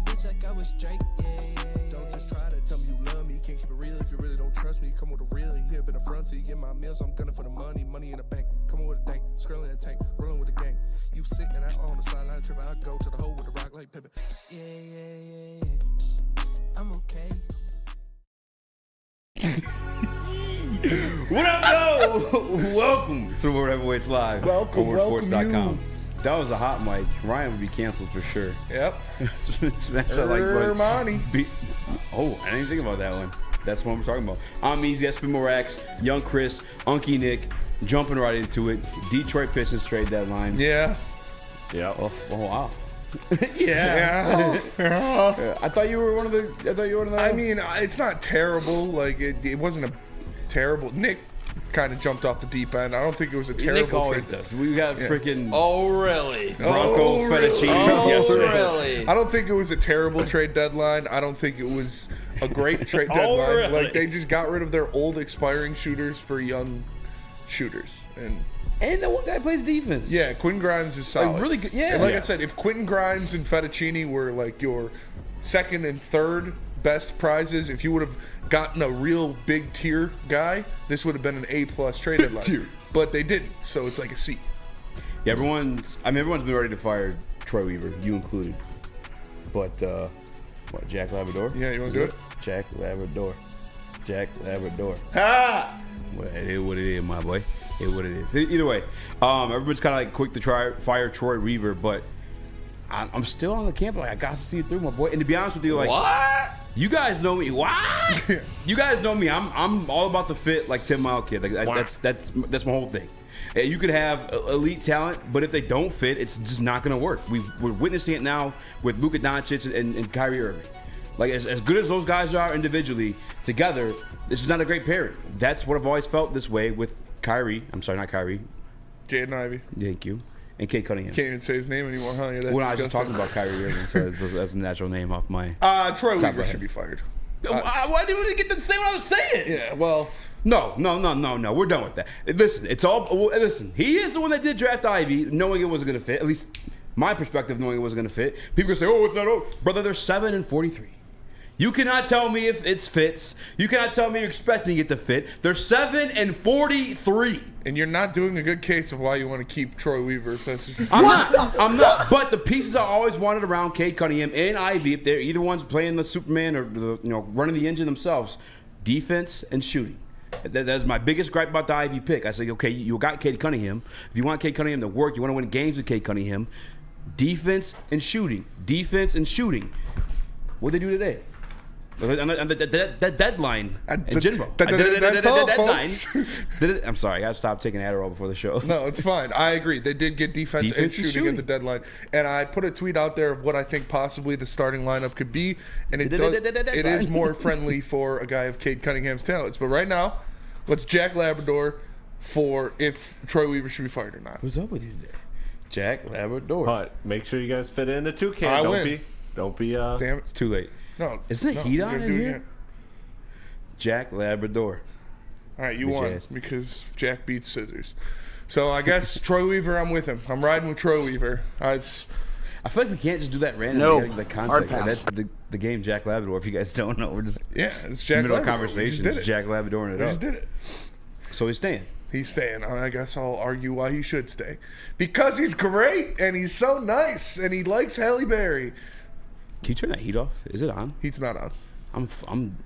bitch like I was Drake, Don't just try to tell me you love me. Can't keep it real if you really don't trust me. Come with a real, you hip in the front, so you get my meals. I'm gunning for the money in the bank. Come with a dank, scrolling in the tank, rolling with the gang. You sick and I on the sideline tripping. I go to the hole with the rock like Pippin. yeah. I'm okay. What up, yo? Welcome to World Heavyweights Live. Welcome Woodwardsports.com. That was a hot mic. Ryan would be canceled for sure. Yep. Smash that like button. Ermanni. Oh, I didn't even think about that one. That's what I'm talking about. I'm Eazy, that's been more Rax, Young Chris, Unky Nick, jumping right into it. Detroit Pistons trade deadline. Yeah. Yeah. Oh wow. Yeah. I thought you were one of the. I mean, it's not terrible. Like it wasn't a terrible. Nick kind of jumped off the deep end. I don't think it was a terrible. Nick always trade. does. We got freaking. Oh really? Bronco fettuccine yesterday. Really? I don't think it was a terrible trade deadline. I don't think it was a great trade deadline. Really? Like they just got rid of their old expiring shooters for young shooters. And that one guy plays defense. Yeah, Quentin Grimes is solid. Like, really good. Yeah. And like I said, if Quentin Grimes and Fettuccine were like your second and third best prizes, if you would have gotten a real big tier guy, this would have been an A+ trade deadline. Tier. But they didn't, so it's like a C. Yeah, everyone's been ready to fire Troy Weaver, you included. But what, Jack Labrador? Yeah, you want to do it? Jack Labrador. Ha! Well, it is what it is, my boy. It is what it is. Either way, everyone's kind of like quick to fire Troy Weaver, but I'm still on the camp. Like I got to see it through, my boy. And to be honest with you, like What? you guys know me. What? You guys know me. I'm all about the fit, like 10 Mile Kid. Like that's my whole thing. You could have elite talent, but if they don't fit, it's just not going to work. We're witnessing it now with Luka Doncic and Kyrie Irving. Like as good as those guys are individually, together, this is not a great pairing. That's what I've always felt this way with Kyrie. I'm sorry, not Kyrie. Jaden Ivey. Thank you. And Kate Cunningham. Can't even say his name anymore, huh? Yeah, that's When I was disgusting. just talking about Kyrie Irving, so that's a natural name off my. Troy Weaver right. should be fired. Why didn't we get to say what I was saying? Yeah, well. No. We're done with that. Listen, he is the one that did draft Ivy, knowing it wasn't going to fit. At least my perspective, knowing it wasn't going to fit. People say, "Oh, it's not." Oh, brother, they're 7 and 43. You cannot tell me if it fits. You cannot tell me you're expecting it to fit. They're 7 and 43. And you're not doing a good case of why you want to keep Troy Weaver. If that's I'm not. But the pieces I always wanted around Cade Cunningham and Ivy, if they're either one's playing the Superman or running the engine themselves, defense and shooting. That's my biggest gripe about the Ivy pick. I say, okay, you got Cade Cunningham. If you want Cade Cunningham to work, you want to win games with Cade Cunningham. Defense and shooting. What did they do today? That deadline in general. That's all, folks. I'm sorry, I gotta stop taking Adderall before the show. No, it's fine. I agree. They did get defense and shooting at the deadline. And I put a tweet out there of what I think possibly the starting lineup could be. And it is more friendly for a guy of Cade Cunningham's talents. But right now, let's Jack Labrador for if Troy Weaver should be fired or not. What's up with you today? Jack Labrador. But make sure you guys fit in the 2K. Don't be Damn it. It's too late. No. Isn't it heat you on gotta in do it here? again. Jack Labrador. All right, you Bitch won ass. because Jack beats scissors. So I guess Troy Weaver, I'm with him. I'm riding with Troy Weaver. I feel like we can't just do that randomly. No. The Hard context. pass. That's the game Jack Labrador. If you guys don't know, we're just it's Jack middle of Labrador. We conversation. just It's did it. Jack Labradoring it We up. just did it. So he's staying. He's staying. I guess I'll argue why he should stay. Because he's great and he's so nice and he likes Halle Berry. Can you turn that heat off? Is it on? He's not on.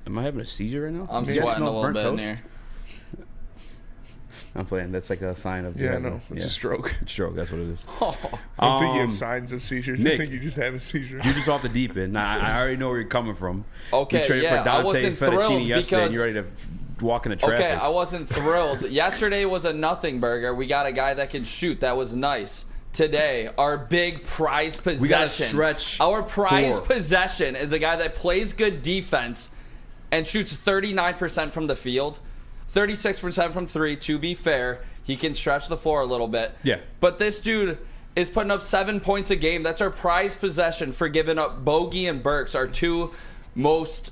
Am I having a seizure right now? I'm You guys sweating a smell little burnt bit in toast? here. I'm playing. That's like a sign of Yeah, no. It's a stroke. Stroke. That's what it is. I don't think you have signs of seizures. Nick, I think you just have a seizure. You're just off the deep end. I already know where you're coming from. Okay, you traded yeah, for I Dante wasn't Fettuccine thrilled yesterday, and because- you're ready to walk in the traffic. Okay, I wasn't thrilled. Yesterday was a nothing burger. We got a guy that can shoot. That was nice. Today, our big prize possession. We got to stretch. Our prize four. possession is a guy that plays good defense and shoots 39% from the field, 36% from three. To be fair, he can stretch the floor a little bit. Yeah. But this dude is putting up 7 points a game. That's our prize possession for giving up Bogey and Burks, our two most,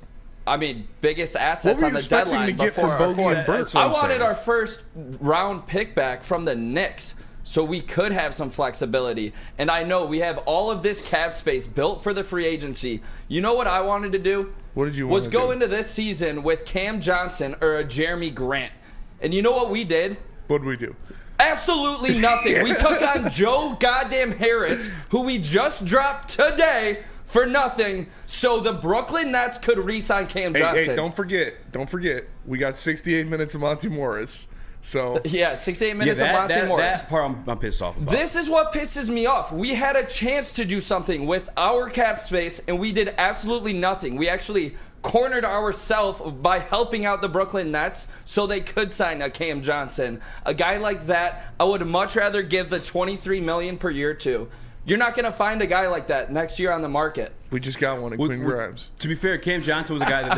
biggest assets on the deadline. To get for Bogey and Burks? I wanted our first round pick back from the Knicks So we could have some flexibility. And I know we have all of this cap space built for the free agency. You know what I wanted to do? What did you want to do? Was go into this season with Cam Johnson or a Jeremy Grant. And you know what we did? What did we do? Absolutely nothing. We took on Joe goddamn Harris, who we just dropped today for nothing, so the Brooklyn Nets could re-sign Cam Johnson. Hey, don't forget, we got 68 minutes of Monty Morris. So yeah, 68 minutes of Monty Morris. That part I'm pissed off about. This is what pisses me off. We had a chance to do something with our cap space, and we did absolutely nothing. We actually cornered ourselves by helping out the Brooklyn Nets so they could sign a Cam Johnson. A guy like that, I would much rather give the $23 million per year to. You're not going to find a guy like that next year on the market. We just got one at Quinn Grimes. To be fair, Cam Johnson was a guy that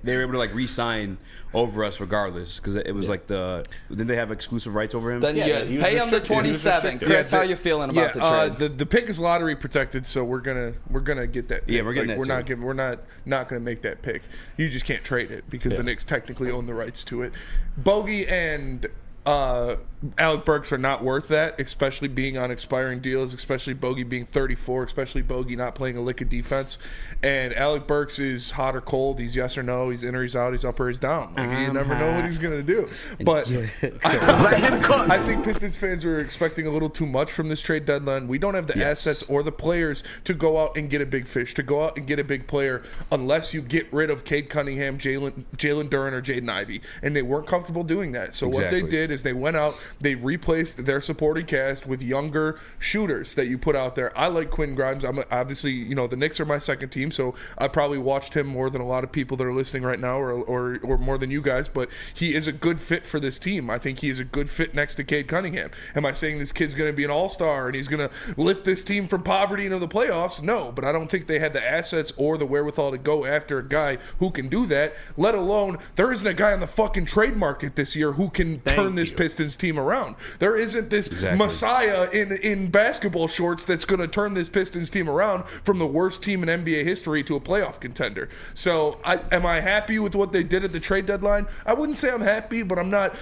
they were able to like re-sign over us regardless because it was like didn't they have exclusive rights over him? Then pay him the 27. Chris, how you feeling about the trade? The pick is lottery protected, so we're gonna get that pick. Yeah, we're getting that. We're not gonna make that pick. You just can't trade it because the Knicks technically own the rights to it. Bogey and Alec Burks are not worth that, especially being on expiring deals, especially Bogey being 34, especially Bogey not playing a lick of defense. And Alec Burks is hot or cold. He's yes or no. He's in or he's out. He's up or he's down. Like, you never know what he's going to do. But I think Pistons fans were expecting a little too much from this trade deadline. We don't have the assets or the players to go out and get a big fish, to go out and get a big player unless you get rid of Cade Cunningham, Jalen Duren, or Jaden Ivey. And they weren't comfortable doing that. So what they did is they went out, they replaced their supporting cast with younger shooters that you put out there. I like Quinn Grimes. I'm obviously, the Knicks are my second team, so I probably watched him more than a lot of people that are listening right now, or more than you guys. But he is a good fit for this team. I think he is a good fit next to Cade Cunningham. Am I saying this kid's going to be an all-star and he's going to lift this team from poverty into the playoffs? No, but I don't think they had the assets or the wherewithal to go after a guy who can do that. Let alone there isn't a guy on the fucking trade market this year who can turn this Pistons team around. There isn't this messiah in basketball shorts that's going to turn this Pistons team around from the worst team in NBA history to a playoff contender. So am I happy with what they did at the trade deadline? I wouldn't say I'm happy, but I'm not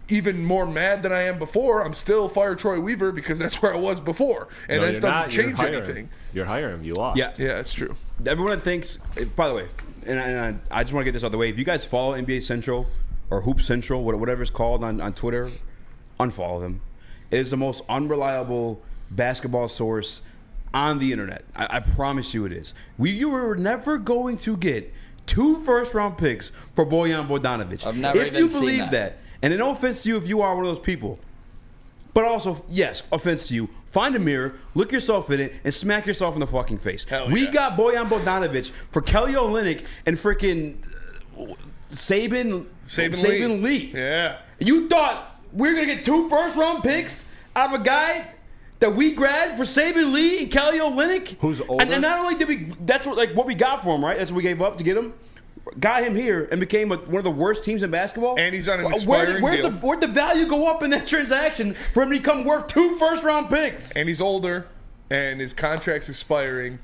even more mad than I am before. I'm still fire Troy Weaver because that's where I was before. And that doesn't change anything. You're hiring him. You lost. Yeah, it's true. Everyone thinks, by the way, and I just want to get this out of the way. If you guys follow NBA Central or Hoop Central, whatever it's called on Twitter, unfollow them. It is the most unreliable basketball source on the internet. I promise you it is. You were never going to get 2 first-round picks for Bojan Bogdanovic. I've never even seen that. If you believe that, and no offense to you if you are one of those people, but also, yes, offense to you, find a mirror, look yourself in it, and smack yourself in the fucking face. We got Bojan Bogdanovic for Kelly Olynyk and freaking Saban Lee. Yeah. You thought we were going to get 2 first-round picks out of a guy that we grabbed for Saban Lee and Kelly Olynyk? Who's older? And not only did we, that's what we got for him, right? That's what we gave up to get him. Got him here and became one of the worst teams in basketball. And he's on an expiring deal. Where'd the value go up in that transaction for him to become worth 2 first-round picks? And he's older, and his contract's expiring.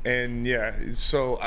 And, so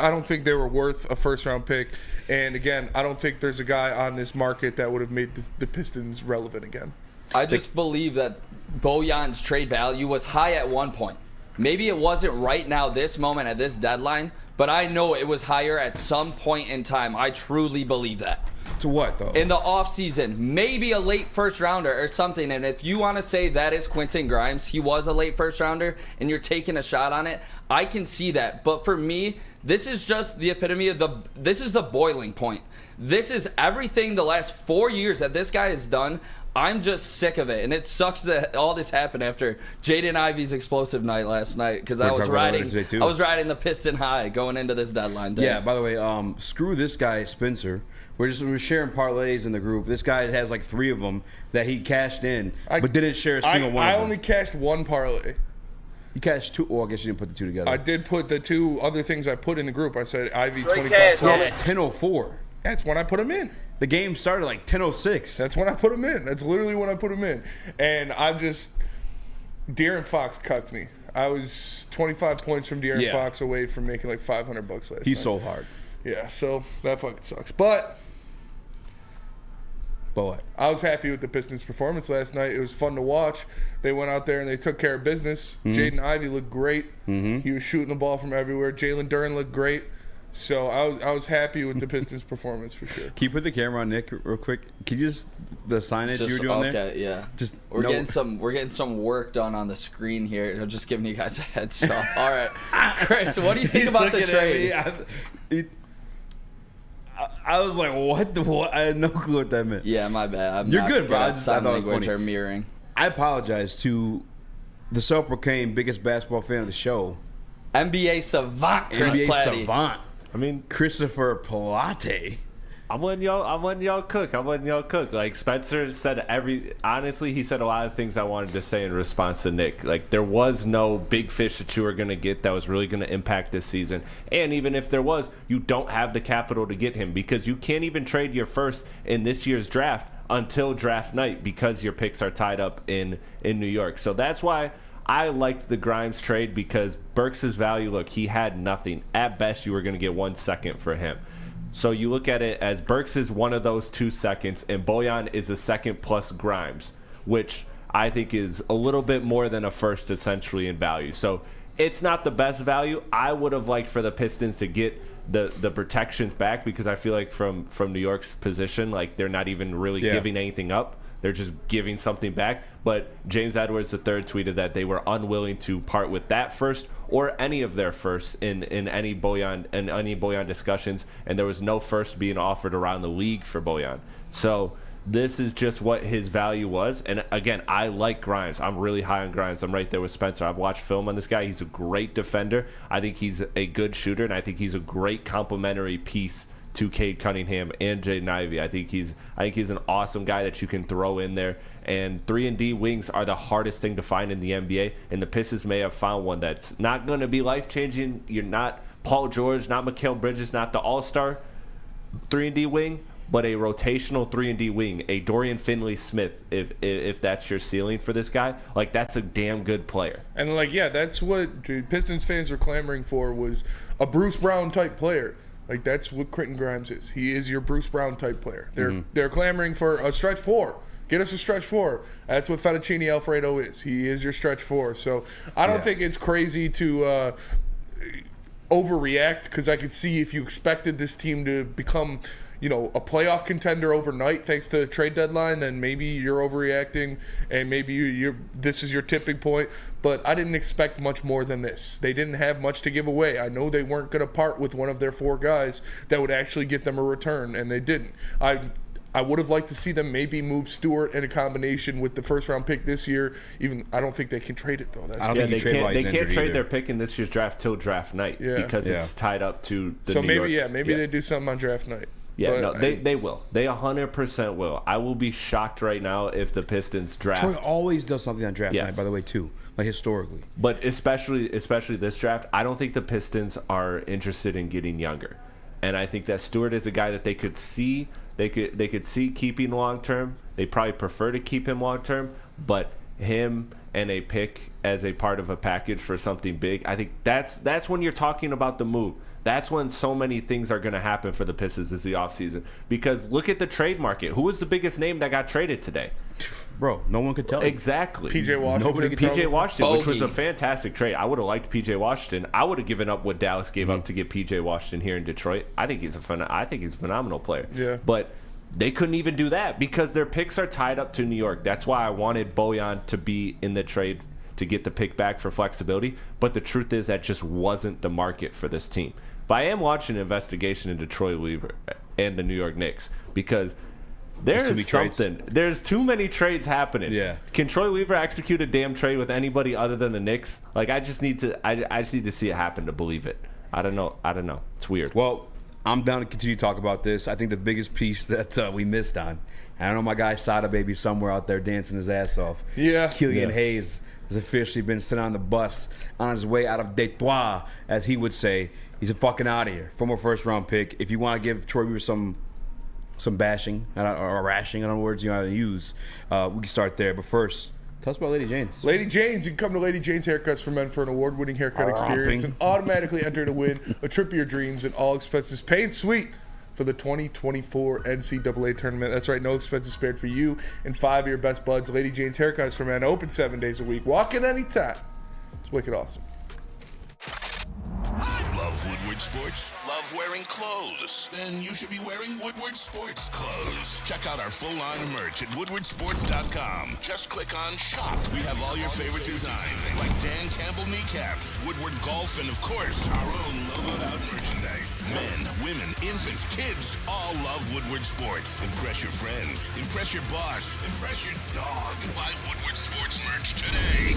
I don't think they were worth a first-round pick. And, again, I don't think there's a guy on this market that would have made the Pistons relevant again. I just believe that Bojan's trade value was high at one point. Maybe it wasn't right now, this moment, at this deadline, but I know it was higher at some point in time. I truly believe that. To what, though? In the offseason, maybe a late first-rounder or something. And if you want to say that is Quentin Grimes, he was a late first-rounder, and you're taking a shot on it, I can see that. But for me, this is just the epitome of this is the boiling point. This is everything the last 4 years that this guy has done. I'm just sick of it, and it sucks that all this happened after Jaden Ivey's explosive night last night because I was riding the Piston high going into this deadline day. Yeah. By the way, screw this guy Spencer. We're sharing parlays in the group. This guy has like 3 of them that he cashed in, but didn't share a single one. I only cashed 1 parlay. You cashed 2. Oh, I guess you didn't put the 2 together. I did put the 2 other things I put in the group. I said Ivy 25. That's 10:04. That's when I put him in. The game started like 10:06. That's when I put him in. That's literally when I put him in. And De'Aaron Fox cucked me. I was 25 points from De'Aaron Fox away from making like $500 last night. He's so hard. Yeah, so that fucking sucks. But But I was happy with the Pistons' performance last night. It was fun to watch. They went out there and they took care of business. Jaden Ivey looked great. He was shooting the ball from everywhere. Jalen Duren looked great. So I was happy with the Pistons' performance for sure. can you put the camera on Nick real quick? Can you just the signage you were doing there? Okay, yeah. Just we're getting some work done on the screen here. I'm just giving you guys a heads up. All right, Chris, what do you think about the trade? I was like, what? I had no clue what that meant. Yeah, my bad. You're good, bro. Sign language or mirroring. I apologize to the self-proclaimed biggest basketball fan of the show, NBA savant, Chris Platte. savant. I mean, Christopher Platte. I'm letting y'all cook. Like Spencer said honestly, he said a lot of things I wanted to say in response to Nick. Like there was no big fish that you were going to get that was really going to impact this season. And even if there was, you don't have the capital to get him because you can't even trade your first in this year's draft until draft night because your picks are tied up in New York. So that's why I liked the Grimes trade because Burks' value, look, he had nothing. At best, you were going to get 1 second for him. So you look at it as Burks is one of those 2 seconds, and Bojan is a second plus Grimes, which I think is a little bit more than a first essentially in value. So it's not the best value. I would have liked for the Pistons to get the protections back because I feel like from New York's position, like they're not even really giving anything up. They're just giving something back. But James Edwards III tweeted that they were unwilling to part with that first or any of their firsts in any Bojan discussions, and there was no first being offered around the league for Bojan. So this is just what his value was. And again, I like Grimes. I'm really high on Grimes. I'm right there with Spencer. I've watched film on this guy. He's a great defender. I think he's a good shooter, and I think he's a great complementary piece to Cade Cunningham and Jaden Ivey. I think he's an awesome guy that you can throw in there. And 3-and-D wings are the hardest thing to find in the NBA, and the Pistons may have found one that's not going to be life-changing. You're not Paul George, not Mikal Bridges, not the all-star 3-and-D wing, but a rotational 3-and-D wing, a Dorian Finney-Smith, if that's your ceiling for this guy. Like, that's a damn good player. And, that's what Pistons fans were clamoring for was a Bruce Brown-type player. Like, that's what Quentin Grimes is. He is your Bruce Brown type player. They're clamoring for a stretch 4. Get us a stretch 4. That's what Fettuccine Alfredo is. He is your stretch 4. So I don't think it's crazy to overreact because I could see if you expected this team to become – a playoff contender overnight thanks to the trade deadline, then maybe you're overreacting and maybe this is your tipping point. But I didn't expect much more than this. They didn't have much to give away. I know they weren't going to part with one of their 4 guys that would actually get them a return, and they didn't. I would have liked to see them maybe move Stewart in a combination with the first-round pick this year. Even I don't think they can trade it, though. They can't trade their pick in this year's draft till draft night because it's tied up to the New York. Maybe they do something on draft night. Yeah, but they will. They 100% will. I will be shocked right now if the Pistons draft. Troy always does something on draft night, by the way, too, like historically. But especially this draft, I don't think the Pistons are interested in getting younger, and I think that Stewart is a guy that they could see. They could see keeping long term. They probably prefer to keep him long term, but him and a pick as a part of a package for something big, I think that's when you're talking about the move. That's when so many things are going to happen for the Pistons this the offseason. Because look at the trade market. Who was the biggest name that got traded today? Bro, no one could tell you. Exactly. P.J. Washington. P.J. Washington, which was a fantastic trade. I would have liked P.J. Washington. I would have given up what Dallas gave up to get P.J. Washington here in Detroit. I think he's a phenomenal player. Yeah. But they couldn't even do that because their picks are tied up to New York. That's why I wanted Bojan to be in the trade to get the pick back for flexibility. But the truth is that just wasn't the market for this team. But I am watching an investigation into Troy Weaver and the New York Knicks because there's something. There's too many trades happening. Yeah. Can Troy Weaver execute a damn trade with anybody other than the Knicks? Like, I just need to see it happen to believe it. I don't know. It's weird. Well, I'm down to continue to talk about this. I think the biggest piece that we missed on, and I know my guy Sada Baby somewhere out there dancing his ass off. Yeah. Killian Hayes has officially been sent on the bus on his way out of Detroit, as he would say. He's a fucking out of here. Former first-round pick. If you want to give Troy Weaver some bashing or rashing, I don't know words you want to use, we can start there. But first, tell us about Lady Jane's. Lady Jane's. You can come to Lady Jane's Haircuts for Men for an award-winning haircut experience and automatically enter to win a trip of your dreams and all expenses paid. Sweet. for the 2024 NCAA tournament. That's right, no expenses spared for you and 5 of your best buds. Lady Jane's Haircuts for Men, open 7 days a week. Walk in anytime. It's wicked awesome. Love Woodward Sports? Love wearing clothes? Then you should be wearing Woodward Sports clothes. Check out our full line of merch at woodwardsports.com. Just click on shop. We have all your favorite designs, like Dan Campbell kneecaps, Woodward Golf, and of course, our own logoed out merchandise. Men, women, infants, kids all love Woodward Sports. Impress your friends. Impress your boss. Impress your dog. Buy Woodward Sports merch today.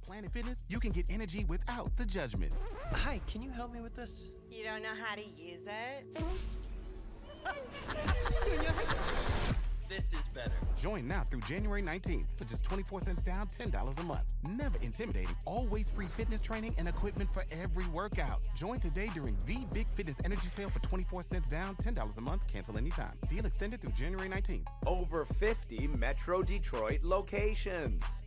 Planet Fitness, you can get energy without the judgment. Hi, can you help me with this? You don't know how to use it? This is better. Join now through January 19th for just 24 cents down, $10 a month. Never intimidating, always free fitness training and equipment for every workout. Join today during the Big Fitness Energy Sale for 24 cents down, $10 a month. Cancel anytime. Deal extended through January 19th. Over 50 Metro Detroit locations.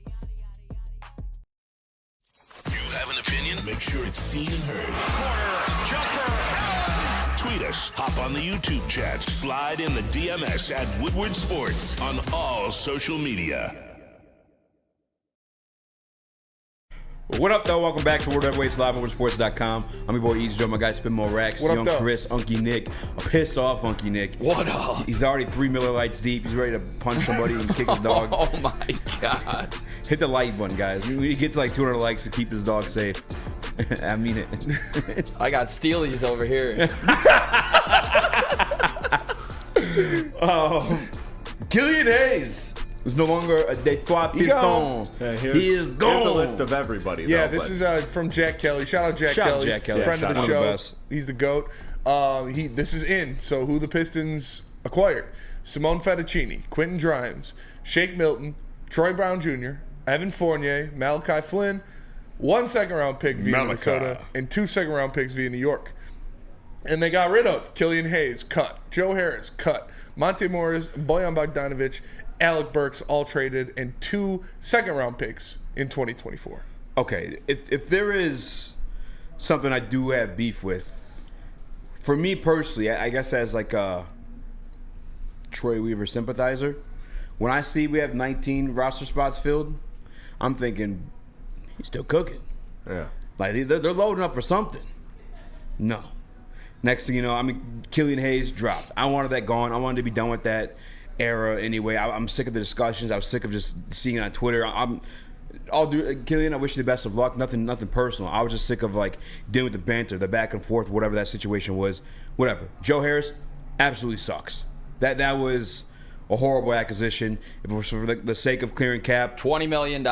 You have an opinion? Make sure it's seen and heard. Corner, jumper. Tweet us, hop on the YouTube chat, slide in the DMS at Woodward Sports on all social media. What up, though? Welcome back to World Heavyweights Live on WoodwardSports.com. I'm your boy Eazy, joined my guy Spin Mo Rax, What up, Young though? Chris, Unky Nick, a pissed off Unky Nick. What up? He's already 3 Miller Lights deep. He's ready to punch somebody and kick his dog. Oh my God. Hit the like button, guys. We need to get to like 200 likes to keep his dog safe. I mean it. I got Steelies over here. Killian Hayes is no longer a Detroit Piston. He is gone. Here's a list of everybody. Yeah, though, this but- is from Jack Kelly. Shout out Jack Kelly, Jack Kelly. friend Yeah, of the shout out. One show. of the best. He's the GOAT. This is in. So who the Pistons acquired? Simone Fettuccini, Quentin Grimes, Shake Milton, Troy Brown Jr., Evan Fournier, Malachi Flynn, 1 second-round pick via Minnesota, and 2 second-round picks via New York. And they got rid of Killian Hayes, cut. Joe Harris, cut. Monte Morris, Bojan Bogdanovic, Alec Burks, all traded, and 2 second-round picks in 2024. Okay, if there is something I do have beef with, for me personally, I guess as like a Troy Weaver sympathizer, when I see we have 19 roster spots filled, I'm thinking he's still cooking. Yeah. Like they're loading up for something. No. Next thing you know, I mean, Killian Hayes dropped. I wanted that gone. I wanted to be done with that era anyway. I'm sick of the discussions. I was sick of just seeing it on Twitter. I'll do Killian. I wish you the best of luck. Nothing personal. I was just sick of like dealing with the banter, the back and forth, whatever that situation was. Whatever. Joe Harris absolutely sucks. That was a horrible acquisition. If it was for the sake of clearing cap, $20 million.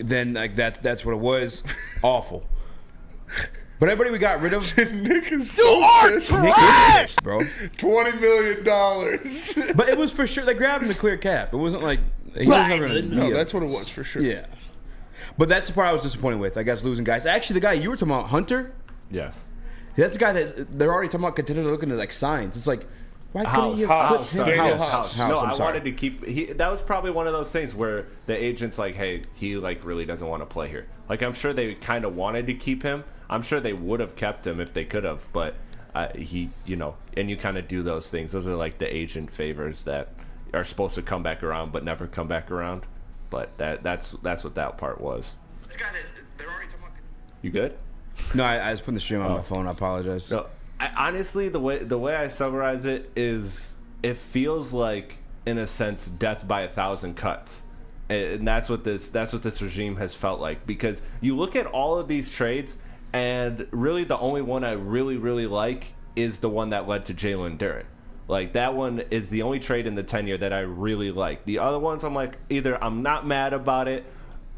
then like that's what it was. Awful. But everybody we got rid of, Nick is so pissed. Nick is pissed, bro. $20 million. But it was for sure. They grabbed him to clear cap. It wasn't like he was never gonna. No, that's what it was for sure. Yeah. But that's the part I was disappointed with. I guess losing guys. Actually, the guy you were talking about, Hunter. Yes. That's the guy that they're already talking about contenders looking at like signs. It's like, why couldn't you House. flip him? Daniel House. No, I'm I sorry. wanted to keep. That was probably one of those things where the agent's like, "Hey, he like really doesn't want to play here." Like I'm sure they kind of wanted to keep him. I'm sure they would have kept him if they could have, but he, and you kind of do those things. Those are like the agent favors that are supposed to come back around but never come back around. But that's what that part was. You good? No, I was putting the stream on my phone. I apologize. No, honestly, the way I summarize it is, it feels like, in a sense, death by 1,000 cuts, and that's what this regime has felt like. Because you look at all of these trades, and really the only one I really like is the one that led to Jalen Duren. Like that one is the only trade in the tenure that I really like. The other ones, I'm like, either I'm not mad about it,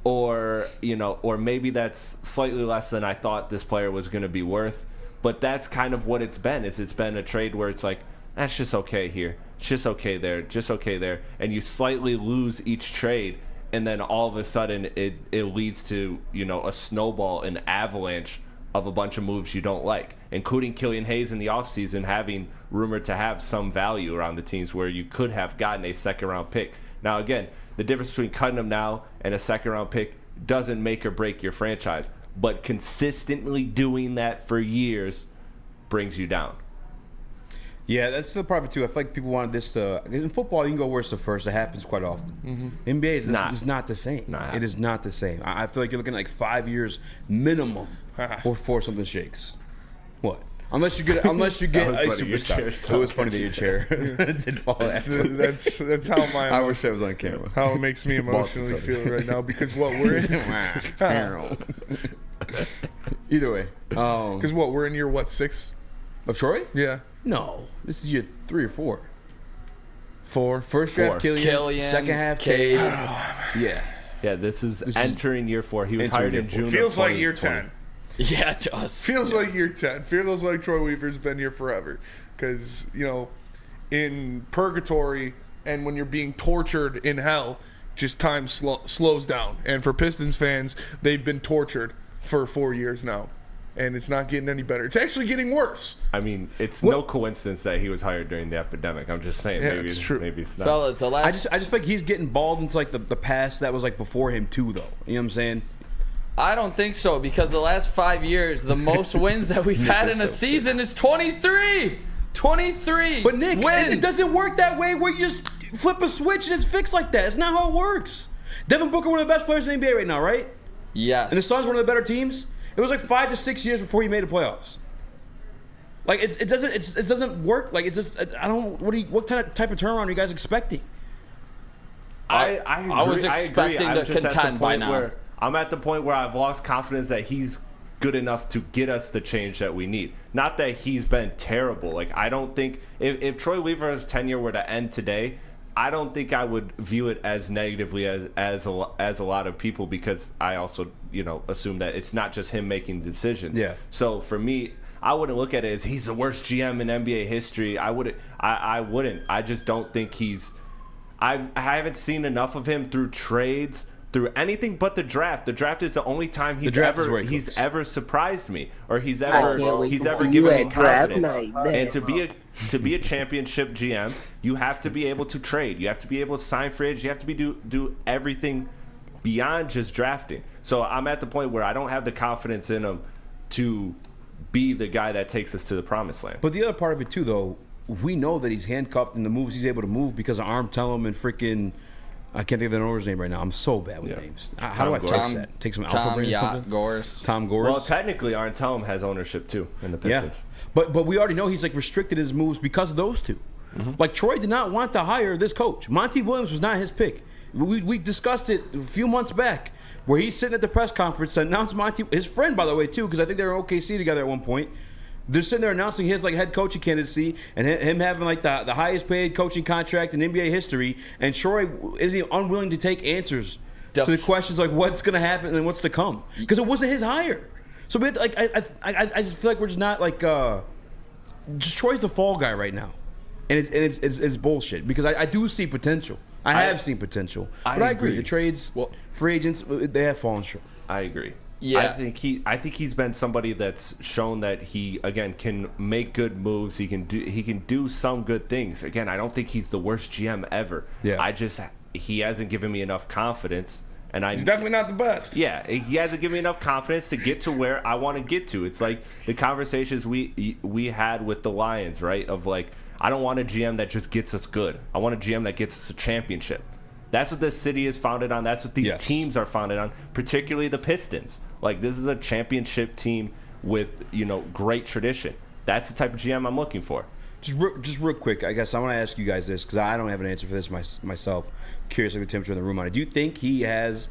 or maybe that's slightly less than I thought this player was going to be worth. But that's kind of what it's been. It's been a trade where it's like, that's just okay here, it's just okay there, just okay there, and you slightly lose each trade, and then all of a sudden it leads to a snowball, an avalanche of a bunch of moves you don't like, including Killian Hayes in the offseason having rumored to have some value around the teams where you could have gotten a second-round pick. Now, again, the difference between cutting him now and a second-round pick doesn't make or break your franchise. but consistently doing that for years brings you down. Yeah, that's the part of it too. I feel like people wanted this to. In football, you can go worst to first. It happens quite often. NBA is not the same. It is not the same. I feel like you're looking at like 5 years minimum before something shakes. What? Unless you get a superstar. It was funny that your chair did fall after. That's how I wish that was on camera. How it makes me emotionally feel right now, because what we're in. Either way, because what we're in year 6 of Troy? Yeah. No, this is year 3 or 4. 4. First draft, Killian. Second half, Cade. Yeah. Yeah, this is entering year 4. He was hired in June. Feels like year 10. Yeah, it does. Feels like year 10. Feels like Troy Weaver's been here forever. Because, in purgatory and when you're being tortured in hell, just time slows down. And for Pistons fans, they've been tortured for 4 years now. And it's not getting any better. It's actually getting worse. I mean, it's no coincidence that he was hired during the epidemic. I'm just saying, maybe it's true. Maybe it's not. Fellas, I just feel like he's getting balled into like the past that was like before him too, though. You know what I'm saying? I don't think so, because the last 5 years, the most wins that we've had in a season is 23. 23 But Nick, wins. it doesn't work that way where you just flip a switch and it's fixed like that. It's not how it works. Devin Booker, one of the best players in the NBA right now, right? Yes. And the Suns, one of the better teams. It was like 5 to 6 years before he made the playoffs. Like it doesn't work. Like it just I don't. What type of turnaround are you guys expecting? I was expecting to contend by now. I'm at the point where I've lost confidence that he's good enough to get us the change that we need. Not that he's been terrible. Like I don't think if Troy Weaver's tenure were to end today, I don't think I would view it as negatively as a lot of people, because I also assume that it's not just him making decisions. Yeah. So for me, I wouldn't look at it as he's the worst GM in NBA history. I wouldn't. I just don't think he's. I haven't seen enough of him through trades, through anything but the draft. The draft is the only time he's ever surprised me, or he's ever given me confidence. And to be a championship GM, you have to be able to trade. You have to be able to sign free agents. You have to do everything beyond just drafting. So I'm at the point where I don't have the confidence in him to be the guy that takes us to the promised land. But the other part of it too, though, we know that he's handcuffed in the moves he's able to move because of Arm Tellem and freaking. I can't think of the owner's name right now. I'm so bad with names. How do I fix that? Take some alpha brain or something? Gores. Tom Gores. Well, technically, Arn Tellem has ownership too in the Pistons. Yeah. But we already know he's like restricted in his moves because of those two. Mm-hmm. Like Troy did not want to hire this coach. Monty Williams was not his pick. We discussed it a few months back where he's sitting at the press conference to announce Monty, his friend by the way too, because I think they were in OKC together at one point. They're sitting there announcing his like head coaching candidacy and him having like the highest paid coaching contract in NBA history, and Troy is unwilling to take answers to the questions like what's going to happen and what's to come because it wasn't his hire. So we had to, like I just feel like we're just not like just Troy's the fall guy right now, and it's bullshit because I do see potential. I have seen potential, but I agree. The trades, free agents, they have fallen short. I agree. Yeah, I think he's been somebody that's shown that he again can make good moves. He can do some good things. Again, I don't think he's the worst GM ever. Yeah. He hasn't given me enough confidence, and he's definitely not the best. Yeah, he hasn't given me enough confidence to get to where I want to get to. It's like the conversations we had with the Lions, right? Of like, I don't want a GM that just gets us good. I want a GM that gets us a championship. That's what this city is founded on. That's what these teams are founded on, particularly the Pistons. Like, this is a championship team with, great tradition. That's the type of GM I'm looking for. Just real quick, I guess I want to ask you guys this because I don't have an answer for this myself. I'm curious of the temperature in the room on it. Do you think he has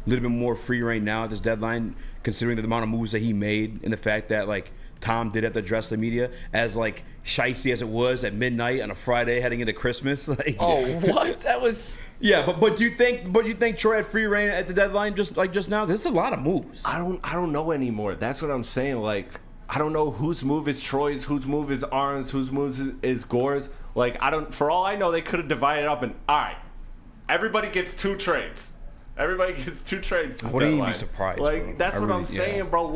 a little bit more free reign now at this deadline, considering the amount of moves that he made and the fact that, like, Tom did have to address the media as like shicey as it was at midnight on a Friday heading into Christmas? Like, what? That was But do you think Troy had free reign at the deadline just now? Because it's a lot of moves. I don't know anymore. That's what I'm saying. Like, I don't know whose move is Troy's, whose move is Arn's, whose move is Gore's. Like, for all I know, they could have divided up and all right, everybody gets 2 trades. Everybody gets 2 trades. I wouldn't even be surprised. Like, bro. that's what I'm saying, bro.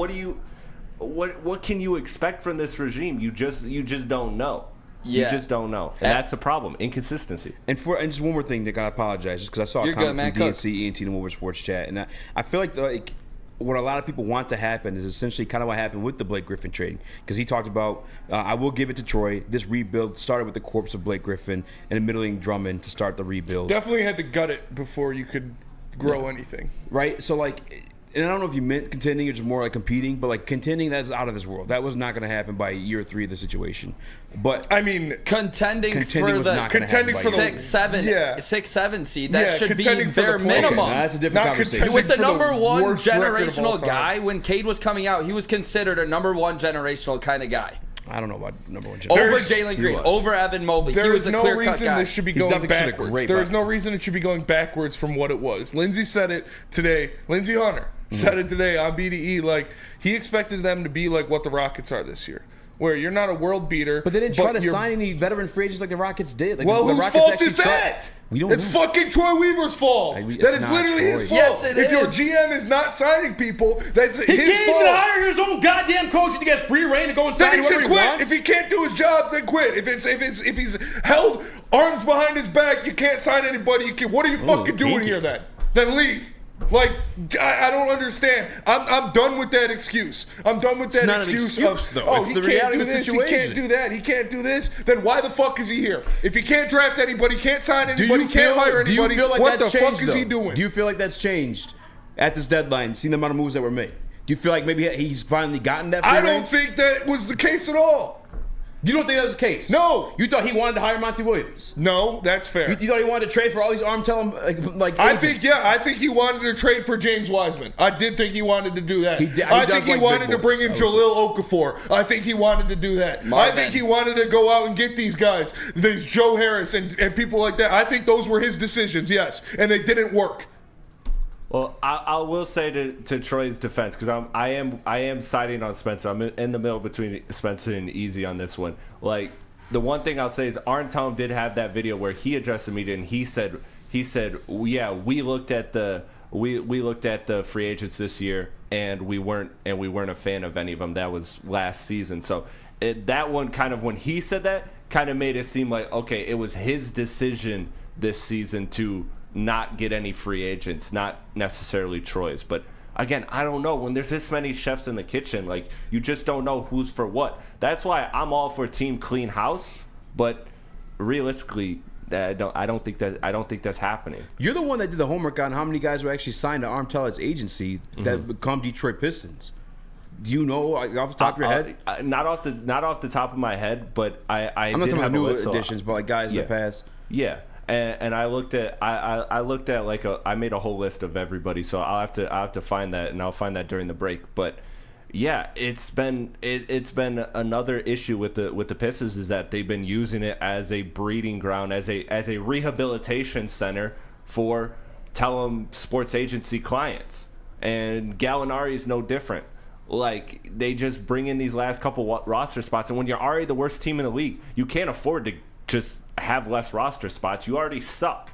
What can you expect from this regime? You just don't know. Yeah. You just don't know. And that's the problem. Inconsistency. And just one more thing, Nick, I apologize, just because I saw a comment from DNC, ENT, and Woodward Sports Chat, and I feel like what a lot of people want to happen is essentially kind of what happened with the Blake Griffin trade, because he talked about, I will give it to Troy. This rebuild started with the corpse of Blake Griffin and admittedly Drummond to start the rebuild. Definitely had to gut it before you could grow anything. Right? So, like, and I don't know if you meant contending or just more like competing, but like contending, that's out of this world. That was not going to happen by year 3 of the situation. But I mean, contending for the 6-7 seed, that should be bare minimum. Okay, that's a different conversation. With the number one generational guy, when Cade was coming out, he was considered a number one generational kind of guy. I don't know about number one generational. Over Jalen Green, over Evan Mobley. There he was is a no clear-cut reason guy. this should be going backwards. There is no reason it should be going backwards from what it was. Lindsey said it today. Lindsey Hunter said it today on BDE. Like, he expected them to be like what the Rockets are this year, where you're not a world beater. But they didn't try to sign any veteran free agents like the Rockets did. Like, well, the whose Rockets fault is that? It's fucking Troy Weaver's fault. That is literally his fault. Yes, it if is. your GM is not signing people, that's his fault. He can't even hire his own goddamn coach. He gets free reign to go and sign then he whoever should he quit. wants. If he can't do his job, then quit. If he's held arms behind his back, you can't sign anybody. What are you fucking doing here then? Then leave. Like, I don't understand. I'm done with that excuse. I'm done with that excuse of, oh, he can't do this, he can't do that, he can't do this. Then why the fuck is he here? If he can't draft anybody, can't sign anybody, can't hire anybody, what the fuck is he doing? Do you feel like that's changed at this deadline, seeing the amount of moves that were made? Do you feel like maybe he's finally gotten that free I don't reign? think that was the case at all. You don't think that was the case? No. You thought he wanted to hire Monty Williams? No, that's fair. You thought he wanted to trade for all these arm talent like I think he wanted to trade for James Wiseman. I did think he wanted to do that. I think he wanted to bring in Jahlil Okafor. I think he wanted to do that. I think he wanted to go out and get these guys, these Joe Harris and people like that. I think those were his decisions, yes, and they didn't work. Well, I will say to Troy's defense, because I am siding on Spencer. I'm in the middle between Spencer and Eazy on this one. Like, the one thing I'll say is Arn Tellem did have that video where he addressed the media and he said, yeah, we looked at the free agents this year and we weren't a fan of any of them. That was last season. So that one kind of, when he said that, kind of made it seem like, okay, it was his decision this season to not get any free agents, not necessarily Troy's. But again, I don't know. When there's this many chefs in the kitchen, like, you just don't know who's for what. That's why I'm all for team clean house, but realistically, I don't think that's happening. You're the one that did the homework on how many guys were actually signed to Arm Tellet's agency that become Detroit Pistons. Do you know off the top of your head? Not off the top of my head, but I'm not talking about new additions, but like guys in the past. Yeah. And I looked at like I made a whole list of everybody, so I'll have to find that, and I'll find that during the break. But yeah, it's been another issue with the Pistons is that they've been using it as a breeding ground, as a rehabilitation center for Tellem sports agency clients, and Gallinari is no different. Like, they just bring in these last couple roster spots, and when you're already the worst team in the league, you can't afford to just have less roster spots. You already suck.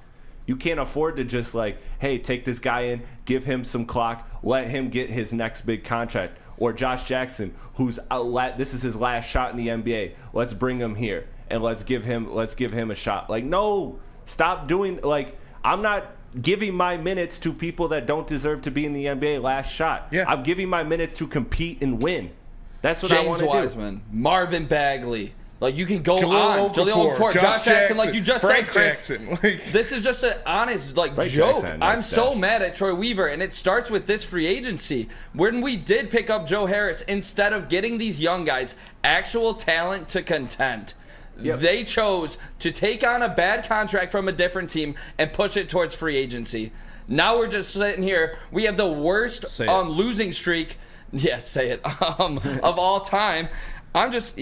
You can't afford to just like, hey, take this guy in, give him some clock, let him get his next big contract. Or Josh Jackson, who's this is his last shot in the NBA. Let's bring him here and let's give him a shot. Like, no, stop doing, like, I'm not giving my minutes to people that don't deserve to be in the NBA last shot. Yeah. I'm giving my minutes to compete and win. That's what I want to do. James Wiseman, Marvin Bagley. Like, you can go Jahlil on. Okafor, Jahlil Josh Jackson, like you just Frank said, Chris. Jackson. This is just an honest Frank joke. Jackson, nice I'm so stash. mad at Troy Weaver, and it starts with this free agency. When we did pick up Joe Harris, instead of getting these young guys actual talent to contend, they chose to take on a bad contract from a different team and push it towards free agency. Now we're just sitting here. We have the worst losing streak. Yes, say it. Of all time. I'm just,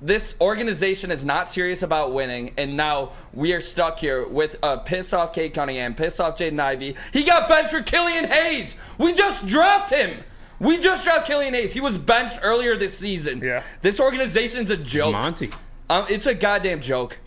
this organization is not serious about winning, and now we are stuck here with a pissed off Cade Cunningham, pissed off Jaden Ivey. He got benched for Killian Hayes. We just dropped him. We just dropped Killian Hayes. He was benched earlier this season. Yeah. This organization's a joke. It's Monty. It's a goddamn joke.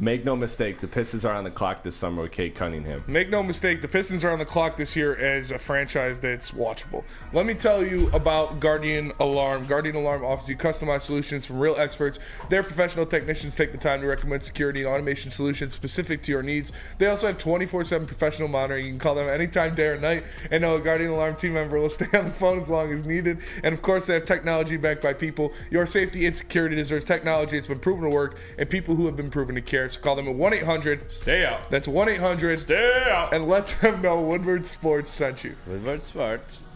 Make no mistake, the Pistons are on the clock this summer with Cade Cunningham. Make no mistake, the Pistons are on the clock this year as a franchise that's watchable. Let me tell you about Guardian Alarm. Guardian Alarm offers you customized solutions from real experts. Their professional technicians take the time to recommend security and automation solutions specific to your needs. They also have 24/7 professional monitoring. You can call them anytime, day or night, and know a Guardian Alarm team member will stay on the phone as long as needed. And of course, they have technology backed by people. Your safety and security deserves technology. It's been proven to work, and people who have been proven to care. So call them at 1-800. Stay out. That's 1-800. Stay out. And let them know Woodward Sports sent you. Woodward Sports.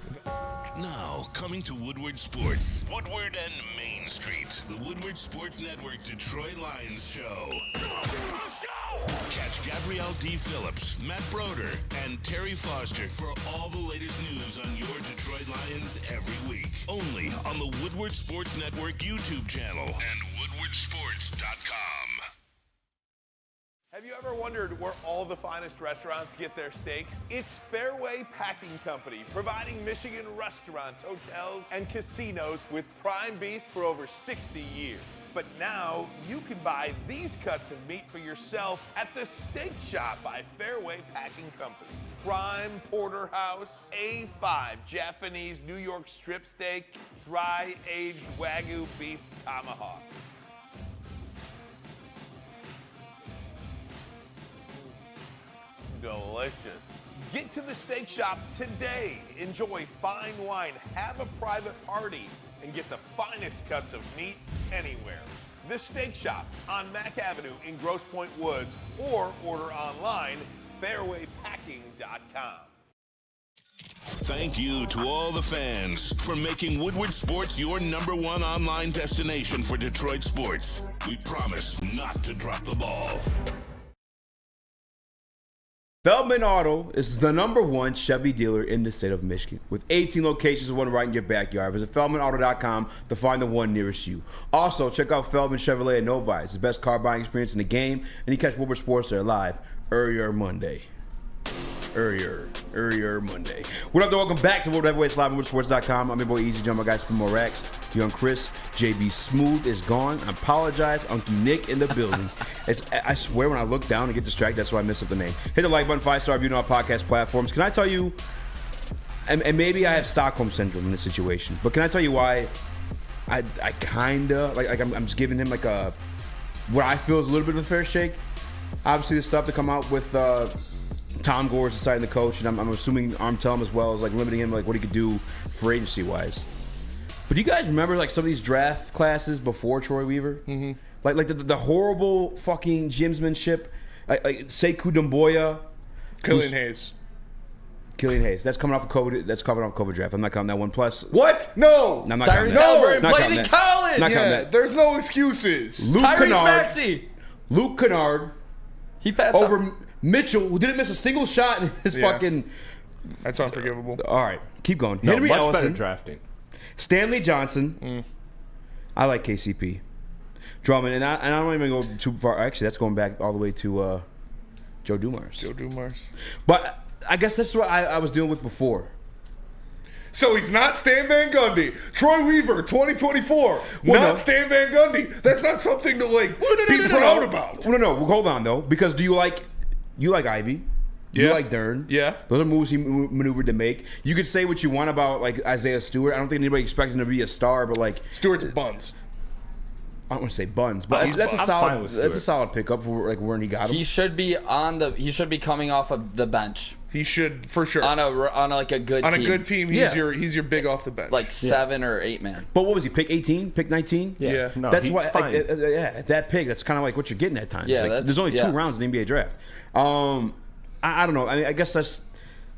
Now, coming to Woodward Sports, Woodward and Main Street, the Woodward Sports Network Detroit Lions show. Catch Gabrielle D. Phillips, Matt Broder, and Terry Foster for all the latest news on your Detroit Lions every week. Only on the Woodward Sports Network YouTube channel and woodwardsports.com. Have you ever wondered where all the finest restaurants get their steaks? It's Fairway Packing Company, providing Michigan restaurants, hotels, and casinos with prime beef for over 60 years. But now you can buy these cuts of meat for yourself at the Steak Shop by Fairway Packing Company. Prime porterhouse, A5 Japanese New York strip steak, dry aged Wagyu beef tomahawk. Delicious. Get to the Steak Shop today. Enjoy fine wine, have a private party, and get the finest cuts of meat anywhere. The Steak Shop on Mack Avenue in Grosse Pointe Woods, or order online, fairwaypacking.com. Thank you to all the fans for making Woodward Sports your #1 online destination for Detroit sports. We promise not to drop the ball. Feldman Auto is the #1 Chevy dealer in the state of Michigan, with 18 locations and one right in your backyard. Visit feldmanauto.com to find the one nearest you. Also, check out Feldman Chevrolet in Novi. It's the best car buying experience in the game, and you catch Woodward Sports there live earlier Monday. Monday. What up, though? Welcome back to World Heavyweights Live on WoodwardSports.com. I'm your boy Eazy, joined by my guys from more Rax. Young Chris, JB Smooth is gone. I apologize. Uncle Nick in the building. I swear when I look down and get distracted, that's why I mess up the name. Hit the like button, 5-star review on our podcast platforms. Can I tell you, and maybe I have Stockholm Syndrome in this situation, but can I tell you why I kind of, like I'm just giving him like what I feel is a little bit of a fair shake. Obviously, the stuff to come out with Tom Gore's deciding the coach, and I'm assuming Armtelm as well is like limiting him, like what he could do for agency wise. But do you guys remember like some of these draft classes before Troy Weaver? Mm-hmm. Like the horrible fucking gymsmanship, like Sekou Doumbouya, Killian Hayes. That's coming off of COVID. That's coming off COVID draft. I'm not counting that one. Plus, what? No. I'm not Tyrese counting that. Halliburton played in college. Not counting that. There's no excuses. Luke Kennard. He passed over Mitchell, who didn't miss a single shot in his fucking. That's unforgivable. All right, keep going. No, Henry much Ellison, better drafting. Stanley Johnson. I like KCP. Drummond, and I don't even go too far. Actually, that's going back all the way to Joe Dumars. But I guess that's what I was dealing with before. So he's not Stan Van Gundy. Troy Weaver, 2024. Stan Van Gundy. That's not something to be proud about. No. Hold on though, because do you like Ivy? You like Dern? Yeah. Those are moves he maneuvered to make. You could say what you want about like Isaiah Stewart. I don't think anybody expected him to be a star, but like Stewart's buns. I don't want to say buns, but that's a solid pickup for like where he got him. He should be coming off of the bench. He should for sure on a good team. On a good team, he's your big off the bench, like 7 or 8 man. But what was he? Pick 18? Pick 19? Yeah. No, that's why. That pick. That's kind of like what you're getting at times. Yeah, there's only 2 rounds in the NBA draft. I don't know. I mean, I guess that's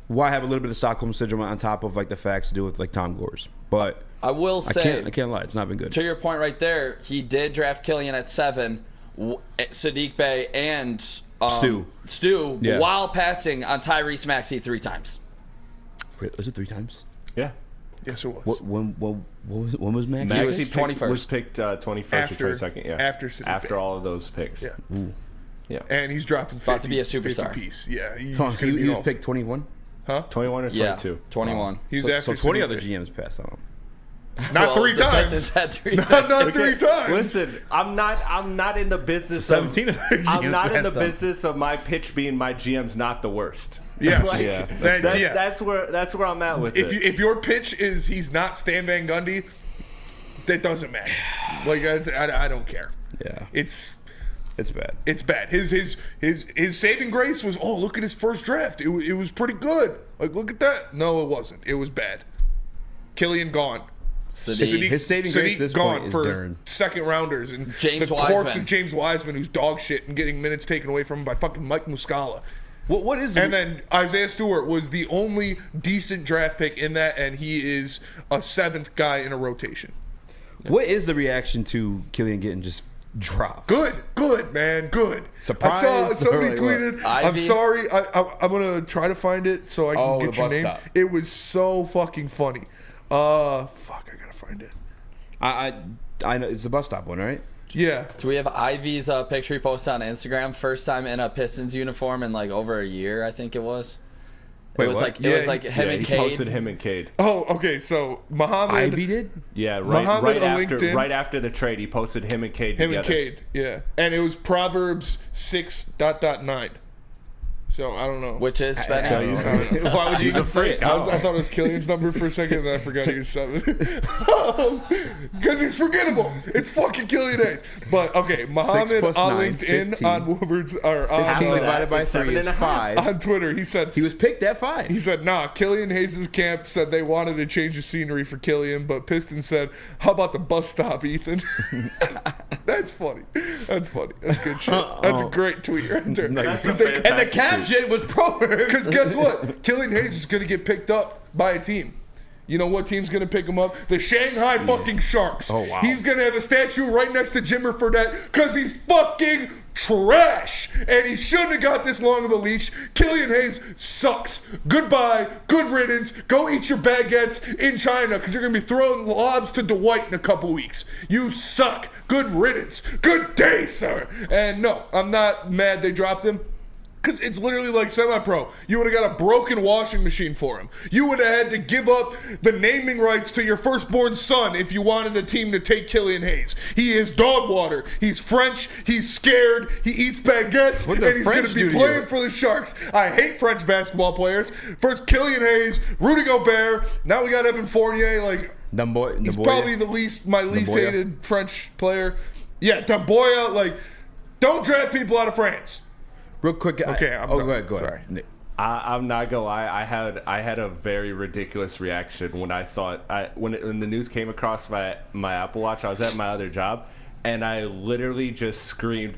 why I have a little bit of Stockholm Syndrome on top of like the facts to do with like Tom Gore's. But I will say, I can't lie. It's not been good. To your point right there, he did draft Killian at 7, Sadiq Bey and Stu while passing on Tyrese Maxey 3 times. Wait, was it 3 times? Yeah. Yes, it was. When was Maxey? He was 21st. Was picked 21st or 22nd. Yeah. After all of those picks. Yeah. Ooh. Yeah. And he's dropping 50, about to be a superstar. 50 piece. Yeah. He was picked 21. Huh? 21 or 22? Yeah, 21. He's so after 20 other GMs passed on him. Not three times. Pistons had 3 Not 3 times. Listen, I'm not in the business. 17 of their I'm GMs not in the messed up. business of my pitch being my GM's not the worst. Yes. Like, That's where I'm at with it. If your pitch is he's not Stan Van Gundy, that doesn't matter. Like I don't care. Yeah. It's bad. It's bad. His saving grace was, oh, look at his first draft. It was pretty good. Like, look at that. No, it wasn't. It was bad. Killian gone. Sadiq. His saving grace at this gone point is for Dern. second rounders and James the corpse Wiseman. of James Wiseman, who's dog shit and getting minutes taken away from him by fucking Mike Muscala. What is it? And then Isaiah Stewart was the only decent draft pick in that, and he is a 7th guy in a rotation. What is the reaction to Killian getting just dropped? Good, man, good. Surprised? I saw somebody Like tweeted. what? I'm Ivy? sorry. I'm gonna try to find it so I can the get your bus name. stop. It was so fucking funny. Fuck, I gotta find it. I know it's the bus stop one, right? Yeah. Do we have Ivy's picture he posted on Instagram? First time in a Pistons uniform in like over a year, I think it was. Wait, it was what? like it was like him and he Cade. posted him and Cade. Oh, okay. So Muhammad, Ivy did? Yeah, Muhammad LinkedIn. right after the trade, he posted him and Cade him together. and Cade, yeah, and it was Proverbs 6.9. So I don't know. Which is special. Why would you even say it? I thought it was Killian's number for a second, and then I forgot he was 7. Because he's forgettable. It's fucking Killian Hayes. But okay, Muhammad 6 + on 9, LinkedIn 15. on Woodward's or 15 on, divided by 3 is 5. on Twitter, he said He was picked at 5. He said, nah, Killian Hayes' camp said they wanted to change the scenery for Killian, but Pistons said, how about the bus stop, Ethan? That's funny. That's funny. That's good shit. That's a great tweet right there. And the caption was Proverbs. Because guess what? Killian Hayes is going to get picked up by a team. You know what team's going to pick him up? The Shanghai fucking Sharks. Oh, wow. He's going to have a statue right next to Jimmer Fredette because he's fucking trash. And he shouldn't have got this long of a leash. Killian Hayes sucks. Goodbye. Good riddance. Go eat your baguettes in China because you're going to be throwing lobs to Dwight in a couple weeks. You suck. Good riddance. Good day, sir. And no, I'm not mad they dropped him. Because it's literally like semi-pro. You would have got a broken washing machine for him. You would have had to give up the naming rights to your firstborn son if you wanted a team to take Killian Hayes. He is dog water. He's French. He's scared. He eats baguettes. What And did he's going French to be do to playing you? for the Sharks. I hate French basketball players. First Killian Hayes, Rudy Gobert. Now we got Evan Fournier. Like, he's probably my least hated French player. Yeah, Damboya. Like, don't draft people out of France. Real quick. Okay, go ahead. Sorry. Nick. I'm not gonna lie. I had a very ridiculous reaction when I saw it. When the news came across my Apple Watch, I was at my other job, and I literally just screamed,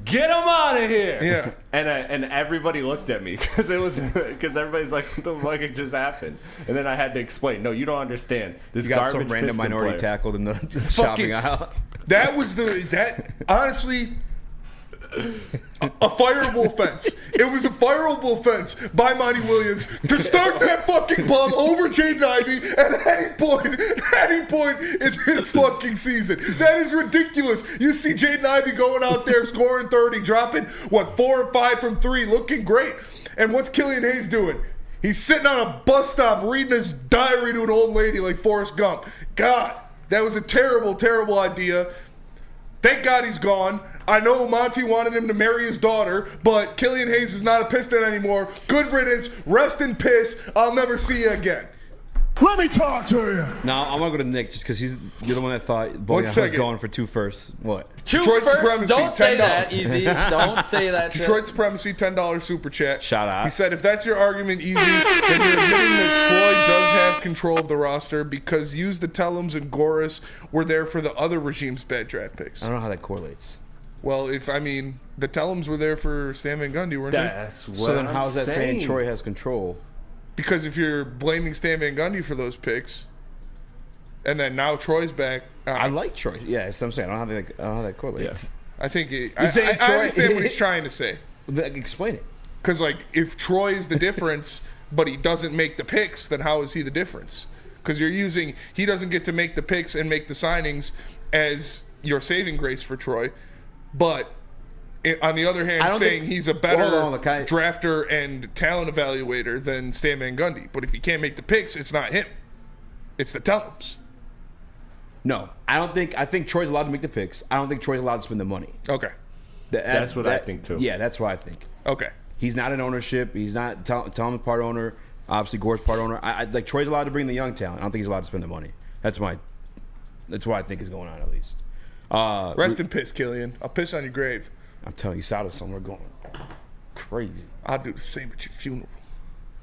"Get him out of here!" Yeah. And everybody looked at me because everybody's like, "What the fuck just happened?" And then I had to explain. No, you don't understand. This You got some garbage random Piston minority player. tackled in the shopping aisle. That was honestly a fireable offense. It was a fireable offense by Monty Williams to start that fucking bum over Jaden Ivey at any point in this fucking season. That is ridiculous. You see Jaden Ivey going out there scoring 30, dropping 4 or 5 from 3, looking great. And what's Killian Hayes doing? He's sitting on a bus stop reading his diary to an old lady like Forrest Gump. God, that was a terrible, terrible idea. Thank God he's gone. I know Monty wanted him to marry his daughter, but Killian Hayes is not a Piston anymore. Good riddance. Rest in piss. I'll never see you again. Let me talk to you. No, I'm gonna go to Nick just because you're the one that thought Boyan was second. going for 2 firsts. What? Detroit first? supremacy. Don't say $10. that, Easy. Don't say that shit. Detroit supremacy, $10 super chat. Shout out. He said, if that's your argument, Easy, then you're admitting that Troy does have control of the roster because Use the Tellums and Goris were there for the other regime's bad draft picks. I don't know how that correlates. Well, the Tellums were there for Stan Van Gundy, weren't they? That's what So then I'm how's that saying saying. Troy has control? Because if you're blaming Stan Van Gundy for those picks, and then now Troy's back, I like Troy. Yeah, that's what I'm saying. I don't know how that correlates. I think You're saying I Troy- understand what he's trying to say. Explain it. Because if Troy is the difference, but he doesn't make the picks, then how is he the difference? Because he doesn't get to make the picks and make the signings as your saving grace for Troy, but on the other hand, saying he's a better drafter and talent evaluator than Stan Van Gundy. But if he can't make the picks, it's not him. It's the Tellums. No, I think Troy's allowed to make the picks. I don't think Troy's allowed to spend the money. Okay. That's what I think too. Yeah, that's what I think. Okay. He's not an ownership. He's not Tom's part owner. Obviously, Gore's part owner. I like Troy's allowed to bring the young talent. I don't think he's allowed to spend the money. That's what I think is going on at least. Rest in piss, Killian. I'll piss on your grave. I'm telling you, Sada's somewhere going crazy. I'll do the same at your funeral.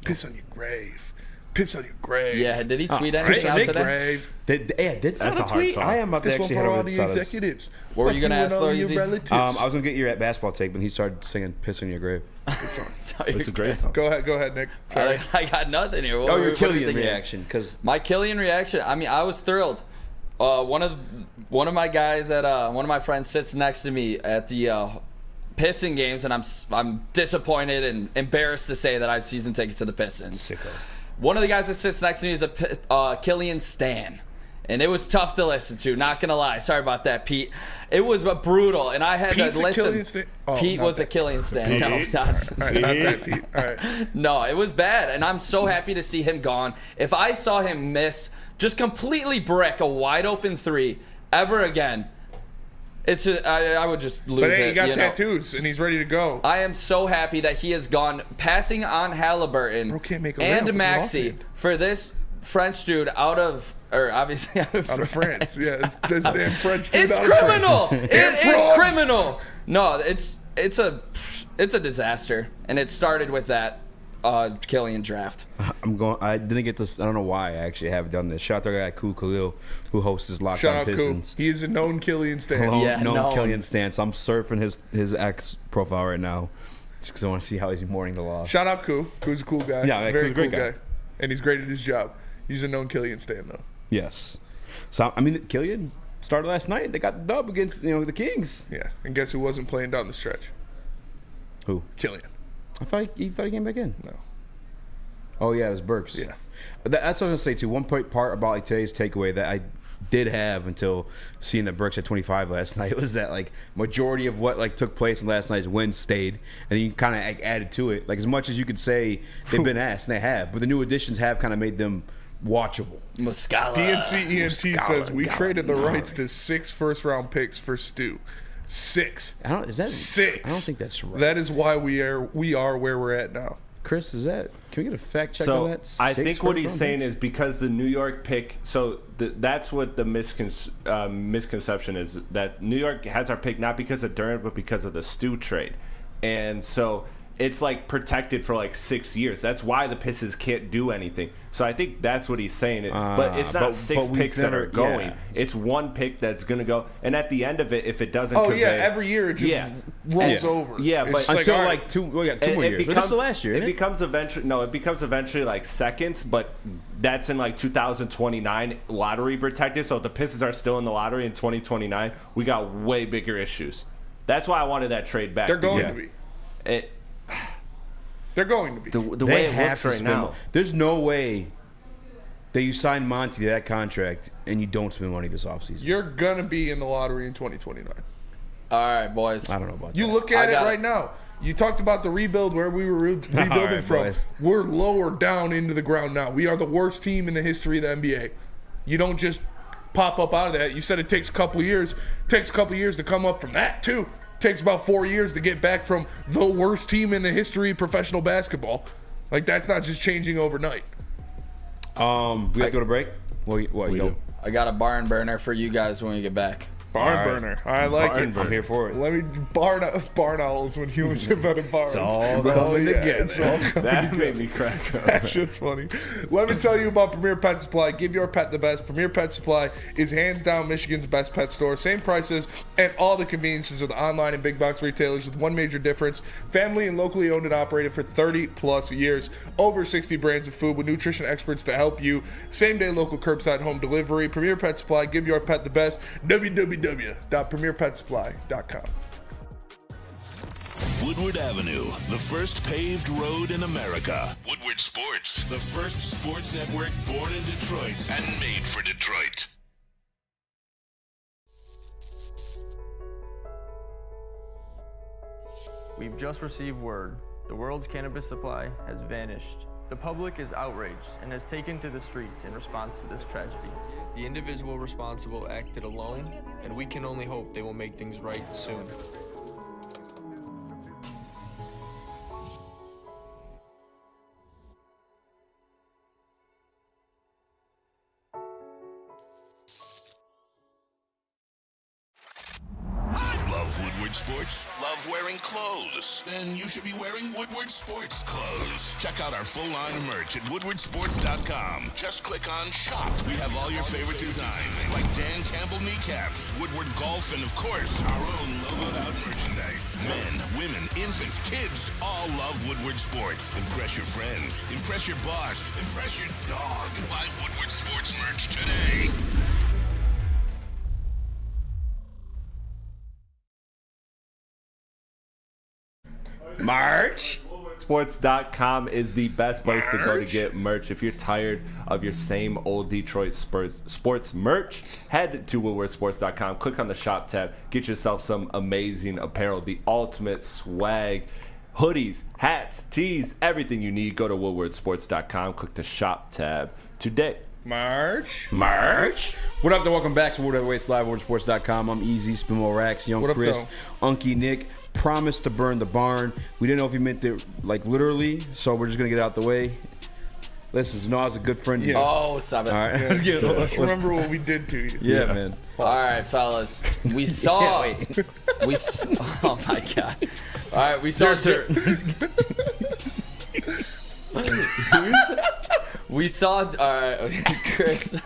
Piss on your grave. Piss on your grave. Yeah, did he tweet anything out today? Grave. Did Sada tweet? I am about to actually head over to Sada's. Executives. What were you going to ask, though, Eazy? I was going to get your basketball take, but he started singing Piss on Your Grave. It's a great song. Go ahead, Nick. I got nothing here. Your Killian reaction. My Killian reaction, I mean, I was thrilled. One of my guys one of my friends sits next to me at the Piston games, and I'm disappointed and embarrassed to say that I have season tickets to the Pistons. Sicko. One of the guys that sits next to me is a Killian stan, and it was tough to listen to. Not gonna lie, sorry about that, Pete. It was brutal, and I had Pete's to listen. Pete was that. a Killian stan. Pete? No, not that, Pete. All right. No, it was bad, and I'm so happy to see him gone. If I saw him miss, just completely brick a wide open three ever again, I would just lose it. But hey, he got tattoos, and he's ready to go. I am so happy that he has gone, passing on Halliburton and Maxey for this French dude obviously out of France. Yeah, this damn French dude. It's criminal. It is criminal. No, it's a disaster, and it started with that Killian draft. I didn't get this. I don't know why I actually haven't done this. Shout out to our guy Koo Khalil, who hosts his Locked On Pistons. He is a known Killian stan. Known Killian stan. So I'm surfing his ex profile right now, just because I want to see how he's mourning the loss. Shout out Koo. Koo's a cool guy. Yeah, very Koo's a great guy, and he's great at his job. He's a known Killian stan though. Yes. So I mean, Killian started last night. They got the dub against the Kings. Yeah, and guess who wasn't playing down the stretch? Who? Killian. I thought he came back in. No. Oh yeah, it was Burks. Yeah. That's what I was gonna say too. One part about like today's takeaway that I did have until seeing that Burks had 25 last night was that like majority of what like took place in last night's win stayed, and you kind of like, added to it. Like as much as you could say they've been asked, and they have, but the new additions have kind of made them watchable. Muscala. DNC ENT says we traded the rights to 6 first-round picks for Stu. 6. Is that 6? I don't think that's right. That is why we are where we're at now. Chris, can we get a fact check on that? I think what he's saying is because the New York pick. So that's what the misconception is, that New York has our pick not because of Durant but because of the Stu trade, and so it's like protected for like 6 years. That's why the Pistons can't do anything. So I think that's what he's saying. But it's not six picks that are going. Yeah. It's one pick that's going to go. And at the end of it, if it doesn't convey, every year it just rolls over. Yeah, but until like two more years. It becomes the last year. It becomes eventually like seconds, but that's in like 2029 lottery protected. So if the Pistons are still in the lottery in 2029, we got way bigger issues. That's why I wanted that trade back. They're going to be. They're going to be. The way it looks right now. There's no way that you sign Monty to that contract and you don't spend money this offseason. You're going to be in the lottery in 2029. All right, boys. I don't know about that. You look at it right now. You talked about the rebuild, where we were rebuilding from. Boys. We're lower down into the ground now. We are the worst team in the history of the NBA. You don't just pop up out of that. You said it takes a couple years. It takes a couple years to come up from that, too. Takes about 4 years to get back from the worst team in the history of professional basketball. Like, that's not just changing overnight. We have to go to break? I got a barn burner for you guys when we get back. Barn burner. I like it. I'm here for it. Let me barn owls when humans invented barns. It's all coming together. It's all coming That together. made me crack up. That shit's funny. Let me tell you about Premier Pet Supply. Give your pet the best. Premier Pet Supply is hands down Michigan's best pet store. Same prices and all the conveniences of the online and big box retailers, with one major difference: family and locally owned and operated for 30 plus years. Over 60 brands of food with nutrition experts to help you. Same day local curbside home delivery. Premier Pet Supply. Give your pet the best. www.premierpetsupply.com. Woodward Avenue, the first paved road in America. Woodward Sports, the first sports network born in Detroit and made for Detroit. We've just received word. The world's cannabis supply has vanished. The public is outraged and has taken to the streets in response to this tragedy. The individual responsible acted alone, and we can only hope they will make things right soon. Woodward Sports? Love wearing clothes? Then you should be wearing Woodward Sports clothes. Check out our full line of merch at woodwardsports.com. Just click on shop. We have all your favorite designs, like Dan Campbell kneecaps, Woodward golf, and of course, our own logoed out merchandise. Men, women, infants, kids all love Woodward Sports. Impress your friends. Impress your boss. Impress your dog. Buy Woodward Sports merch today. March. Sports.com is the best place to go to get merch. If you're tired of your same old Detroit sports merch, head to woodwardsports.com. Click on the shop tab. Get yourself some amazing apparel, the ultimate swag. Hoodies, hats, tees, everything you need. Go to woodwardsports.com. Click the shop tab today. March. What up, though? Welcome back to Woodward Waits Live, WoodwardSports.com. I'm Eazy, Spimo Rax, Young What up, Chris, though? Unky Nick. Promised to burn the barn. We didn't know if he meant it like literally, so we're just gonna get it out the way. Listen, Noah's a good friend. Yeah. Oh, stop it. All right, Yeah. Let's remember what we did to you. Yeah, man. All right, fellas. We saw. Oh my God. All right, we saw. We saw. All right, Chris.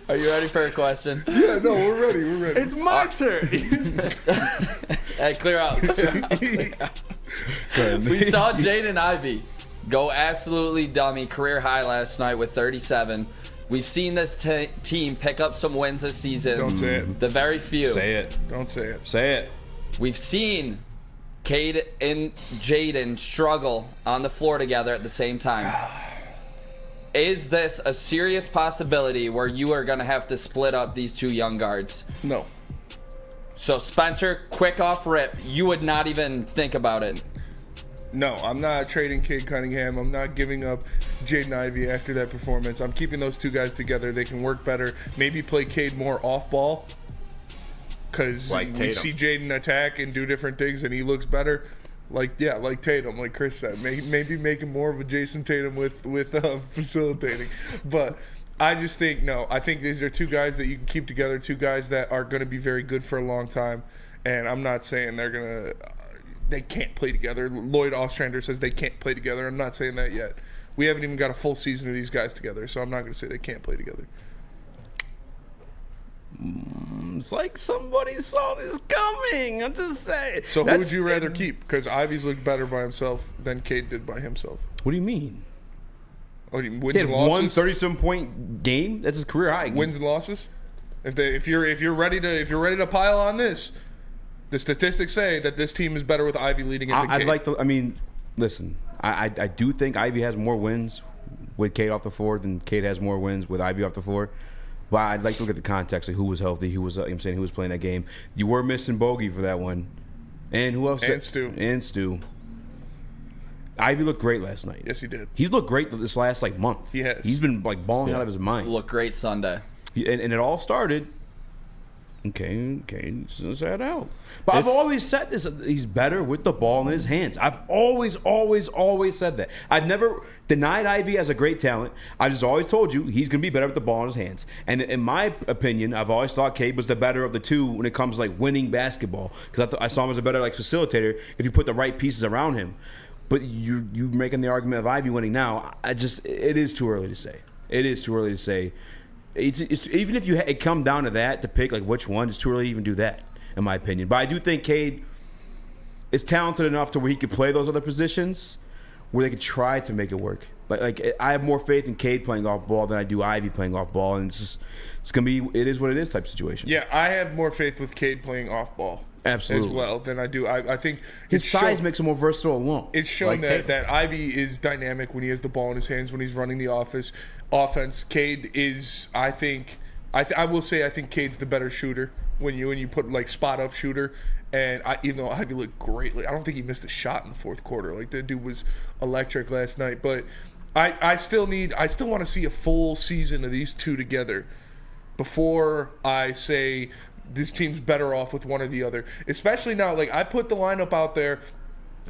Are you ready for a question? Yeah, no, we're ready. It's my turn. Hey, clear out. We saw Jaden Ivey go absolutely dummy, career high last night with 37. We've seen this team pick up some wins this season. Don't say it. The very few. Say it. Don't say it. Say it. We've seen Cade and Jaden struggle on the floor together at the same time. Is this a serious possibility where you are going to have to split up these two young guards? No. So Spencer, quick off rip, you would not even think about it. No, I'm not trading Cade Cunningham. I'm not giving up Jaden Ivey after that performance. I'm keeping those two guys together. They can work better. Maybe play Cade more off ball because we see Jaden attack and do different things, and he looks better. Like Tatum, like Chris said. Maybe make him more of a Jason Tatum with facilitating. But I just think, no, I think these are two guys that you can keep together, two guys that are going to be very good for a long time. And I'm not saying they can't play together. Lloyd Ostrander says they can't play together. I'm not saying that yet. We haven't even got a full season of these guys together, so I'm not going to say they can't play together. It's like somebody saw this coming. I'm just saying. So who would you rather keep? Because Ivey's looked better by himself than Cade did by himself. What do you mean? Oh, wins He had and losses? 1 37-point game. That's his career high. Wins and losses. If you're ready to pile on this, the statistics say that this team is better with Ivey leading it than Cade. I'd like to. I mean, listen. I do think Ivey has more wins with Cade off the floor than Cade has more wins with Ivey off the floor. But I'd like to look at the context of who was healthy, who was who was playing that game. You were missing Bogey for that one, and who else? And Stu. Ivey looked great last night. Yes, he did. He's looked great this last month. He has. He's been balling out of his mind. Looked great Sunday. And it all started. Okay, sat out. But I've always said this: he's better with the ball in his hands. I've always said that. I've never denied Ivey as a great talent. I've just always told you he's going to be better with the ball in his hands. And in my opinion, I've always thought Cade was the better of the two when it comes to winning basketball, because I saw him as a better facilitator if you put the right pieces around him. But you're making the argument of Ivey winning now. It is too early to say. It is too early to say. It's even if it come down to that to pick which one, it's too early to even do that, in my opinion. But I do think Cade is talented enough to where he could play those other positions where they could try to make it work. Like I have more faith in Cade playing off ball than I do Ivey playing off ball, and it's gonna be it is what it is type situation. Yeah, I have more faith with Cade playing off ball. Absolutely. As well than I do. I think his size makes him more versatile alone. It's shown that Ivey is dynamic when he has the ball in his hands, when he's running the offense. Cade is, I think Cade's the better shooter when you put spot up shooter. And even though Ivey looked great, I don't think he missed a shot in the fourth quarter. The dude was electric last night. But I still want to see a full season of these two together before I say this team's better off with one or the other. Especially now, like I put the lineup out there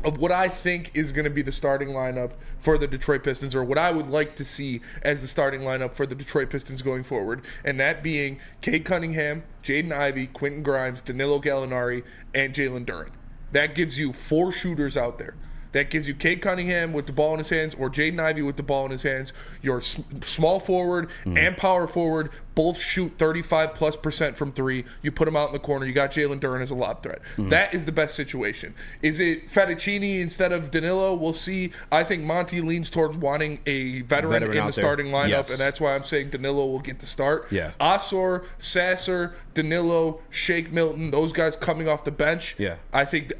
of what I think is going to be the starting lineup for the Detroit Pistons, or what I would like to see as the starting lineup for the Detroit Pistons going forward, and that being Cade Cunningham, Jaden Ivey, Quentin Grimes, Danilo Gallinari, and Jalen Duren. That gives you 4 shooters out there. That gives you Cade Cunningham with the ball in his hands or Jaden Ivey with the ball in his hands. Your small forward and power forward both shoot 35+% from 3. You put them out in the corner. You got Jalen Duren as a lob threat. That is the best situation. Is it Fettuccine instead of Danilo? We'll see. I think Monty leans towards wanting a veteran in the starting lineup, and that's why I'm saying Danilo will get the start. Yeah. Asor, Sasser, Danilo, Shake Milton, those guys coming off the bench. Yeah. I think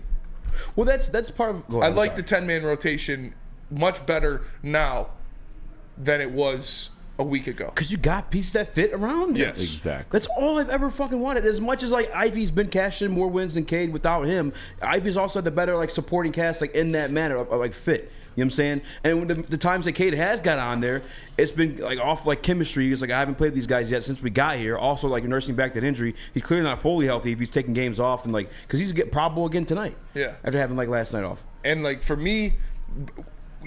well, that's part of. I like the 10-man rotation much better now than it was a week ago. Because you got pieces that fit around it. Yes. Exactly. That's all I've ever fucking wanted. As much as like Ivy's been cashing more wins than Cade without him, Ivy's also had the better like supporting cast like in that manner of like fit. You know what I'm saying? And when the times that Cade has got on there, it's been like off like chemistry. It's like I haven't played these guys yet since we got here. Also like nursing back that injury. He's clearly not fully healthy if he's taking games off and like because he's getting probable again tonight. Yeah. After having like last night off. And like for me,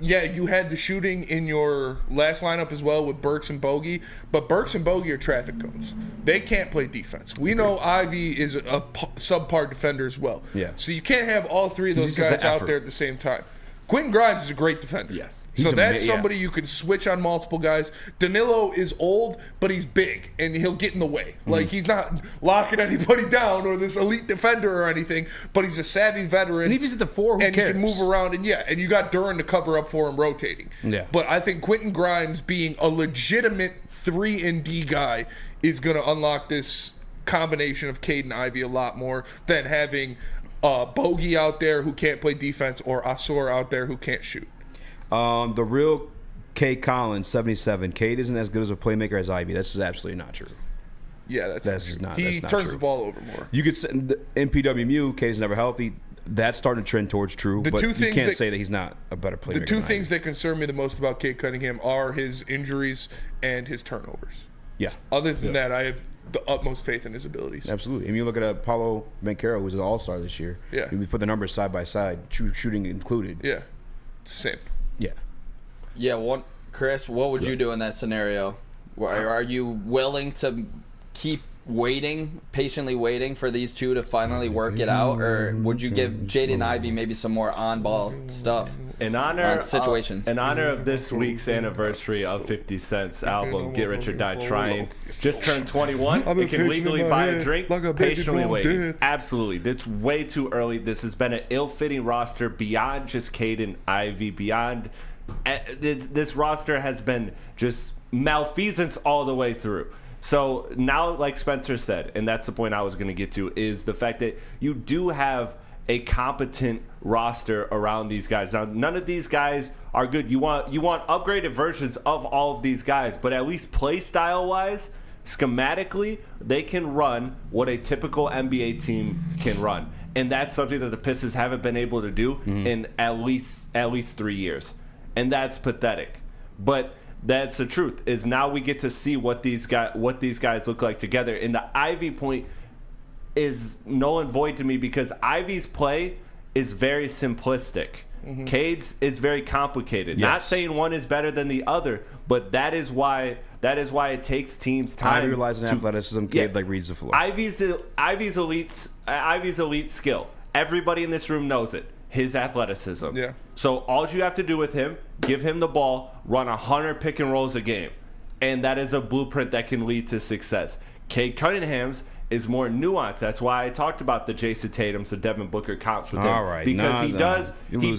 yeah, you had the shooting in your last lineup as well with Burks and Bogey, but Burks and Bogey are traffic cones. They can't play defense. We know Ivy is a subpar defender as well. Yeah. So you can't have all 3 of those guys out there at the same time. Quentin Grimes is a great defender. Yes. So that's somebody you can switch on multiple guys. Danilo is old, but he's big, and he'll get in the way. Like, he's not locking anybody down or this elite defender or anything, but he's a savvy veteran. And if he's at the 4, who and cares? He can move around, and and you got Duren to cover up for him rotating. Yeah. But I think Quentin Grimes being a legitimate 3-and-D guy is going to unlock this combination of Cade and Ivy a lot more than having Bogey out there who can't play defense or Asor out there who can't shoot. The real Cade Collins, 77. Cade isn't as good as a playmaker as Ivy. That's just absolutely not true. Yeah, that's just true. not. He that's not turns true. the ball over more. You could say in PWMU, Cade's never healthy. That's starting to trend towards true. But you can't say that he's not a better playmaker. The 2 things that concern me the most about Cade Cunningham are his injuries and his turnovers. Yeah. Other than that, I have the utmost faith in his abilities. Absolutely. I mean, you look at Paulo Banchero, who's an all-star this year. Yeah. We put the numbers side by side, shooting included. Yeah. It's the same. Yeah. Yeah, Chris, what would you do in that scenario? Are you willing to keep patiently waiting for these two to finally work it out, or would you give Jaden Ivey maybe some more on-ball stuff? In honor situations. In honor of this week's anniversary of 50 Cent's album, Get Rich or Die Trying, just turned 21. It can legally buy a drink. Patiently waiting. Absolutely. It's way too early. This has been an ill-fitting roster beyond just Cade and Ivy, beyond... This roster has been just malfeasance all the way through. So now, like Spencer said, and that's the point I was going to get to, is the fact that you do have a competent roster around these guys. Now, none of these guys are good. You want upgraded versions of all of these guys, but at least play style-wise, schematically, they can run what a typical NBA team can run. And that's something that the Pistons haven't been able to do in at least 3 years. And that's pathetic. But that's the truth, is now we get to see what these guys look like together. And the Ivy point is null and void to me because Ivy's play is very simplistic. Cade's is very complicated. Yes. Not saying one is better than the other, but that is why it takes teams time. Ivy relies on athleticism. Cade reads the floor. Ivy's elite skill. Everybody in this room knows it. His athleticism. Yeah. So all you have to do with him, give him the ball, run 100 pick and rolls a game, and that is a blueprint that can lead to success. Cade Cunningham's is more nuanced. That's why I talked about the Jason Tatum's, the Devin Booker comps with him. All right. Because he does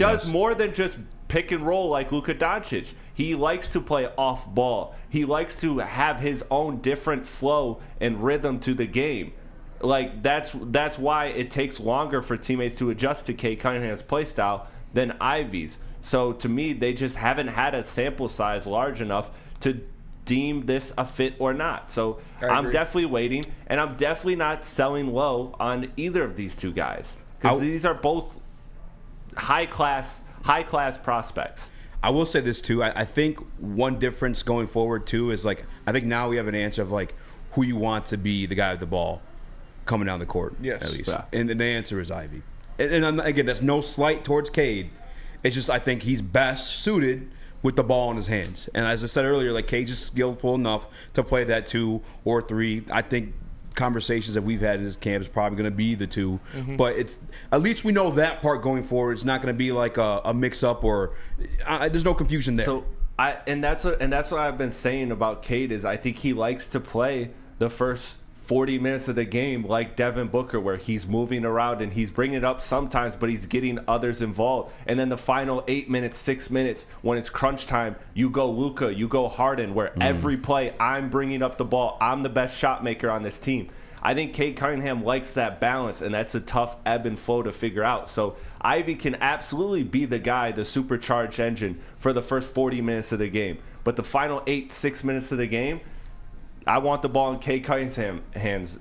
us. more than just pick and roll like Luka Doncic. He likes to play off ball. He likes to have his own different flow and rhythm to the game. Like that's why it takes longer for teammates to adjust to Cade Cunningham's play style than Ivy's. So to me, they just haven't had a sample size large enough to deem this a fit or not. So I'm definitely waiting, and I'm definitely not selling low on either of these two guys because these are both high class prospects. I will say this too. I think one difference going forward too is like I think now we have an answer of like who you want to be the guy with the ball coming down the court. Yes. At least. Yeah. And the answer is Ivy. And again, that's no slight towards Cade. It's just I think he's best suited with the ball in his hands. And as I said earlier, like Cade's is skillful enough to play that 2 or 3. I think conversations that we've had in this camp is probably going to be the 2. But it's at least we know that part going forward. It's not going to be like a mix-up or there's no confusion there. So that's what I've been saying about Cade is I think he likes to play the first 40 minutes of the game like Devin Booker, where he's moving around and he's bringing it up sometimes, but he's getting others involved. And then the final 8 minutes, 6 minutes, when it's crunch time, you go Luka, you go Harden, where every play I'm bringing up the ball. I'm the best shot maker on this team. I think Cade Cunningham likes that balance, and that's a tough ebb and flow to figure out. So Ivy can absolutely be the guy, the supercharged engine for the first 40 minutes of the game. But the final 6 minutes of the game, I want the ball in Cade Cunningham's hands.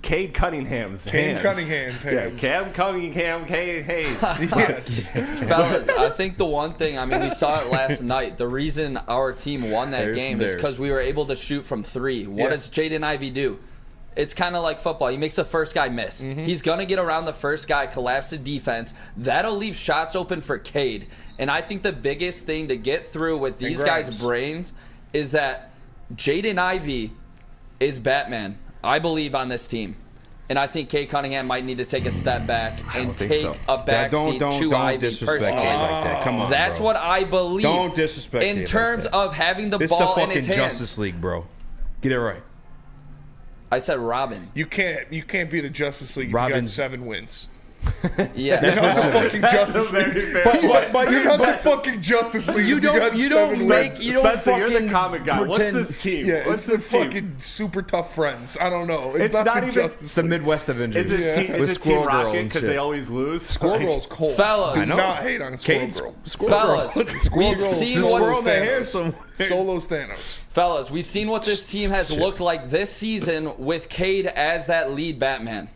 Cade Cunningham's hands. Yeah, Cam Cunningham, Cade Hayes. Yes. Fellas, I think the one thing, I mean, we saw it last night. The reason our team won that game is because we were able to shoot from 3. What does Jaden Ivey do? It's kind of like football. He makes the first guy miss. He's going to get around the first guy, collapse the defense. That'll leave shots open for Cade. And I think the biggest thing to get through with these guys' brains is that Jaden Ivey is Batman, I believe, on this team. And I think Cade Cunningham might need to take a step back and take a back seat to Ivy personally. Like that. Come on, That's bro. what I believe. Don't disrespect in Cade terms like that. of having the This ball the in his fucking hands. Justice League, bro. Get it right. I said Robin. You can't be the Justice League if you got 7 wins. Yeah, You're not the fucking Justice League. But you're not the fucking Justice League. You don't Spencer, you're the comic guy. What's this team? Yeah, What's it's the this team? fucking super tough friends. I don't know. It's not not the even- Justice It's the League. Midwest Avengers. Is it Team Squirrel Girl Rocket and because shit. they always lose? Squirrel Girl's cold. Fellas. Do not hate on Squirrel Cade's- Girl. Fellas, Squirrel we've Girl seen solos what Thanos. Solos Thanos. Fellas, we've seen what this team has looked like this season with Cade as that lead Batman.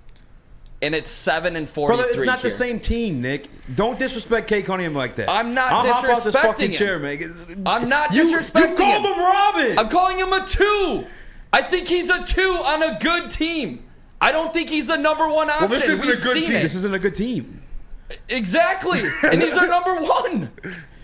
And it's 7-43. Brother, it's not here. the same team, Nick. Don't disrespect Cade Cunningham like that. I'm not I'll hop out this disrespecting fucking him. chair, man. I'm not You disrespecting called him. him Robin. I'm calling him a 2. I think he's a 2 on a good team. I don't think he's the number 1 option. Well, this isn't We've a good seen team. it. This isn't a good team. Exactly. And he's our number 1.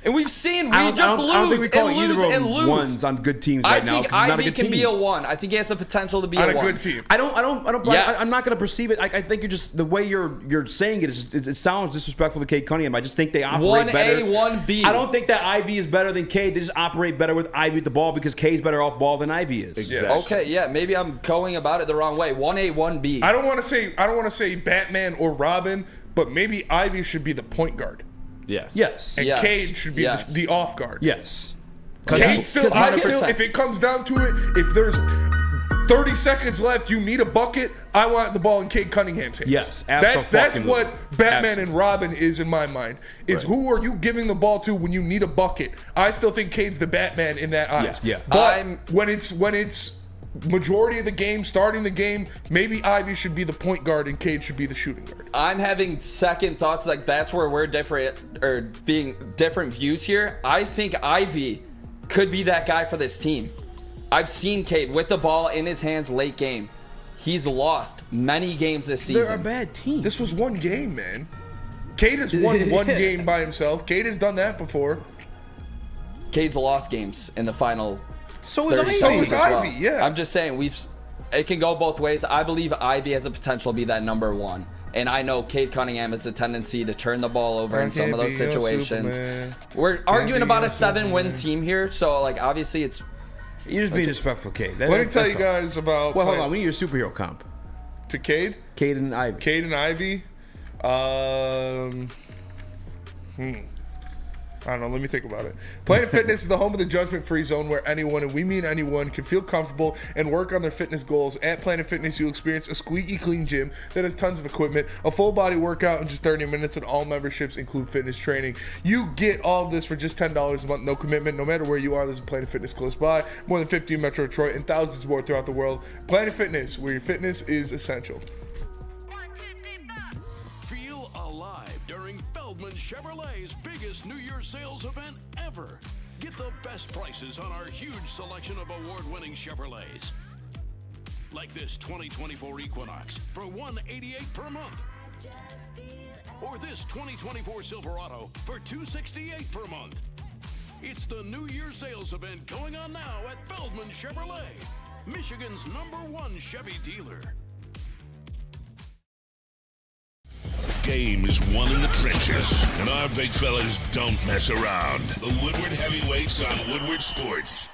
And we've seen I don't think lose we call and either lose of and them lose. ones on good teams I right now. think 'Cause it's not a Ivy good can team. be a 1. I think he has the potential to be On a a 1. good team. Yes. I'm not going to perceive it. I think you're just the way you're saying it. It sounds disrespectful to Cade Cunningham. I just think they operate 1A, better. 1B. I don't think that Ivy is better than Cade. They just operate better with Ivy at the ball because Cade's better off ball than Ivy is. Yes. Okay, yeah, maybe I'm going about it the wrong way. 1A, 1B. I don't want to say Batman or Robin, but maybe Ivy should be the point guard. Yes. And Yes. Cade should be Yes. the off guard. Yes. Cade still, 100%. if it comes down to it, if there's 30 seconds left, you need a bucket, I want the ball in Cade Cunningham's hands. Yes, That's abso-fucking-lutely. what Batman and Robin is in my mind. Is who are you giving the ball to when you need a bucket? I still think Cade's the Batman in that eyes. Yeah. But when it's majority of the game, starting the game, maybe Ivy should be the point guard and Cade should be the shooting guard. I'm having second thoughts. Like, that's where we're different, or being different views here. I think Ivy could be that guy for this team. I've seen Cade with the ball in his hands late game. He's lost many games this season. They're a bad team. This was one game, man. Cade has won one game by himself. Cade has done that before. Cade's lost games in the final. So is Ivy. So is Ivy, yeah. I'm just saying, it can go both ways. I believe Ivy has the potential to be that number 1. And I know Cade Cunningham has a tendency to turn the ball over in some of those situations. We're arguing about a 7-win team here, so like obviously it's. You're just being disrespectful, Cade. Let me tell you guys about. Well, hold on. We need your superhero comp. To Cade? Cade and Ivy. Cade and Ivy. I don't know. Let me think about it. Planet Fitness is the home of the judgment-free zone where anyone, and we mean anyone, can feel comfortable and work on their fitness goals. At Planet Fitness, you'll experience a squeaky clean gym that has tons of equipment, a full-body workout in just 30 minutes, and all memberships include fitness training. You get all of this for just $10 a month, no commitment. No matter where you are, there's a Planet Fitness close by. More than 50 in Metro Detroit and thousands more throughout the world. Planet Fitness, where your fitness is essential. Feel alive during Feldman's Chevrolet's biggest New Year's sales event ever. Get the best prices on our huge selection of award-winning Chevrolets. Like this 2024 Equinox for $188 per month. Or this 2024 Silverado for $268 per month. It's the New Year's sales event going on now at Feldman Chevrolet, Michigan's #1 Chevy dealer. Game is won in the trenches, and our big fellas don't mess around. The Woodward Heavyweights on Woodward Sports.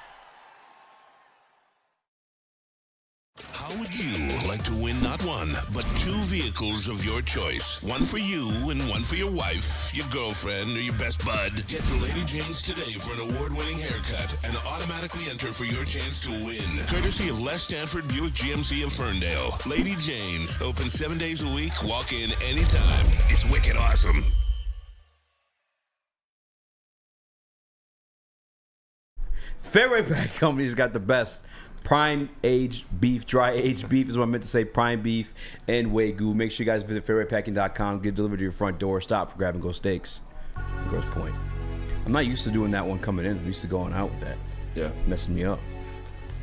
How would you like to win not one, but 2 vehicles of your choice? One for you and one for your wife, your girlfriend, or your best bud. Get to Lady Jane's today for an award-winning haircut and automatically enter for your chance to win. Courtesy of Les Stanford Buick GMC of Ferndale. Lady Jane's, open 7 days a week, walk in anytime. It's wicked awesome. Fairway Pack Company's got the best prime aged beef, dry aged beef is what I meant to say, prime beef and Wagyu. Make sure you guys visit fairwaypacking.com, get delivered to your front door, stop for grab and go steaks. Gross Point. I'm not used to doing that one coming in. I'm used to going out with that. Yeah. Messing me up.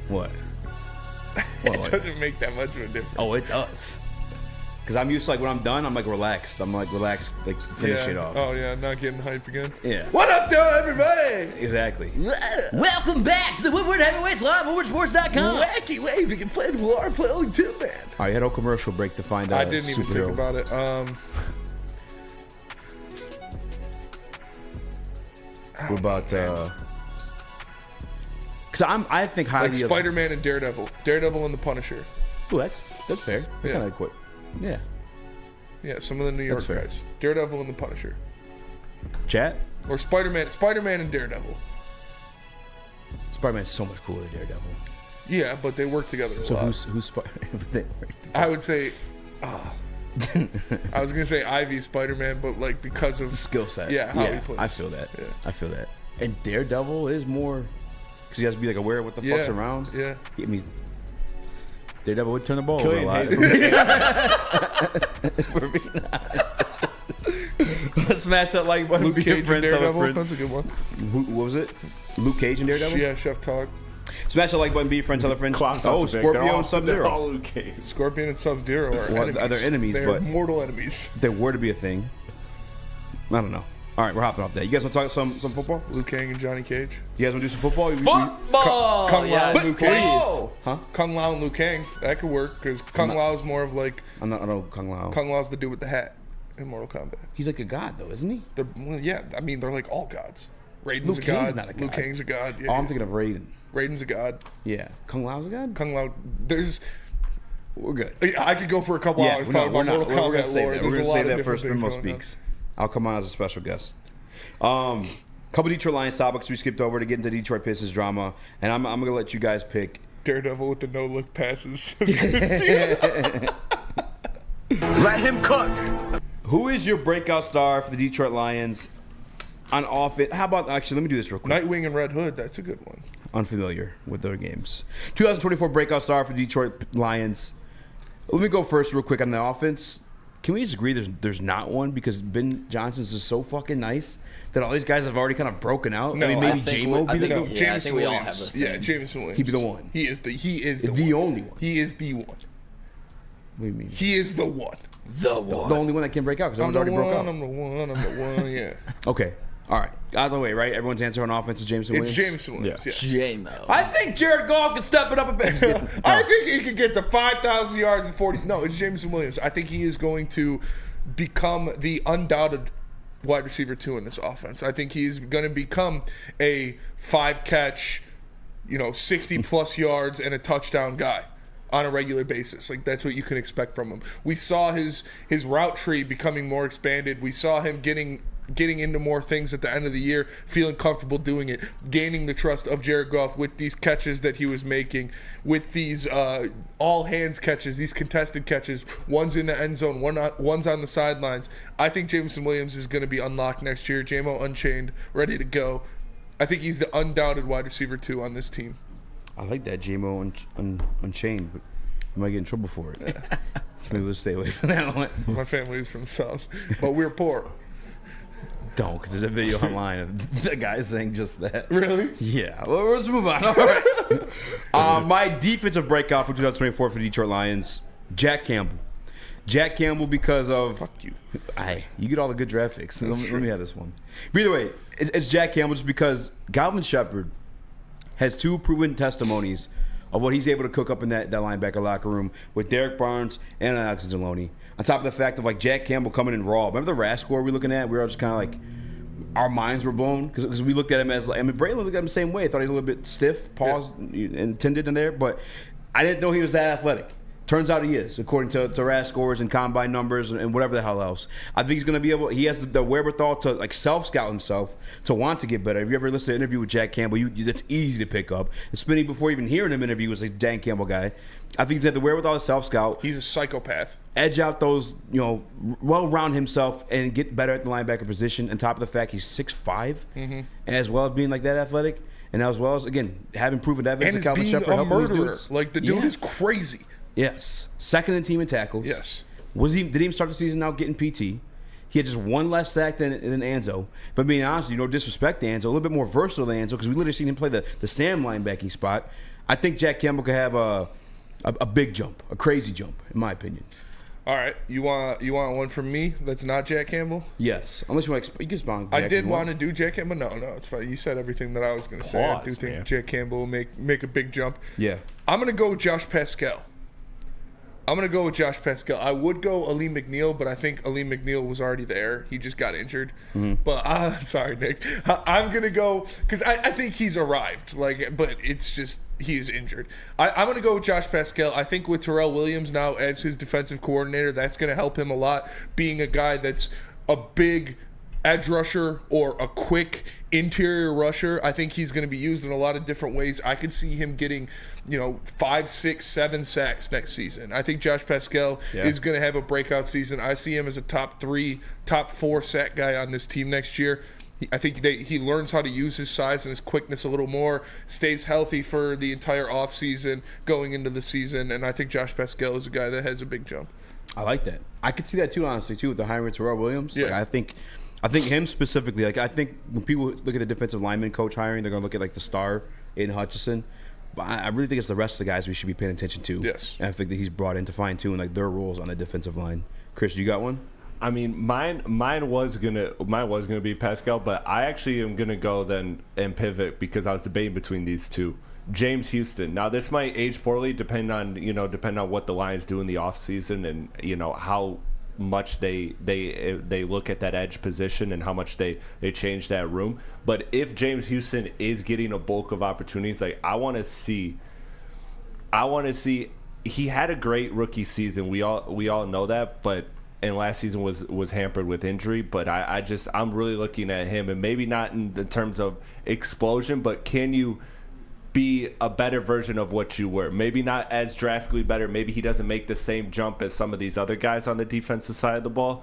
What? It doesn't make that much of a difference. Oh, it does. Because I'm used to, like, when I'm done, I'm, like, relaxed. I'm, like, relaxed, like, finish it off. Oh, yeah, not getting hype again. Yeah. What up, though, everybody? Exactly. Welcome back to the Woodward Heavyweights Live, WoodwardSports.com. Wacky, waving, inflatable arm play only 2 man. All right, had a commercial break to find out. I didn't even think about it. What about, because I think highly like Spider-Man and Daredevil. Daredevil and the Punisher. Ooh, that's fair. Yeah. Kind of quick. Yeah. Yeah, some of the New York guys. Daredevil and the Punisher. Chat? Or Spider-Man and Daredevil. Spider-Man's so much cooler than Daredevil. Yeah, but they work together a so lot. who's Spider-Man? I would say, I was gonna say Ivy Spider-Man, but like because of skill set. Yeah, how he plays. I feel that. Yeah. I feel that. And Daredevil is more because he has to be like aware of what the fuck's around. Yeah. I mean, Daredevil would turn the ball Killian over a lot. For me, let's smash that like button. Luke Cage and Daredevil. That's a good one. What was it? Luke Cage and Daredevil? Yeah, Chef Talk. Smash that like button, be friends, tell a friend. Oh, Scorpio and They're all Sub-Zero. Luke Cage. Scorpion and Sub-Zero are enemies. They're enemies, They're but mortal enemies. If there were to be a thing, I don't know. All right, we're hopping off that. You guys want to talk some football? Luke Kang and Johnny Cage. You guys want to do some football? Football! Kung Lao and Yes, Luke Kang. please. Huh? Kung Lao and Luke Kang. That could work because Kung Lao is more of like. I know Kung Lao. Kung Lao's the dude with the hat in Mortal Kombat. He's like a god, though, isn't he? Yeah, I mean, they're like all gods. Raiden's Luke a god. Kang's not a god. Luke Kang's a god. Yeah, Oh, I'm thinking of Raiden. Raiden's a god. Yeah. Kung Lao's a god? Kung Lao. There's. We're good. I could go for a couple hours talking about Mortal Kombat We're going to save lore. that. There's We're a going to lot save of that different for things Spinmo going on. Speaks. I'll come on as a special guest. Couple Detroit Lions topics we skipped over to get into Detroit Pistons drama, and I'm going to let you guys pick. Daredevil with the no-look passes. Let him cook. Who is your breakout star for the Detroit Lions on offense? How about, actually, let me do this real quick. Nightwing and Red Hood, that's a good one. Unfamiliar with their games. 2024 breakout star for Detroit Lions. Let me go first real quick on the offense. Can we just agree there's not one because Ben Johnson's is so fucking nice that all these guys have already kind of broken out? No, I mean, maybe J-Mo be the no, one. I think we all have the same. Yeah, Jameson Williams. He'd be the one. He is the only one. He is the one. What do you mean? He is the one. The only one that can break out because everyone's already broke out. I'm the one, yeah. Okay. All right. Out of the way, right? Everyone's answer on offense is Jameson Williams? It's Jameson Williams, yes. J-Mo. I think Jared Goff can step it up a bit. I think he could get to 5,000 yards and 40. No, it's Jameson Williams. I think he is going to become the undoubted wide receiver 2 in this offense. I think he's going to become a 5-catch, 60-plus yards and a touchdown guy on a regular basis. Like, that's what you can expect from him. We saw his route tree becoming more expanded. We saw him getting into more things at the end of the year, feeling comfortable doing it, gaining the trust of Jared Goff with these catches that he was making, with these all-hands catches, these contested catches, one's in the end zone, one's on the sidelines. I think Jameson Williams is going to be unlocked next year. J-Mo unchained, ready to go. I think he's the undoubted wide receiver 2 on this team. I like that, J-Mo unchained, but you might get in trouble for it. Yeah. So maybe let's stay away from that one. My family is from the South, but we're poor. Don't, because there's a video online of the guy saying just that. Really? Yeah. Well, let's move on. All right. My defensive breakout for 2024 for the Detroit Lions, Jack Campbell. Jack Campbell because of... Fuck you. You get all the good draft picks. Let me have this one. But either way, it's Jack Campbell just because Galvin Shepard has 2 proven testimonies of what he's able to cook up in that linebacker locker room with Derek Barnes and Alex Zaloni. On top of the fact of like Jack Campbell coming in raw. Remember the RAS score we were looking at? We were all just kind of like, our minds were blown because we looked at him as like, I mean, Braylon looked at him the same way. I thought he was a little bit stiff, paused, and tended in there, but I didn't know he was that athletic. Turns out he is, according to RAS scores and combine numbers and whatever the hell else. I think he's going to be able. He has the wherewithal to like self-scout himself to want to get better. If you ever listen to an interview with Jack Campbell, that's easy to pick up. And spinning before even hearing him interview was a Jack Campbell guy. I think he's had the wherewithal to self-scout. He's a psychopath. Edge out those, well-round himself and get better at the linebacker position. On top of the fact he's 6'5", and as well as being like that athletic, and as well as again having proven evidence of Calvin Shepard helping these dudes. Like the dude is crazy. Yes. Second in team in tackles. Yes. Did he even start the season out getting PT? He had just one less sack than Anzo. If I'm being honest, no disrespect to Anzo, a little bit more versatile than Anzo because we literally seen him play the Sam linebacking spot. I think Jack Campbell could have a big jump, a crazy jump, in my opinion. All right, you want one from me that's not Jack Campbell? Yes, unless you want to. You can spawn. I did want to do Jack Campbell. No, it's fine. You said everything that I was going to say. I do think Jack Campbell will make a big jump. Yeah. I'm going to go with Josh Pascal. I would go Aleem McNeil, but I think Aleem McNeil was already there. He just got injured. But sorry, Nick. I'm gonna go because I think he's arrived. But it's just he is injured. I'm gonna go with Josh Pascal. I think with Terrell Williams now as his defensive coordinator, that's gonna help him a lot. Being a guy that's a big edge rusher or a quick interior rusher, I think he's going to be used in a lot of different ways. I could see him getting, 5, 6, 7 sacks next season. I think Josh Pascal is going to have a breakout season. I see him as a top 3, top 4 sack guy on this team next year. I think he learns how to use his size and his quickness a little more, stays healthy for the entire offseason going into the season, and I think Josh Pascal is a guy that has a big jump. I like that. I could see that too, honestly, too, with the hiring of Terrell Williams. Yeah. I think him specifically, I think when people look at the defensive lineman coach hiring, they're going to look at the star, Aiden Hutchinson. But I really think it's the rest of the guys we should be paying attention to. Yes. And I think that he's brought in to fine-tune their roles on the defensive line. Chris, you got one? I mean, mine was gonna be Pascal, but I actually am gonna go then and pivot because I was debating between these two. James Houston. Now this might age poorly depending on what the Lions do in the offseason and how much they look at that edge position and how much they change that room. But if James Houston is getting a bulk of opportunities, I want to see he had a great rookie season. We all know that, but and last season was hampered with injury. But I'm really looking at him, and maybe not in the terms of explosion, but can you be a better version of what you were? Maybe not as drastically better. Maybe he doesn't make the same jump as some of these other guys on the defensive side of the ball.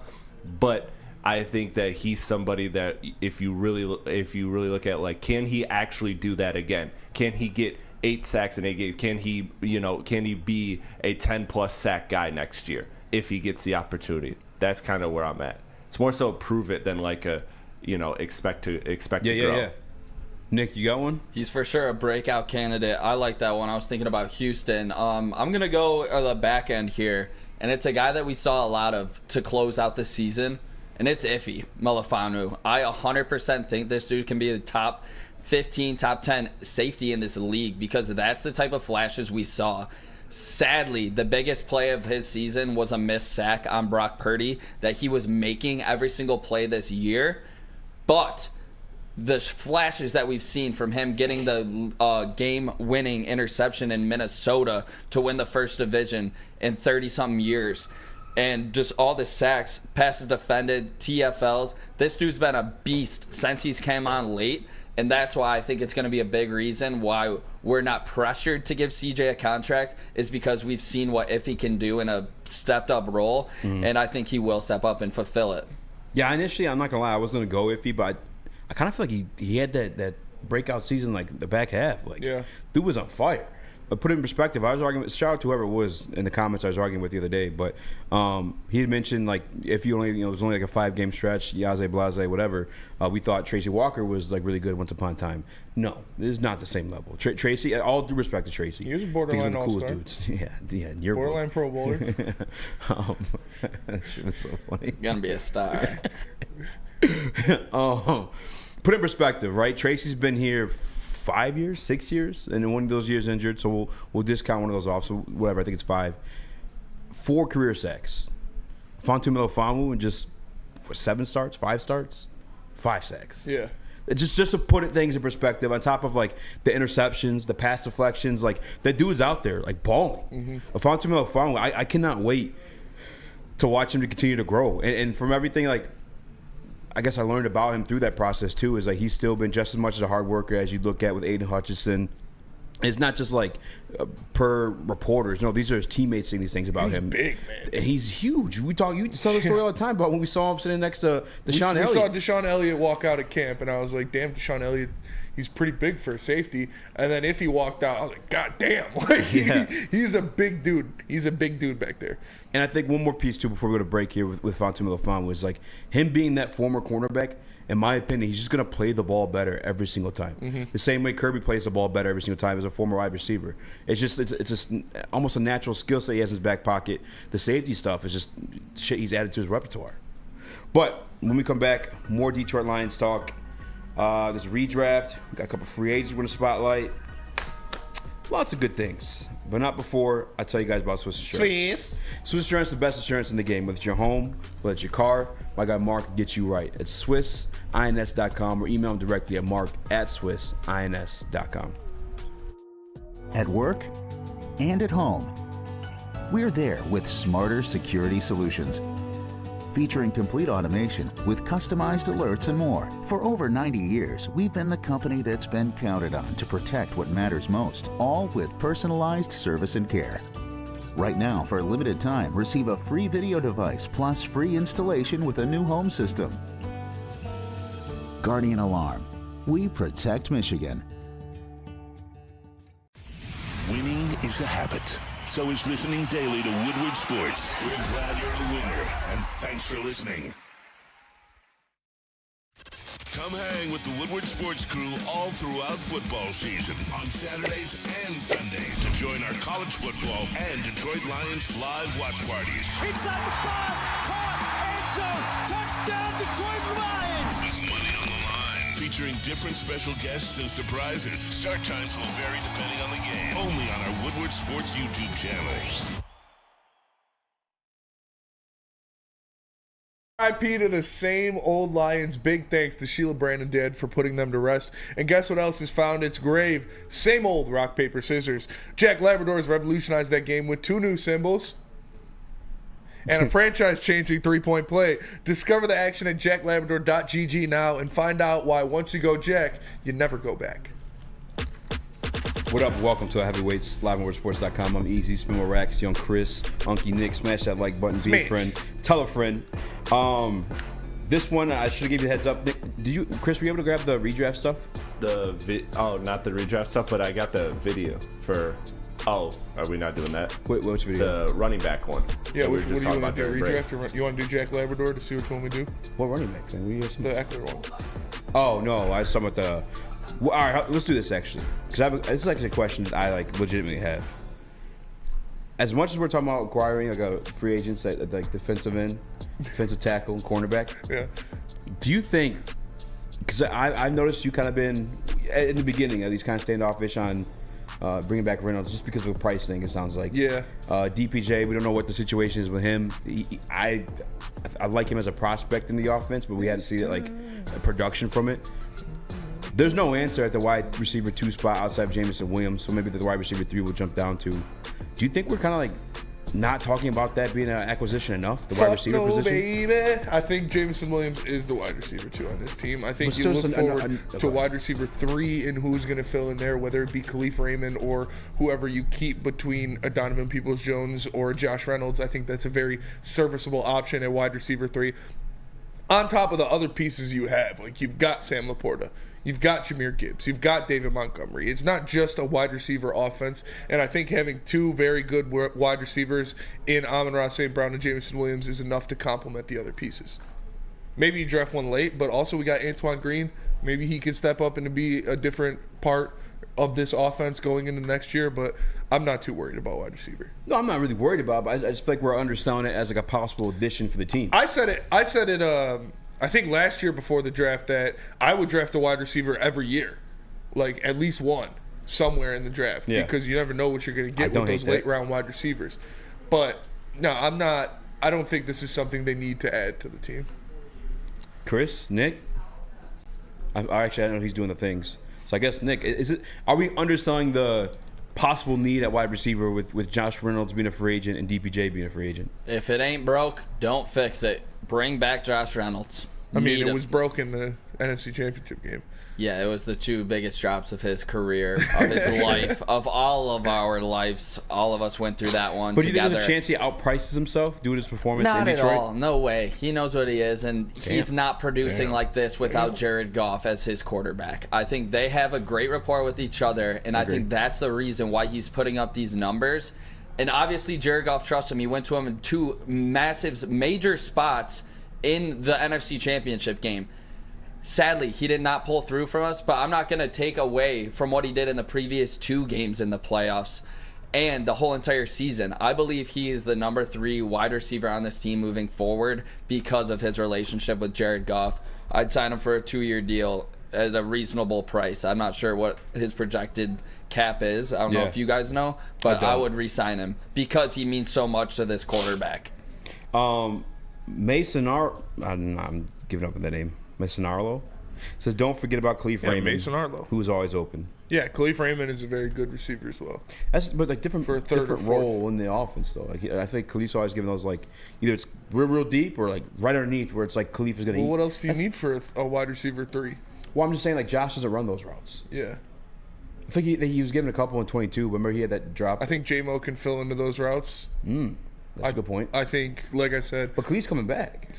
But I think that he's somebody that if you really look at can he actually do that again? Can he get 8 sacks in a game? Can he be a 10+ sack guy next year if he gets the opportunity? That's kind of where I'm at. It's more so prove it than expect to grow. Yeah. Nick, you got one? He's for sure a breakout candidate. I like that one. I was thinking about Houston. I'm going to go the back end here, and it's a guy that we saw a lot of to close out the season, and it's Iffy Melifonwu. I 100% think this dude can be the top 15, top 10 safety in this league because that's the type of flashes we saw. Sadly, the biggest play of his season was a missed sack on Brock Purdy that he was making every single play this year, but the flashes that we've seen from him getting the game-winning interception in Minnesota to win the first division in 30-something years, and just all the sacks, passes defended, TFLs. This dude's been a beast since he's came on late, and that's why I think it's going to be a big reason why we're not pressured to give CJ a contract is because we've seen what Iffy can do in a stepped-up role, and I think he will step up and fulfill it. Yeah, initially, I'm not going to lie, I was going to go Iffy, but I kind of feel like he had that breakout season, the back half. Dude was on fire. put it in perspective, I was arguing. Shout out to whoever it was in the comments I was arguing with the other day, but he had mentioned like if you only, it was only like a 5-game stretch, Yaze, Blase, whatever. We thought Tracy Walker was like really good once upon a time. No, this is not the same level. Tracy, all due respect to Tracy, he was a borderline all-star. Dudes. Yeah, you're borderline Pro Bowler. That shit was so funny. Gonna be a star. Put in perspective, right? Tracy's been here 5 years, 6 years, and then one of those years injured, so we'll discount one of those off. So whatever, I think it's 5. 4 career sacks. Fontu Melifonwu in just 7 starts, 5 starts, 5 sacks. Yeah. Just to put things in perspective, on top of like the interceptions, the pass deflections, like that dude's out there like balling. Fontu Melifonwu, I cannot wait to watch him to continue to grow. And from everything like I guess I learned about him through that process too, is like he's still been just as much as a hard worker as you look at with Aiden Hutchinson. It's not just like per reporters. No, these are his teammates saying these things about him. He's big, man. And he's huge. You tell the story all the time about when we saw him sitting next to Deshaun Elliott. We saw Deshaun Elliott walk out at camp, and I was like, damn, Deshaun Elliott, he's pretty big for a safety. And then if he walked out, I was like, God damn. Like, he's a big dude. He's a big dude back there. And I think one more piece, too, before we go to break here with Fontu Melifonwu was like him being that former cornerback. In my opinion, he's just going to play the ball better every single time. The same way Kirby plays the ball better every single time as a former wide receiver. It's just almost a natural skill set he has in his back pocket. The safety stuff is just shit he's added to his repertoire. But when we come back, more Detroit Lions talk. There's a redraft. We got a couple free agents we're going to spotlight. Lots of good things. But not before I tell you guys about Swiss Insurance. Swiss Insurance is the best insurance in the game. Whether it's your home, whether it's your car, my guy Mark can get you right. It's SwissINS.com or email him directly at mark@SwissINS.com. At work and at home, we're there with smarter security solutions. Featuring complete automation with customized alerts and more. For over 90 years, we've been the company that's been counted on to protect what matters most, all with personalized service and care. Right now, for a limited time, receive a free video device plus free installation with a new home system. Guardian Alarm. We protect Michigan. Winning is a habit. So is listening daily to Woodward Sports. We're glad you're a winner, and thanks for listening. Come hang with the Woodward Sports crew all throughout football season on Saturdays and Sundays to join our college football and Detroit Lions live watch parties. Inside the 5, caught, end zone, touchdown Detroit Lions! With money on the line, featuring different special guests and surprises. Start times will vary depending on the game. Only on our Woodward Sports YouTube channel. RIP to the same old Lions. Big thanks to Sheila Brandon Dad for putting them to rest. And guess what else has found its grave? Same old rock, paper, scissors. Jack Labrador has revolutionized that game with 2 new symbols and a franchise-changing 3-point play. Discover the action at jacklabrador.gg now and find out why once you go Jack, you never go back. What up? Welcome to Heavyweights live on WordSports.com. I'm Eazy, spin with Rax, young Chris, Unky Nick. Smash that like button, be a friend, tell a friend. This one I should have gave you a heads up. Chris, were you able to grab the redraft stuff? Not the redraft stuff, but I got the video for. Oh, are we not doing that? Wait, which video? The running back one. Yeah, what do you want to do? Redraft? You want to do Jack Labrador to see which one we do? What running back thing? The Eckler one. Oh no, I was talking about the. Well, all right, let's do this actually, because this is actually a question that I legitimately have. As much as we're talking about acquiring like a free agents at like defensive end, defensive tackle, and cornerback, do you think? Because I've noticed you kind of been in the beginning at least kind of standoffish on bringing back Reynolds just because of the price thing. It sounds like DPJ. We don't know what the situation is with him. I like him as a prospect in the offense, but we hadn't seen like a production from it. There's no answer at the wide receiver 2 spot outside of Jameson Williams, so maybe the wide receiver 3 will jump down to. Do you think we're kind of like not talking about that being an acquisition enough? The wide receiver position? Baby. I think Jameson Williams is the wide receiver 2 on this team. I think you look forward to wide receiver 3 and who's going to fill in there, whether it be Khalif Raymond or whoever you keep between a Donovan Peoples-Jones or Josh Reynolds. I think that's a very serviceable option at wide receiver 3. on top of the other pieces you have. Like, you've got Sam Laporta. You've got Jahmyr Gibbs. You've got David Montgomery. It's not just a wide receiver offense. And I think having two very good wide receivers in Amon-Ra St. Brown and Jameson Williams is enough to complement the other pieces. Maybe you draft one late, but also we got Antoine Green. Maybe he could step up and to be a different part of this offense going into next year, but I'm not too worried about wide receiver. No, I'm not really worried about it, but I just feel like we're underselling it as like a possible addition for the team. I said it I think last year before the draft that I would draft a wide receiver every year. Like at least one somewhere in the draft. Yeah. Because you never know what you're going to get with those late round wide receivers. But no, I don't think this is something they need to add to the team. Chris, Nick? I know he's doing the things. So I guess, Nick, are we underselling the possible need at wide receiver with Josh Reynolds being a free agent and DPJ being a free agent? If it ain't broke, don't fix it. Bring back Josh Reynolds. I mean, it was broke in the NFC Championship game. Yeah, it was the two biggest drops of his career, of his life, of all of our lives. All of us went through that one but together. But do you think there's a chance he outprices himself due to his performance Not in Detroit? Not at all. No way. He knows what he is, and he's not producing like this without Jared Goff as his quarterback. I think they have a great rapport with each other, and I think that's the reason why he's putting up these numbers. And obviously, Jared Goff trusts him. He went to him in two major spots in the NFC Championship game. Sadly, he did not pull through from us, but I'm not going to take away from what he did in the previous two games in the playoffs and the whole entire season. I believe he is the number 3 wide receiver on this team moving forward because of his relationship with Jared Goff. I'd sign him for a 2-year deal at a reasonable price. I'm not sure what his projected cap is. I don't know if you guys know, but I would re-sign him because he means so much to this quarterback. Mason I'm giving up on that name. Mason Arlo says, don't forget about Khalif Raymond. Mason Arlo. Who's always open. Yeah, Khalif Raymond is a very good receiver as well. That's but like different for a third different role in the offense though. Like I think Khalif's always giving those like either it's real deep or like right underneath where it's like Khalif is going to. Well, what else do you need for a wide receiver 3? Well, I'm just saying like Josh doesn't run those routes. Yeah. I think he was given a couple in 22. Remember he had that drop. I think J-Mo can fill into those routes. That's a good point. I think, like I said, but Khalif's coming back.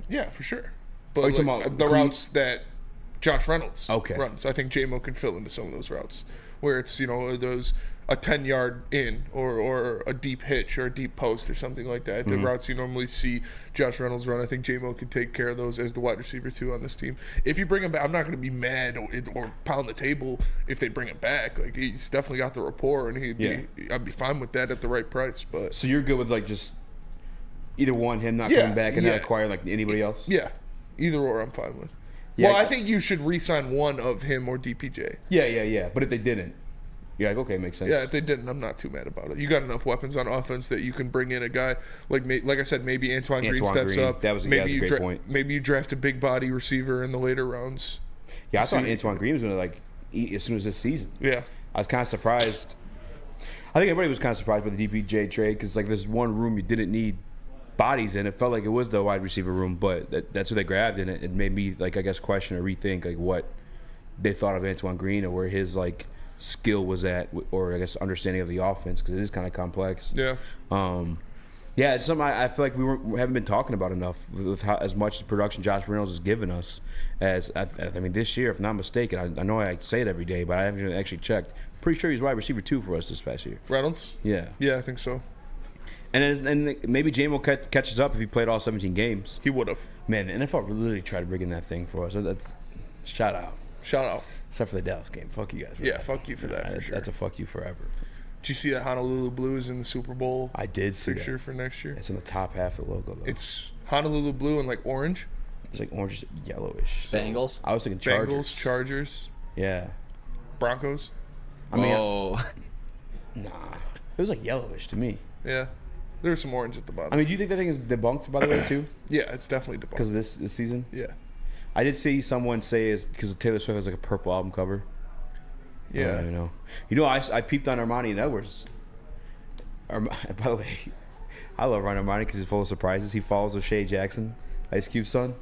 Yeah, for sure. But you talking like, about the Khalif? routes that Josh Reynolds Okay. runs, I think J-Mo can fill into some of those routes where it's, you know, those a 10-yard in or a deep hitch or a deep post or something like that. The routes you normally see Josh Reynolds run, I think J-Mo can take care of those as the wide receiver 2 on this team. If you bring him back, I'm not going to be mad or pound the table if they bring him back. Like, he's definitely got the rapport, and I'd be fine with that at the right price. But so you're good with like just either one, him not coming back and not acquiring like anybody else? Yeah. Either or I'm fine with. Yeah, well, I think you should re-sign one of him or DPJ. Yeah. But if they didn't, you're like, okay, makes sense. Yeah, if they didn't, I'm not too mad about it. You got enough weapons on offense that you can bring in a guy like I said, maybe Antoine Green steps up. That was a great point. Maybe you draft a big body receiver in the later rounds. Yeah, I thought Antoine Green was going to like eat as soon as this season. Yeah. I was kind of surprised. I think everybody was kind of surprised by the DPJ trade because like there's one room you didn't need bodies in. It felt like it was the wide receiver room, but that's what they grabbed, and it made me like I guess question or rethink like what they thought of Antoine Green or where his like skill was at, or I guess understanding of the offense because it is kind of complex. Yeah. Yeah, it's something I feel like we haven't been talking about enough with how as much production Josh Reynolds has given us. As I mean, this year, if I'm not mistaken, I know I say it every day, but I haven't actually checked. Pretty sure he's wide receiver 2 for us this past year. Reynolds? Yeah. Yeah, I think so. And maybe J-Mo catches up if he played all 17 games. He would have. Man, the NFL literally tried to bring in that thing for us. That's shout out. Except for the Dallas game. Fuck you guys. Yeah, fuck you for that. For sure. That's a fuck you forever. Did you see that Honolulu Blue is in the Super Bowl? I did see picture that. For next year. It's in the top half of the logo though. It's Honolulu Blue and like orange. It's like orange, yellowish. Bengals. I was thinking Chargers. Bengals, Chargers. Yeah. Broncos. I mean, nah. It was like yellowish to me. Yeah. There's some orange at the bottom. I mean, do you think that thing is debunked, by the way, too? Yeah, it's definitely debunked. Because of this season? Yeah. I did see someone say it's because Taylor Swift has like a purple album cover. Yeah. You know, I peeped on Ermanni and Edwards. By the way, I love Ryan Ermanni because he's full of surprises. He follows O'Shea Jackson, Ice Cube's son,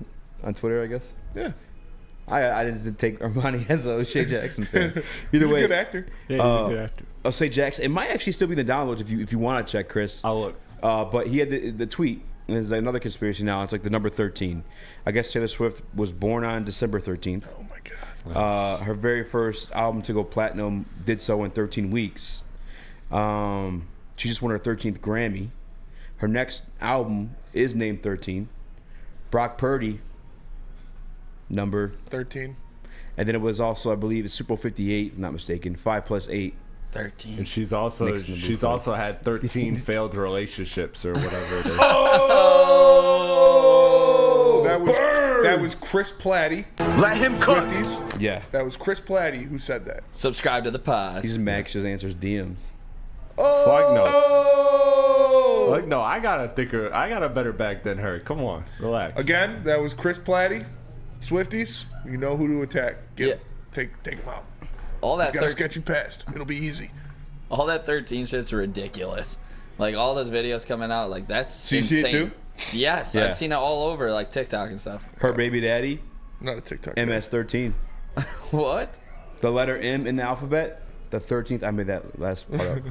on Twitter, I guess. Yeah. I didn't take Ermanni as an O'Shea Jackson fan. He's a good actor. Yeah, he's a good actor. O'Shea Jackson. It might actually still be in the downloads if you want to check, Chris. I'll look. But he had the tweet there's another conspiracy now. It's like the number 13. I guess Taylor Swift was born on December 13th. Oh my God. Her very first album to go platinum did so in 13 weeks. She just won her 13th Grammy. Her next album is named 13. Brock Purdy, number 13. And then it was also, I believe, it's Super Bowl 58, if I'm not mistaken. 5 plus 8. 13. And she's also had 13 failed relationships or whatever it is. Oh, that was Chris Platty. Let him cook. Swifties. Yeah. That was Chris Platty who said that. Subscribe to the pod. He's mad 'cause he answers DMs. Oh. Fuck no. I got a better back than her. Come on, relax. Again, that was Chris Platty. Swifties, you know who to attack. Take him out. All that He's got a sketchy past. It'll be easy. All that 13 shit's ridiculous. Like all those videos coming out, like that's So you insane. see it too? Yes, Yeah. I've seen it all over like TikTok and stuff. Her baby daddy, Not a TikTok. MS13. What? The letter M in the alphabet, the 13th. I made that last part up.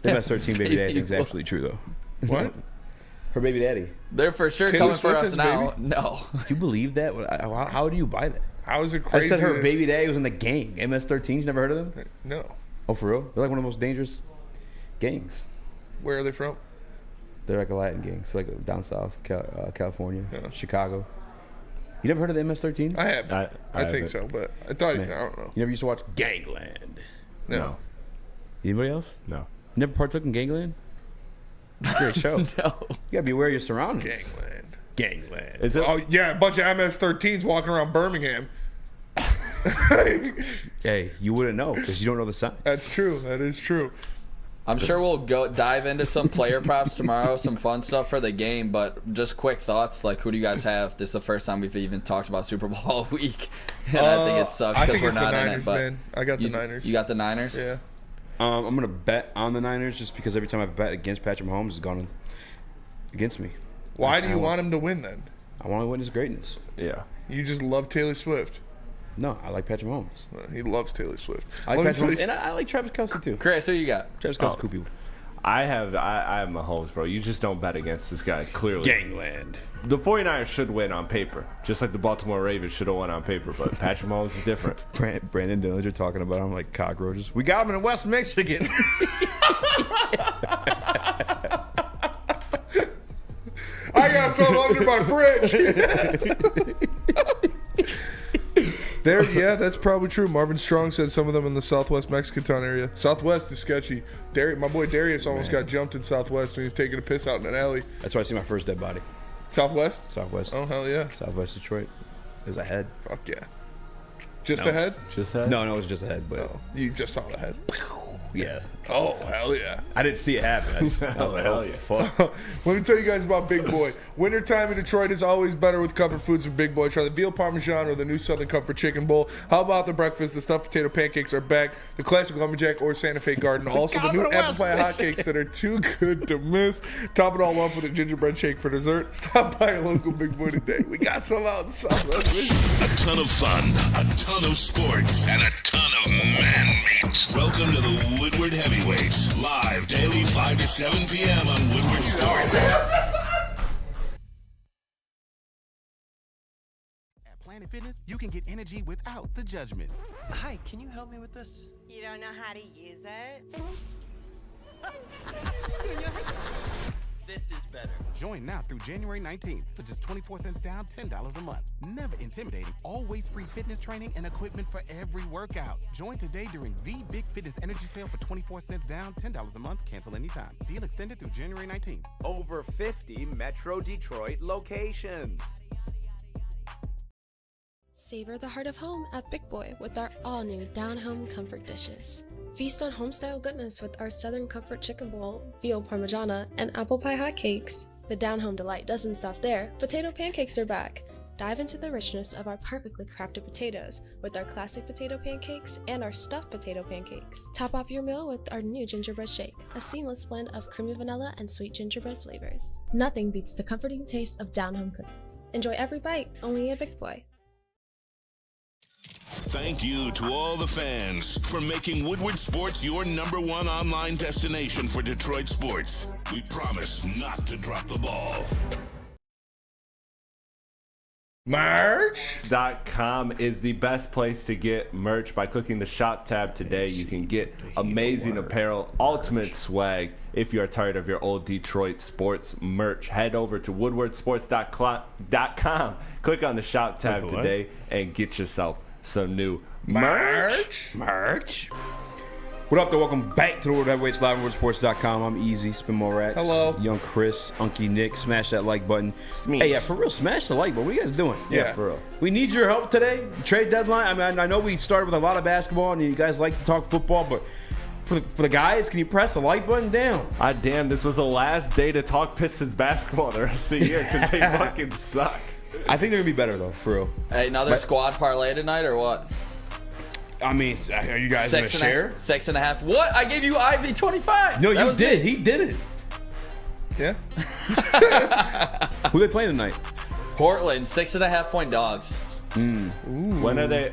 MS13 baby daddy is actually true though. What? Her baby daddy. They're for sure Taylor coming Swift for us has now. baby? No. Do you believe that? How do you buy that? How is it I crazy? said her that- baby daddy was in the gang. MS13's never heard of them? No. Oh, for real? They're like one of the most dangerous gangs. Where are they from? They're like a Latin gang, so like down south, California, Yeah. Chicago. You never heard of the MS13s? I have. I think haven't. so, but I thought Man. I don't know. You never used to watch Gangland? No. Anybody else? No. You never partook in Gangland? Great show. No. You gotta be aware of your surroundings. Gangland. Is it? Oh yeah, a bunch of MS13s walking around Birmingham. Hey, you wouldn't know because you don't know the signs. That's true. That is true. I'm sure we'll go dive into some player props tomorrow, some fun stuff for the game, but just quick thoughts, like who do you guys have? This is the first time we've even talked about Super Bowl all week. And I think it sucks I because think we're it's the not in Niners, it. But man. I got the Niners. You got the Niners? Yeah. I'm gonna bet on the Niners just because every time I've bet against Patrick Mahomes, it's gone against me. Why do you want him to win then? I want to win his greatness. Yeah. You just love Taylor Swift. No, I like Patrick Mahomes. He loves Taylor Swift. I like Let me Patrick tell Mahomes, you- and I like Travis Kelce too. Chris, who you got? Travis Kelce, cool people. I have Mahomes, bro. You just don't bet against this guy, clearly. Gangland. The 49ers should win on paper, just like the Baltimore Ravens should have won on paper, but Patrick Mahomes is different. Brandon Dillinger talking about him like cockroaches. We got him in West Michigan. I got some under my fridge. Yeah, that's probably true. Marvin Strong said some of them in the Southwest Mexican town area. Southwest is sketchy. My boy Darius almost got jumped in Southwest when he was taking a piss out in an alley. That's where I see my first dead body. Southwest? Southwest. Oh, hell yeah. Southwest Detroit. There's a head. Fuck yeah. Just No. a head? Just that? No, it was just a head, but You just saw the head. yeah. Oh, hell yeah. I didn't see it happen. I was like, Hell oh, yeah. fuck. Let me tell you guys about Big Boy. Wintertime in Detroit is always better with comfort foods from Big Boy. Try the veal parmesan or the new Southern Comfort Chicken Bowl. How about the breakfast? The stuffed potato pancakes are back. The classic lumberjack or Santa Fe Garden. Also the new apple pie hotcakes that are too good to miss. Top it all off with a gingerbread shake for dessert. Stop by your local Big Boy today. We got some out in Southwest Michigan. A ton of fun, a ton of sports, and a ton of man meat. Welcome to the Woodward Heavyweights, live daily 5 to 7 p.m. on Woodward Sports. At Planet Fitness, you can get energy without the judgment. Hi, can you help me with this? You don't know how to use it? This is better. Join now through January 19th for just 24 cents down, $10 a month. Never intimidating, always free fitness training and equipment for every workout. Join today during the Big Fitness Energy Sale for 24 cents down, $10 a month, cancel anytime. Deal extended through January 19th. Over 50 Metro Detroit locations. Savor the heart of home at Big Boy with our all-new down-home comfort dishes. Feast on home-style goodness with our Southern Comfort Chicken Bowl, veal parmigiana, and apple pie hotcakes. The down-home delight doesn't stop there. Potato pancakes are back. Dive into the richness of our perfectly crafted potatoes with our classic potato pancakes and our stuffed potato pancakes. Top off your meal with our new gingerbread shake, a seamless blend of creamy vanilla and sweet gingerbread flavors. Nothing beats the comforting taste of down-home cooking. Enjoy every bite, only at Big Boy. Thank you to all the fans for making Woodward Sports your #1 online destination for Detroit sports. We promise not to drop the ball. Merch.com is the best place to get merch. By clicking the shop tab today, you can get amazing apparel, ultimate swag. If you are tired of your old Detroit sports merch, head over to woodwardsports.com. Click on the shop tab today and get yourself some new merch. What up, though? Welcome back to the World Heavyweights Live on WoodwardSports.com. I'm Eazy, Spin More Racks. Hello. Young Chris, Unky Nick. Smash that like button. Hey, yeah, for real, smash the like button. What are you guys doing? Yeah, for real. We need your help today. Trade deadline. I mean, I know we started with a lot of basketball, and you guys like to talk football, but for the guys, can you press the like button down? Damn, this was the last day to talk Pistons basketball the rest of the year because they fucking suck. I think they're going to be better, though, for real. Hey, another squad parlay tonight or what? I mean, are you guys going to share? 6.5. What? I gave you Ivy 25. No, you did. He did it. Yeah. Who they playing tonight? Portland, 6.5-point dogs. When are they?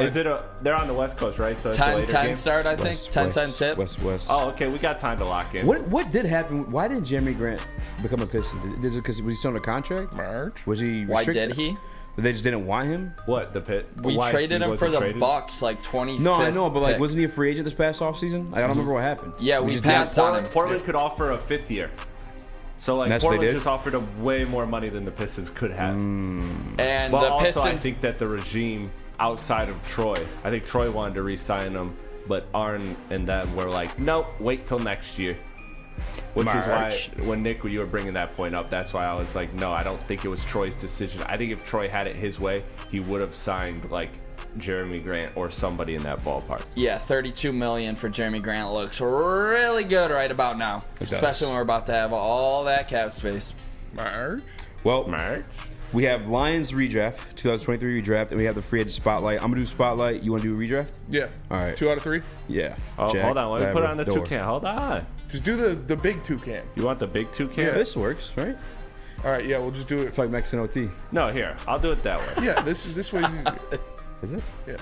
Is it they're on the West Coast, right? So it's 10 start, I think. 10-10 tip. West. Oh, okay. We got time to lock in. What did happen? Why didn't Jeremy Grant become a Piston? Did it because was he still on a contract? March. Was he? Why restricted? did he? They just didn't want him. What the pit? We traded him for the Bucks, like 25th. No, I know, but like, wasn't he a free agent this past offseason? I don't remember what happened. Yeah, we passed on him. Portland could offer a 5th year. So like Portland just offered him way more money than the Pistons could have. And but the also, Pistons, I think that the regime outside of Troy, I think Troy wanted to re-sign him, but Arn and them were like, nope, wait till next year. Which is why when Nick, you were bringing that point up, that's why I was like, no, I don't think it was Troy's decision. I think if Troy had it his way, he would have signed like Jeremy Grant or somebody in that ballpark. Yeah, $32 million for Jeremy Grant looks really good right about now, especially when we're about to have all that cap space. March. Well, we have Lions redraft, 2023 redraft, and we have the free agent spotlight. I'm gonna do spotlight. You want to do a redraft? Yeah. All right. 2 out of 3. Yeah. Oh, hold on. Let me put on the toucan. Hold on. Just do the big toucan. You want the big toucan? Yeah, this works, right? All right. Yeah, we'll just do it. It's like Mexican OT. No, here. I'll do it that way. Yeah, this way. Is it? Yeah.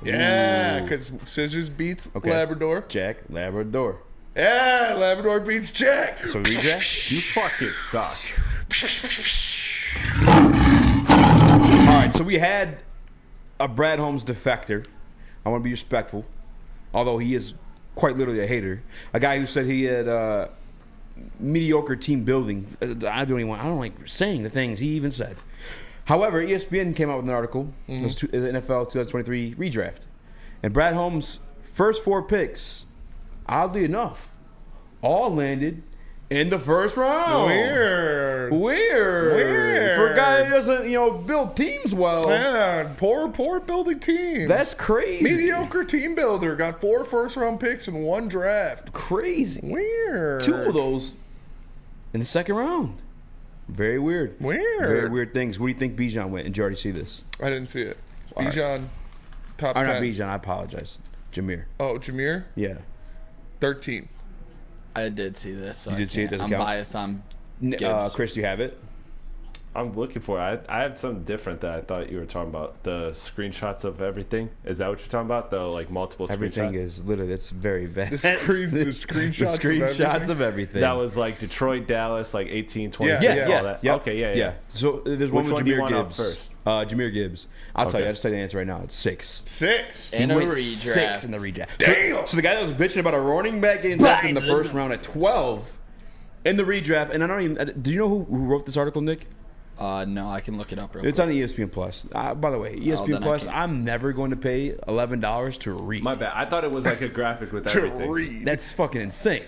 Yeah, because scissors beats Labrador. Jack, Labrador. Yeah, Labrador beats Jack. So redraft? You fucking suck. All right, so we had a Brad Holmes defector. I want to be respectful, although he is quite literally a hater. A guy who said he had mediocre team building. I don't like saying the things he even said. However, ESPN came out with an article. It was the NFL 2023 redraft. And Brad Holmes' first 4 picks, oddly enough, all landed in the first round. Weird. For a guy who doesn't, build teams well. Man, poor building teams. That's crazy. Mediocre team builder. Got 4 first-round picks in 1 draft. Crazy. Weird. 2 of those in the second round. Very weird. Very weird things. Where do you think Bijan went? And did you already see this? I didn't see it. Bijan, top 10. Not Bijan. I apologize. Jameer. Oh, Jameer? Yeah. 13. I did see this. So you did see it? Doesn't I'm count? Biased on Gibbs. Chris, do you have it? I'm looking for it. I had something different that I thought you were talking about. The screenshots of everything. Is that what you're talking about? The multiple everything screenshots? is literally, it's very bad. The screenshots of everything. That was like Detroit, Dallas, like 18, 20. Yeah. All that. Yep. Okay, yeah. So there's one with Jameer Gibbs. First? Jameer Gibbs. I'll tell you the answer right now. It's 6. 6. In he a went redraft. 6 in the redraft. Damn. So the guy that was bitching about a running back getting drafted in the first round at 12 in the redraft, and I don't even. Do you know who wrote this article, Nick? No, I can look it up real It's quick. on ESPN Plus. By the way, ESPN Plus, I'm never going to pay $11 to read. My bad. I thought it was like a graphic with everything. Read. That's fucking insane.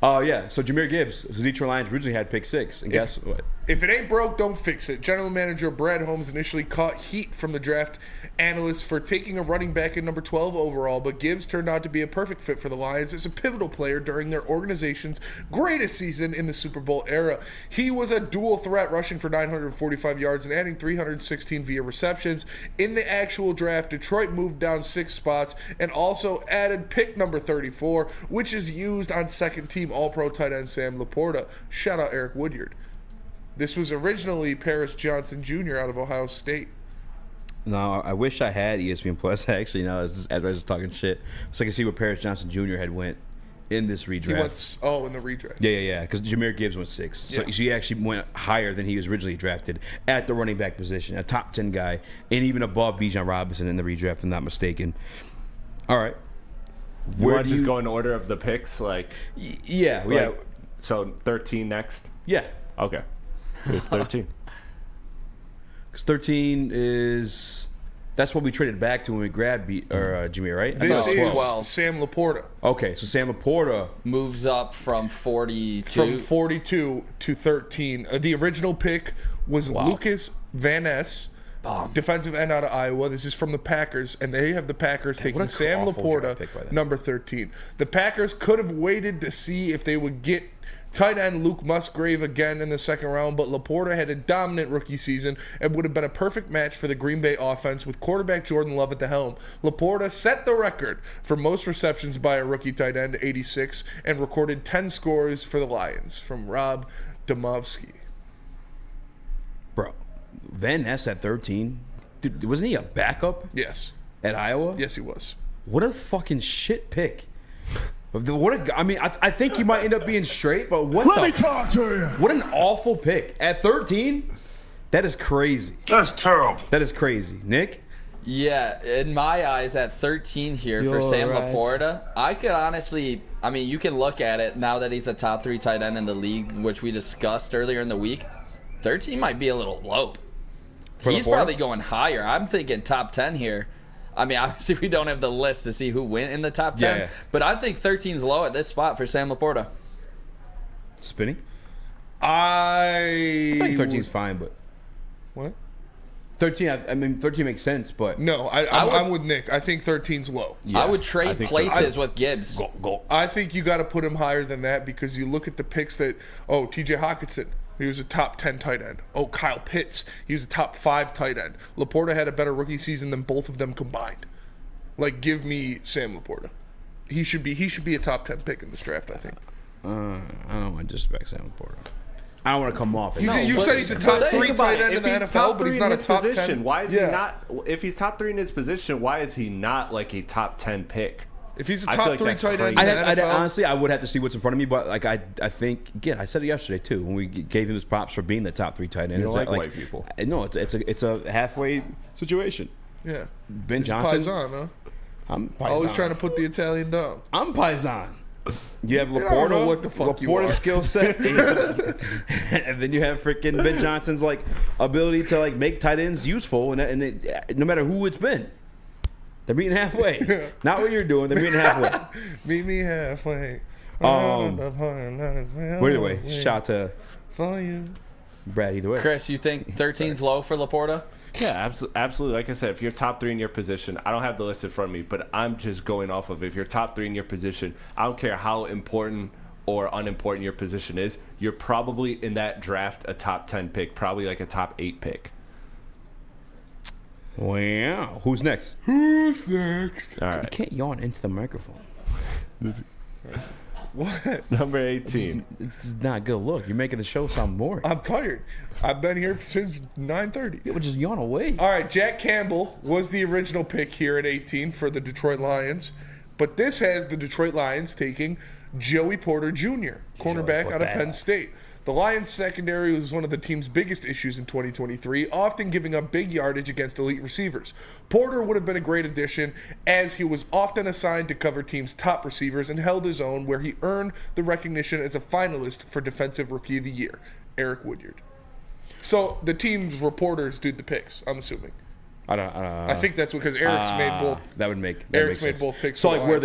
So Jameer Gibbs, the Detroit Lions originally had pick 6, and guess what? If it ain't broke, don't fix it. General manager Brad Holmes initially caught heat from the draft analysts for taking a running back at number 12 overall, but Gibbs turned out to be a perfect fit for the Lions as a pivotal player during their organization's greatest season in the Super Bowl era. He was a dual threat, rushing for 945 yards and adding 316 via receptions. In the actual draft, Detroit moved down 6 spots and also added pick number 34, which is used on second-team All-Pro tight end Sam Laporta. Shout out Eric Woodward. This was originally Paris Johnson Jr. out of Ohio State. No, I wish I had ESPN Plus. Actually, no, as I was talking shit, so I can see where Paris Johnson Jr. had went in this redraft. In the redraft. Yeah. Because Jahmyr Gibbs went 6. So she actually went higher than he was originally drafted at the running back position, a top 10 guy, and even above Bijan Robinson in the redraft, if I'm not mistaken. All right. You want to just go in order of the picks? Yeah. So 13 next? Yeah. Okay. It's 13. Because 13 is... That's what we traded back to when we grabbed Jahmyr, right? This is 12. Sam Laporta. Okay, so Sam Laporta moves up from 42. From 42 to 13. The original pick was Lucas Van Ness, defensive end out of Iowa. This is from the Packers, and they have the Packers taking Sam Laporta, number 13. The Packers could have waited to see if they would get tight end Luke Musgrave again in the second round, but Laporta had a dominant rookie season and would have been a perfect match for the Green Bay offense with quarterback Jordan Love at the helm. Laporta set the record for most receptions by a rookie tight end, 86, and recorded 10 scores for the Lions from Rob Domovsky. Bro, Van Ness at 13? Dude, wasn't he a backup? Yes. At Iowa? Yes, he was. What a fucking shit pick. I think he might end up being straight, but Let me talk to you. What an awful pick. At 13? That is crazy. That's terrible. That is crazy. Nick? Yeah, in my eyes, at 13 here for Sam Laporta, I could honestly, you can look at it now that he's a top 3 tight end in the league, which we discussed earlier in the week. 13 might be a little low. He's probably going higher. I'm thinking top 10 here. Obviously, we don't have the list to see who went in the top 10, but I think 13's low at this spot for Sam Laporta. Spinning? I think 13's fine, but... What? 13, 13 makes sense, but... No, I'm with Nick. I think 13's low. Yeah, I would trade places with Gibbs. Go. I think you got to put him higher than that because you look at the picks that... T.J. Hockenson. He was a top 10 tight end. Kyle Pitts. He was a top 5 tight end. Laporta had a better rookie season than both of them combined. Give me Sam Laporta. He should be a top 10 pick in this draft, I think. I don't want to disrespect Sam Laporta. I don't want to come off. You said he's a top 3 tight end in the NFL, but he's not a top 10. Why is he not? If he's top 3 in his position, why is he not a top 10 pick? If he's a top 3 tight end in the NFL, honestly, I would have to see what's in front of me. But I think again, I said it yesterday too when we gave him his props for being the top 3 tight end. You don't like white people. No, it's a halfway situation. Yeah, Ben Johnson. Paisan, huh? I'm Paisan. Always trying to put the Italian down. I'm Paisan. You have Laporta. I don't know what the fuck you are. Laporta's skill set, and then you have freaking Ben Johnson's ability to make tight ends useful, and no matter who it's been. They're meeting halfway. Not what you're doing. They're meeting halfway. Meet me halfway. Anyway, shout to for you, Brad. Either way, Chris, you think 13's low for Laporta? Yeah, absolutely. Like I said, if you're top 3 in your position, I don't have the list in front of me, but I'm just going off of if you're top 3 in your position. I don't care how important or unimportant your position is. You're probably in that draft a top 10 pick, probably a top 8 pick. Wow. Who's next? All right. You can't yawn into the microphone. What? Number 18. It's not a good look. You're making the show sound boring. I'm tired. I've been here since 9:30. Yeah, well, just yawn away. All right, Jack Campbell was the original pick here at 18 for the Detroit Lions. But this has the Detroit Lions taking Joey Porter Jr., cornerback out of Penn State. The Lions' secondary was one of the team's biggest issues in 2023, often giving up big yardage against elite receivers. Porter would have been a great addition, as he was often assigned to cover teams' top receivers and held his own, where he earned the recognition as a finalist for Defensive Rookie of the Year, Eric Woodward. So the team's reporters did the picks, I'm assuming. I think that's because Eric's made both. That would make Eric's sense. made both picks. So where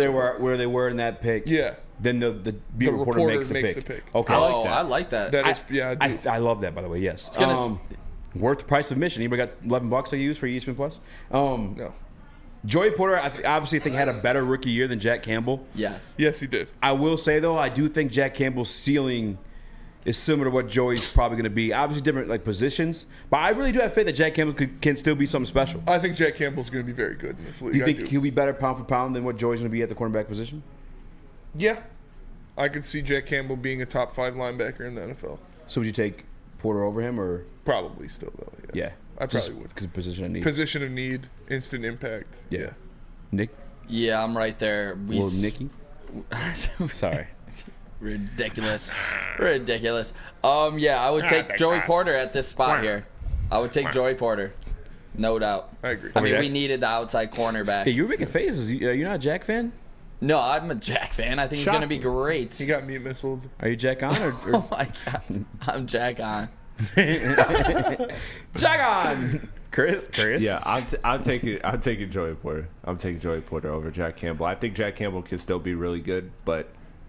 they were in that pick. Yeah. Then the beat reporter makes the pick. Okay. I like that. That is, I love that, by the way. Yes. Worth the price of admission. Anybody got $11 to use for ESPN Plus? No. Joey Porter, I obviously think had a better rookie year than Jack Campbell. Yes. Yes, he did. I will say though, I do think Jack Campbell's ceiling is similar to what Joey's probably going to be. Obviously different positions, but I really do have faith that Jack Campbell can still be something special. I think Jack Campbell's going to be very good in this league. Do you think he'll be better pound for pound than what Joey's going to be at the cornerback position? Yeah. I could see Jack Campbell being a top 5 linebacker in the NFL. So would you take Porter over him, or probably still though? Yeah, I probably would. Because position of need. Position of need, instant impact. Yeah. Nick. Yeah, I'm right there. Nicky. Sorry. Ridiculous. Yeah, I would take Joey Porter at this spot here. I would take Joey Porter. No doubt. I agree. I mean, we needed the outside cornerback. Hey, you were making faces. Are you not a Jack fan? No, I'm a Jack fan. I think he's going to be great. He got me missiled. Are you Jack on? Or... Oh, my God. I'm Jack on. Jack on! Chris? Yeah, I'm taking Joey Porter. I'm taking Joey Porter over Jack Campbell. I think Jack Campbell can still be really good, but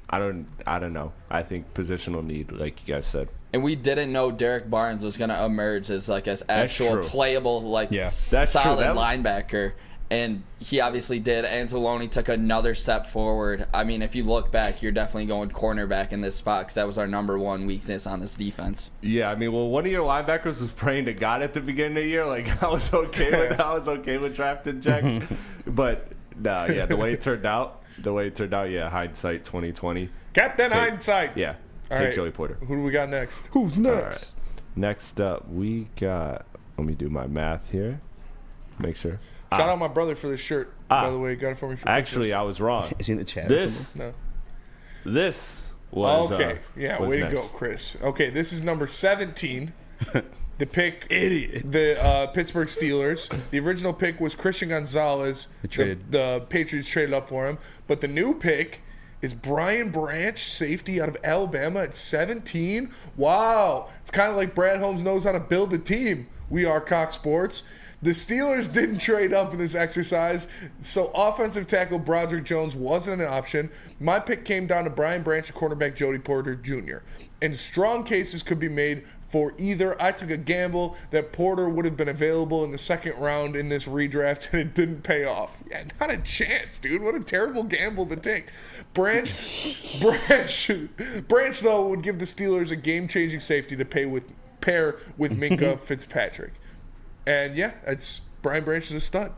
I don't know. I think positional need, like you guys said. And we didn't know Derek Barnes was going to emerge as like an actual playable, solid linebacker. And he obviously did. Anzalone took another step forward. I mean, if you look back, you're definitely going cornerback in this spot because that was our number one weakness on this defense. Yeah, I mean, well, one of your linebackers was praying to God at the beginning of the year. Like, I was okay with drafting Jack. But, nah, yeah, the way it turned out, yeah, hindsight 2020. Captain Hindsight. Yeah, All take right. Joey Porter. Who do we got next? Who's next? Right. Next up, we got, let me do my math here. Make sure. Shout out my brother for this shirt, by the way. Got it for me for Actually, Christmas. I was wrong. Is he in the chat? This was okay. Yeah, was way next. to go, Chris. Okay, this is number 17. The pick, idiot. The Pittsburgh Steelers. The original pick was Christian Gonzalez. The Patriots traded up for him. But the new pick is Brian Branch, safety out of Alabama at 17. Wow. It's kind of like Brad Holmes knows how to build a team. We are Cox Sports. The Steelers didn't trade up in this exercise, so offensive tackle Broderick Jones wasn't an option. My pick came down to Brian Branch and quarterback Jody Porter Jr. And strong cases could be made for either. I took a gamble that Porter would have been available in the second round in this redraft, and it didn't pay off. Yeah, not a chance, dude. What a terrible gamble to take. Branch, though, would give the Steelers a game-changing safety to pair with Minka Fitzpatrick. And yeah, it's Brian Branch is a stud.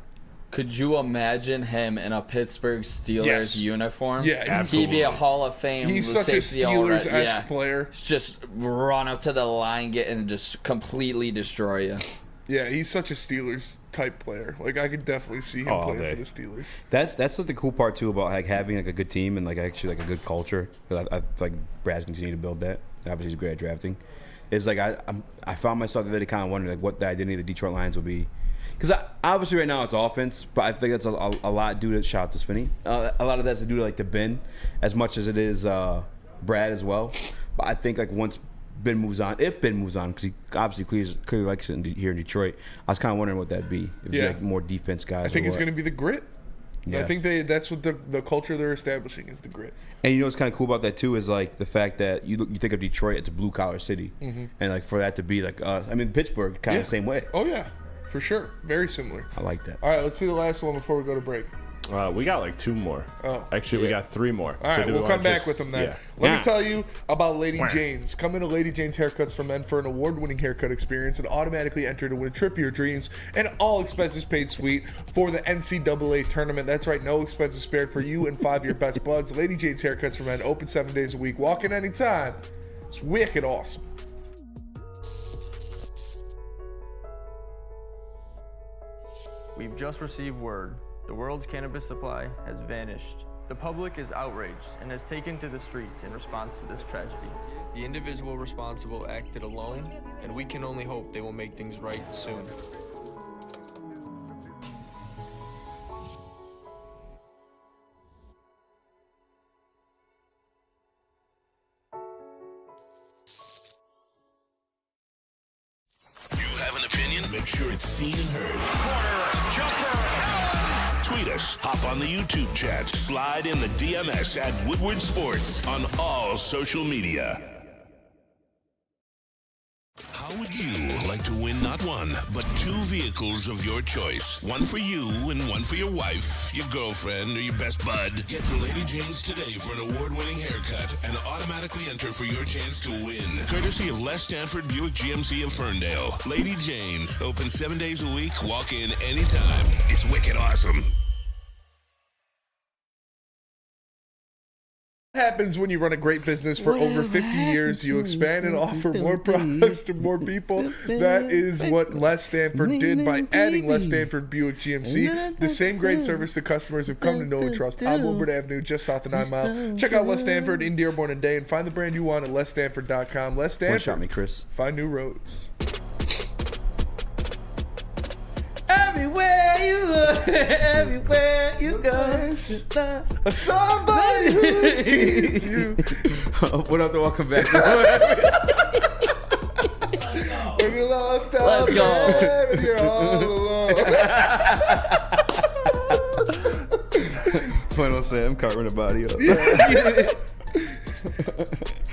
Could you imagine him in a Pittsburgh Steelers uniform? Yeah, absolutely. He'd be a Hall of Fame. He's such a Steelers-esque player. Just run up to the line, get and just completely destroy you. Yeah, he's such a Steelers type player. Like I could definitely see him playing for the Steelers. That's like the cool part too about like having like a good team and like actually like a good culture. I like Brad's continue to build that. Obviously, he's great at drafting. Is like I found myself the other day kind of wondering like what the identity of the Detroit Lions would be, because obviously right now it's offense, but I think that's a lot due to shout out to Spinney. A lot of that's due to like to Ben, as much as it is Brad as well. But I think like once Ben moves on, if Ben moves on, because he obviously clearly likes it here in Detroit, I was kind of wondering what that'd be. If it'd be like more defense guys. I think it's going to be the grit. Yeah. I think that's what the culture they're establishing is the grit. And you know what's kind of cool about that too is like the fact that you think of Detroit, it's a blue collar city, and like for that to be like I mean Pittsburgh kind of the same way. Oh yeah, for sure, very similar. I like that. All right, let's see the last one before we go to break. We got like 2 more. Actually, we got 3 more. All right, we'll come back with them then. Yeah. Let me tell you about Lady Jane's. Come into Lady Jane's Haircuts for Men for an award-winning haircut experience and automatically enter to win a trip of your dreams and all expenses paid suite for the NCAA tournament. That's right, no expenses spared for you and 5 of your best buds. Lady Jane's Haircuts for Men, open 7 days a week. Walk in anytime. It's wicked awesome. We've just received word. The world's cannabis supply has vanished. The public is outraged and has taken to the streets in response to this tragedy. The individual responsible acted alone, and we can only hope they will make things right soon. You have an opinion? Make sure it's seen and heard. Corner, jumper, tweet us, hop on the YouTube chat, slide in the DMS at Woodward Sports on all social media. How would you like to win not one, but 2 vehicles of your choice? One for you and one for your wife, your girlfriend, or your best bud. Get to Lady Jane's today for an award-winning haircut and automatically enter for your chance to win. Courtesy of Les Stanford Buick GMC of Ferndale. Lady Jane's, open 7 days a week, walk in anytime. It's wicked awesome. happens when you run a great business for over 50 years. You expand and offer more products to more people. That is what Les Stanford did by adding Les Stanford Buick GMC. The same great service the customers have come to know and trust on Woodward Avenue, just south of 9 Mile. Check out Les Stanford in Dearborn and Day and find the brand you want at lesstanford.com. Les Stanford. One shot me, Chris. Find new roads. Everywhere you look, everywhere you go, somebody who needs you. What up, welcome back. When you're lost out Let's go. there and you're all alone. Final Sam carving a body up.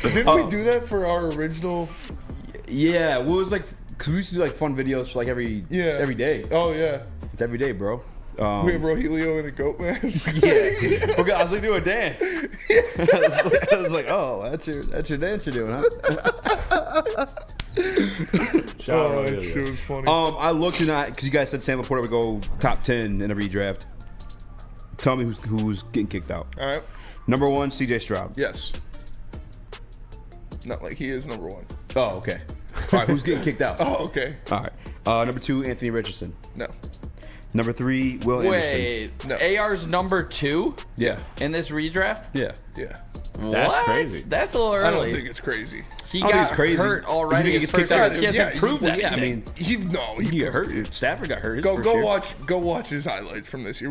Didn't we do that for our original? Yeah, well, it was like, because we used to do like fun videos for like every day. Oh, yeah. It's every day, bro. We have Rogelio in the goat mask. Yeah. Okay, I was like doing a dance. I was like, oh, that's your dance you're doing, huh? That shit was funny. I looked at, because you guys said Sam Laporta would go top 10 in every draft. Tell me who's getting kicked out. All right. Number 1, CJ Stroud. Yes. Not like he is number 1. Oh, okay. All right, who's getting kicked out? Oh, okay. All right. Number 2, Anthony Richardson. No. Number 3, Will Anderson. Wait, No. AR's number 2 Yeah. in this redraft? Yeah. Yeah. That's crazy. That's a little early. I don't think it's crazy. He I don't think got it's crazy. hurt already. You think His he gets first kicked year. out? He hasn't proved Yeah, I anything. mean, he got hurt. Stafford got hurt. Go watch his highlights from this year.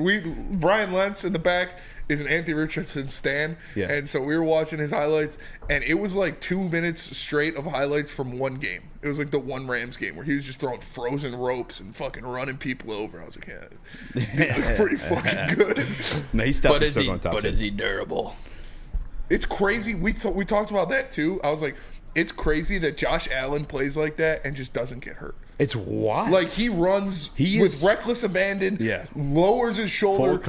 Brian Lentz in the back is an Anthony Richardson stan, and so we were watching his highlights, and it was like 2 minutes straight of highlights from one game. It was like the one Rams game where he was just throwing frozen ropes and fucking running people over. I was like, yeah, it's pretty fucking good. No, he's But is he durable? It's crazy. We talked about that too. I was like, it's crazy that Josh Allen plays like that and just doesn't get hurt. It's wild. Like he runs with reckless abandon, lowers his shoulder,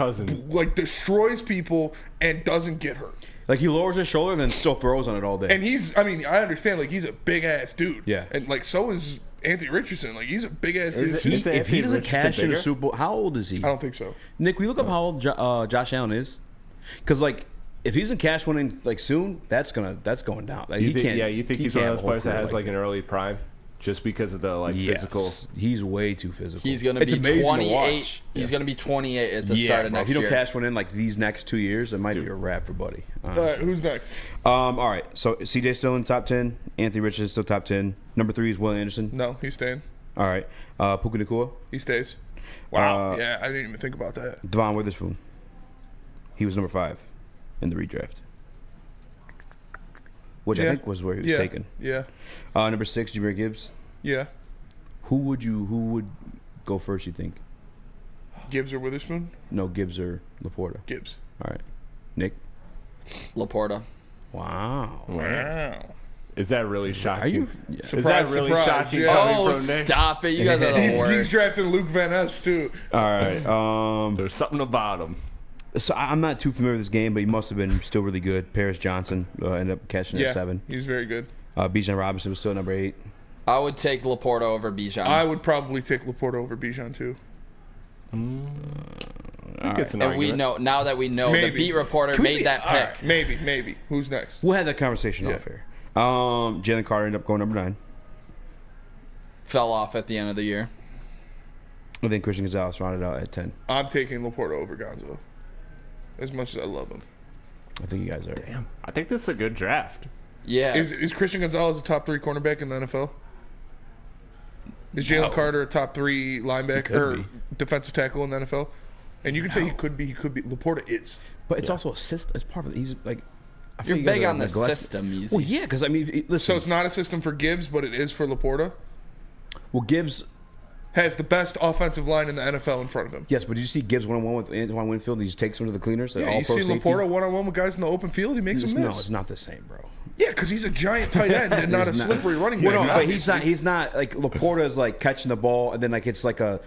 like destroys people, and doesn't get hurt. Like he lowers his shoulder and then still throws on it all day. And I understand, like he's a big ass dude. Yeah. And like so is Anthony Richardson. Like he's a big ass dude. If he doesn't cash in a Super Bowl, how old is he? I don't think so. Nick, will you look up how old Josh Allen is? Because like, if he's in cash winning like soon, that's going down. Like, you think he's one of those players that has like an early prime, just because of the physical. He's way too physical. He's going to be 28. He's going to be 28 at the start of next year. If you don't cash one in like these next 2 years, it might be a wrap for Buddy. All right, who's next? All right, so CJ still in top 10. Anthony Richardson still top 10. Number 3 is Will Anderson. No, he's staying. All right, Puka Nacua. He stays. Wow. Yeah, I didn't even think about that. Devon Witherspoon. He was number 5 in the redraft, which I think was where he was taken. Yeah. Number 6, Jahmyr Gibbs. Yeah. Who would go first, you think? Gibbs or Witherspoon? No, Gibbs or Laporta. Gibbs. All right. Nick? Laporta. Wow. Is that really shocking? Are you? Is that really shocking? Yeah. Coming from Nick? Stop it. You guys are the worst. He's drafting Luke Van Ness, too. All right. There's something about him. So I'm not too familiar with this game, but he must have been still really good. Paris Johnson ended up catching it at 7. He's very good. Bijan Robinson was still number 8. I would take Laporta over Bijan. I would probably take Laporta over Bijan too. And we know now that we know the beat reporter made that pick. Right. Maybe. Who's next? We'll have that conversation off here. Jalen Carter ended up going number 9. Fell off at the end of the year. I think Christian Gonzalez rounded out at 10. I'm taking Laporta over Gonzo. As much as I love him. I think you guys are. Damn. I think this is a good draft. Yeah. Is Christian Gonzalez a top 3 cornerback in the NFL? Is Jalen Carter a top 3 linebacker or defensive tackle in the NFL? And you can say he could be. Laporta is. But it's also a system. It's part of it. He's like. You're big on the system, Eazy. Well, yeah, because I mean, listen. So it's not a system for Gibbs, but it is for Laporta. Well, Gibbs has the best offensive line in the NFL in front of him. Yes, but did you see Gibbs one-on-one with Antoine Winfield? He just takes him to the cleaners. Yeah, you see Laporta one-on-one with guys in the open field. He makes them miss. No, it's not the same, bro. Yeah, because he's a giant tight end and not a slippery running back. Well, no, but he's not like Laporta is like catching the ball and then like it's like a.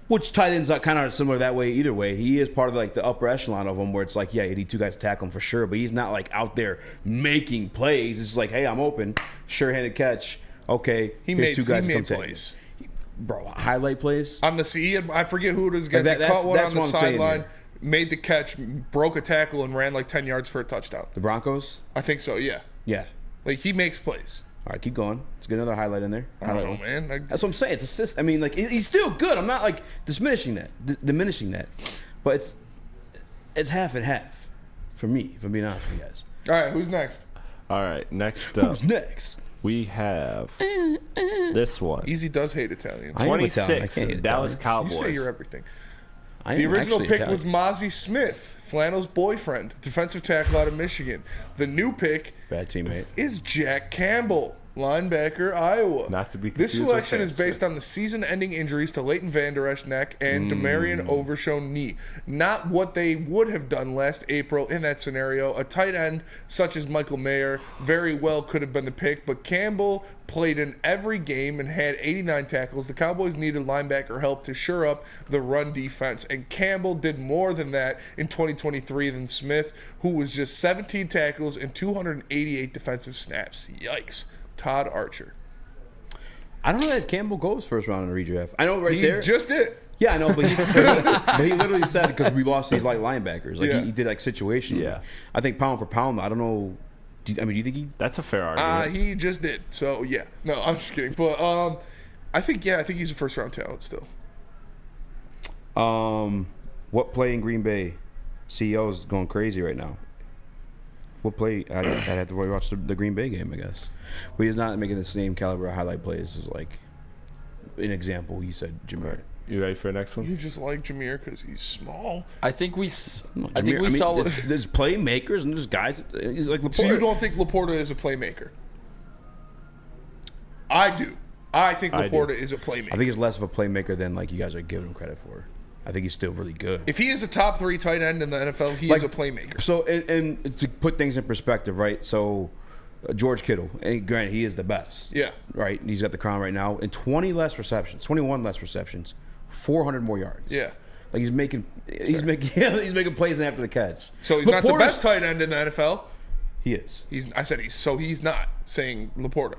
Which tight ends are kind of similar that way either way. He is part of like the upper echelon of them where it's like, yeah, you need 2 guys to tackle him for sure, but he's not like out there making plays. It's like, hey, I'm open, sure-handed catch. Okay, he made 2 guys come plays. Bro, highlight plays on the C. I forget who it is against. He caught one on the sideline made the catch, broke a tackle, and ran like 10 yards for a touchdown. The Broncos? I think so, yeah. Yeah. Like, he makes plays. All right, keep going. Let's get another highlight in there. I don't know, man. That's what I'm saying. It's assist. I mean, like, he's still good. I'm not, like, diminishing that. But it's half and half for me, if I'm being honest with you guys. All right, who's next? All right, next up. Who's next? We have this one. Eazy does hate Italians. 26, Dallas Cowboys. You say you're everything. The original pick was Mozzie Smith, Flannel's boyfriend, defensive tackle out of Michigan. The new pick bad teammate is Jack Campbell, linebacker, Iowa. Not to be confused. This selection is based on the season-ending injuries to Leighton Vander Esch neck and Demarion Overshown knee. Not what they would have done last April in that scenario. A tight end such as Michael Mayer very well could have been the pick, but Campbell played in every game and had 89 tackles. The Cowboys needed linebacker help to shore up the run defense, and Campbell did more than that in 2023 than Smith, who was just 17 tackles and 288 defensive snaps. Yikes. Todd Archer. I don't know that Campbell goes first round in the redraft. I know He there. just did. Yeah, I know, but he literally said because we lost these like linebackers. Like he did like situational. Yeah. I think pound for pound, I don't know. Do you think he? That's a fair argument. He just did. So yeah. No, I'm just kidding. But I think he's a first round talent still. What play in Green Bay? CEO is going crazy right now. What play? I'd have to watch the Green Bay game, I guess. But he's not making the same caliber of highlight plays as like an example. He said Jameer. You ready for the next one? You just like Jameer because he's small. I think we saw. There's playmakers and there's guys. He's like Laporta. So you don't think Laporta is a playmaker? I do. I think Laporta is a playmaker. I think he's less of a playmaker than like you guys are giving him credit for. I think he's still really good. If he is a top 3 tight end in the NFL, he is a playmaker. So, and to put things in perspective, right? So, George Kittle, and granted, he is the best. Yeah. Right? He's got the crown right now. And 21 less receptions, 400 more yards. Yeah. Like he's making plays after the catch. So he's not the best tight end in the NFL. He is. He's not saying Laporta.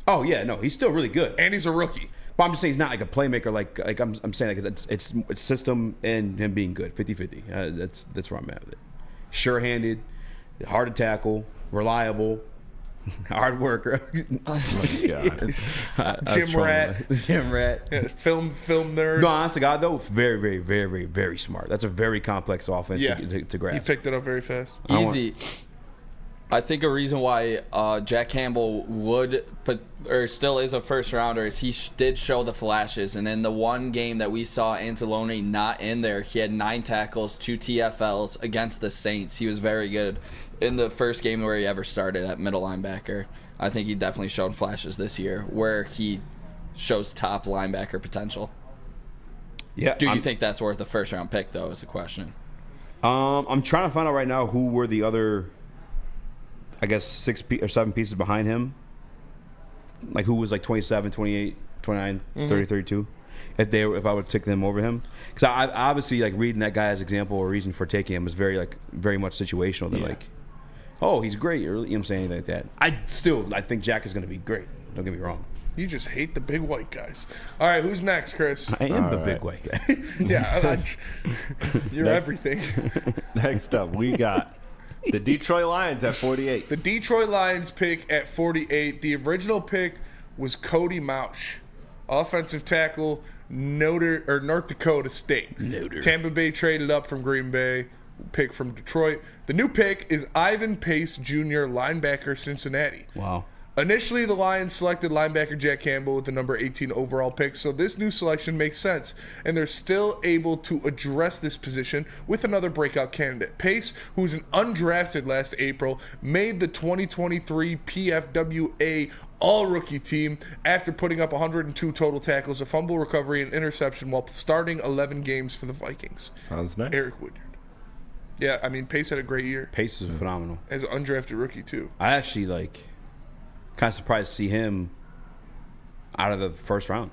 Oh yeah, no, he's still really good. And he's a rookie. But I'm just saying he's not like a playmaker. Like I'm saying like it's system and him being good, 50-50. That's where I'm at with it. Sure-handed, hard to tackle, reliable, hard worker. Gym rat. Yeah, film nerd. No, honest to God though, very, very, very, very, very smart. That's a very complex offense to grasp. He picked it up very fast. Easy. I think a reason why Jack Campbell still is a first rounder is he did show the flashes, and in the one game that we saw Anzalone not in there, he had 9 tackles, 2 TFLs against the Saints. He was very good in the first game where he ever started at middle linebacker. I think he definitely showed flashes this year where he shows top linebacker potential. Yeah. Do you think that's worth a first round pick though? Is the question. I'm trying to find out right now who were the other, I guess 6 or 7 pieces behind him. Like who was like 27, 28, 29, 30, 32. If I would take them over him, because I obviously like reading that guy as example or reason for taking him was very much situational. Than like, oh, he's great. Or, you know what I'm saying, like that. I think Jack is going to be great. Don't get me wrong. You just hate the big white guys. All right, who's next, Chris? I am the big white guy. Yeah, you're everything. Next up, we got the Detroit Lions at 48. The Detroit Lions pick at 48. The original pick was Cody Mauch, offensive tackle, North Dakota State. Tampa Bay traded up from Green Bay, pick from Detroit. The new pick is Ivan Pace Jr., linebacker, Cincinnati. Wow. Initially, the Lions selected linebacker Jack Campbell with the number 18 overall pick, so this new selection makes sense, and they're still able to address this position with another breakout candidate. Pace, who was an undrafted last April, made the 2023 PFWA all-rookie team after putting up 102 total tackles, a fumble recovery, and interception while starting 11 games for the Vikings. Sounds nice. Eric Woodyard. Yeah, I mean, Pace had a great year. Pace is phenomenal. As an undrafted rookie, too. I actually, kind of surprised to see him out of the first round.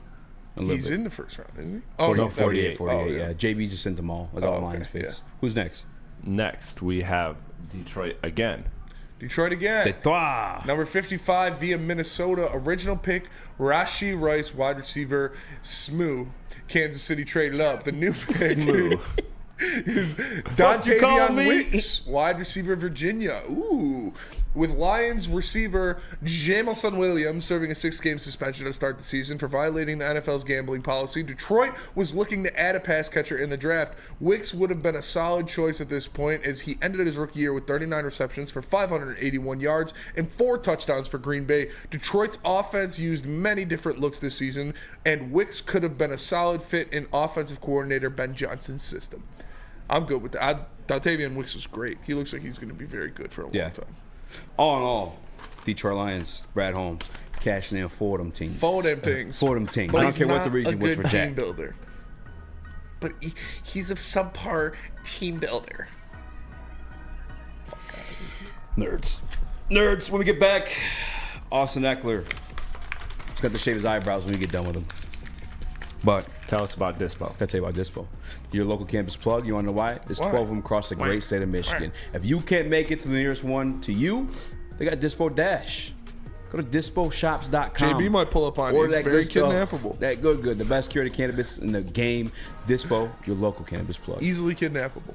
He's in the first round, isn't he? Oh, no, 48. Yeah. JB just sent them all. All Lions picks. Yeah. Who's next? Next, we have Detroit again. Detroit. Number 55 via Minnesota. Original pick, Rashee Rice, wide receiver, Smoo. Kansas City traded up. The new pick. is Dontavion Wicks, wide receiver, Virginia. Ooh. With Lions receiver Jameson Williams serving a 6-game suspension to start the season for violating the NFL's gambling policy, Detroit was looking to add a pass catcher in the draft. Wicks would have been a solid choice at this point, as he ended his rookie year with 39 receptions for 581 yards and 4 touchdowns for Green Bay. Detroit's offense used many different looks this season, and Wicks could have been a solid fit in offensive coordinator Ben Johnson's system. I'm good with that. Dontavion Wicks was great. He looks like he's going to be very good for a long time. All in all, Detroit Lions, Brad Holmes, cashing in for them teams. For them things. For them teams. But I don't care what the reason was for Jack. Jack. Team builder. But he's a subpar team builder. Nerds. When we get back, Austin Eckler. He's got to shave his eyebrows when we get done with him. But tell us about Dispo. I'll tell you about Dispo. Your local campus plug. You want to know why? There's 12 of them across the great state of Michigan. If you can't make it to the nearest one to you, they got Dispo Dash. Go to disposhops.com. JB might pull up on it. He's very kidnappable. That good. The best curated cannabis in the game. Dispo, your local cannabis plug. Easily kidnappable.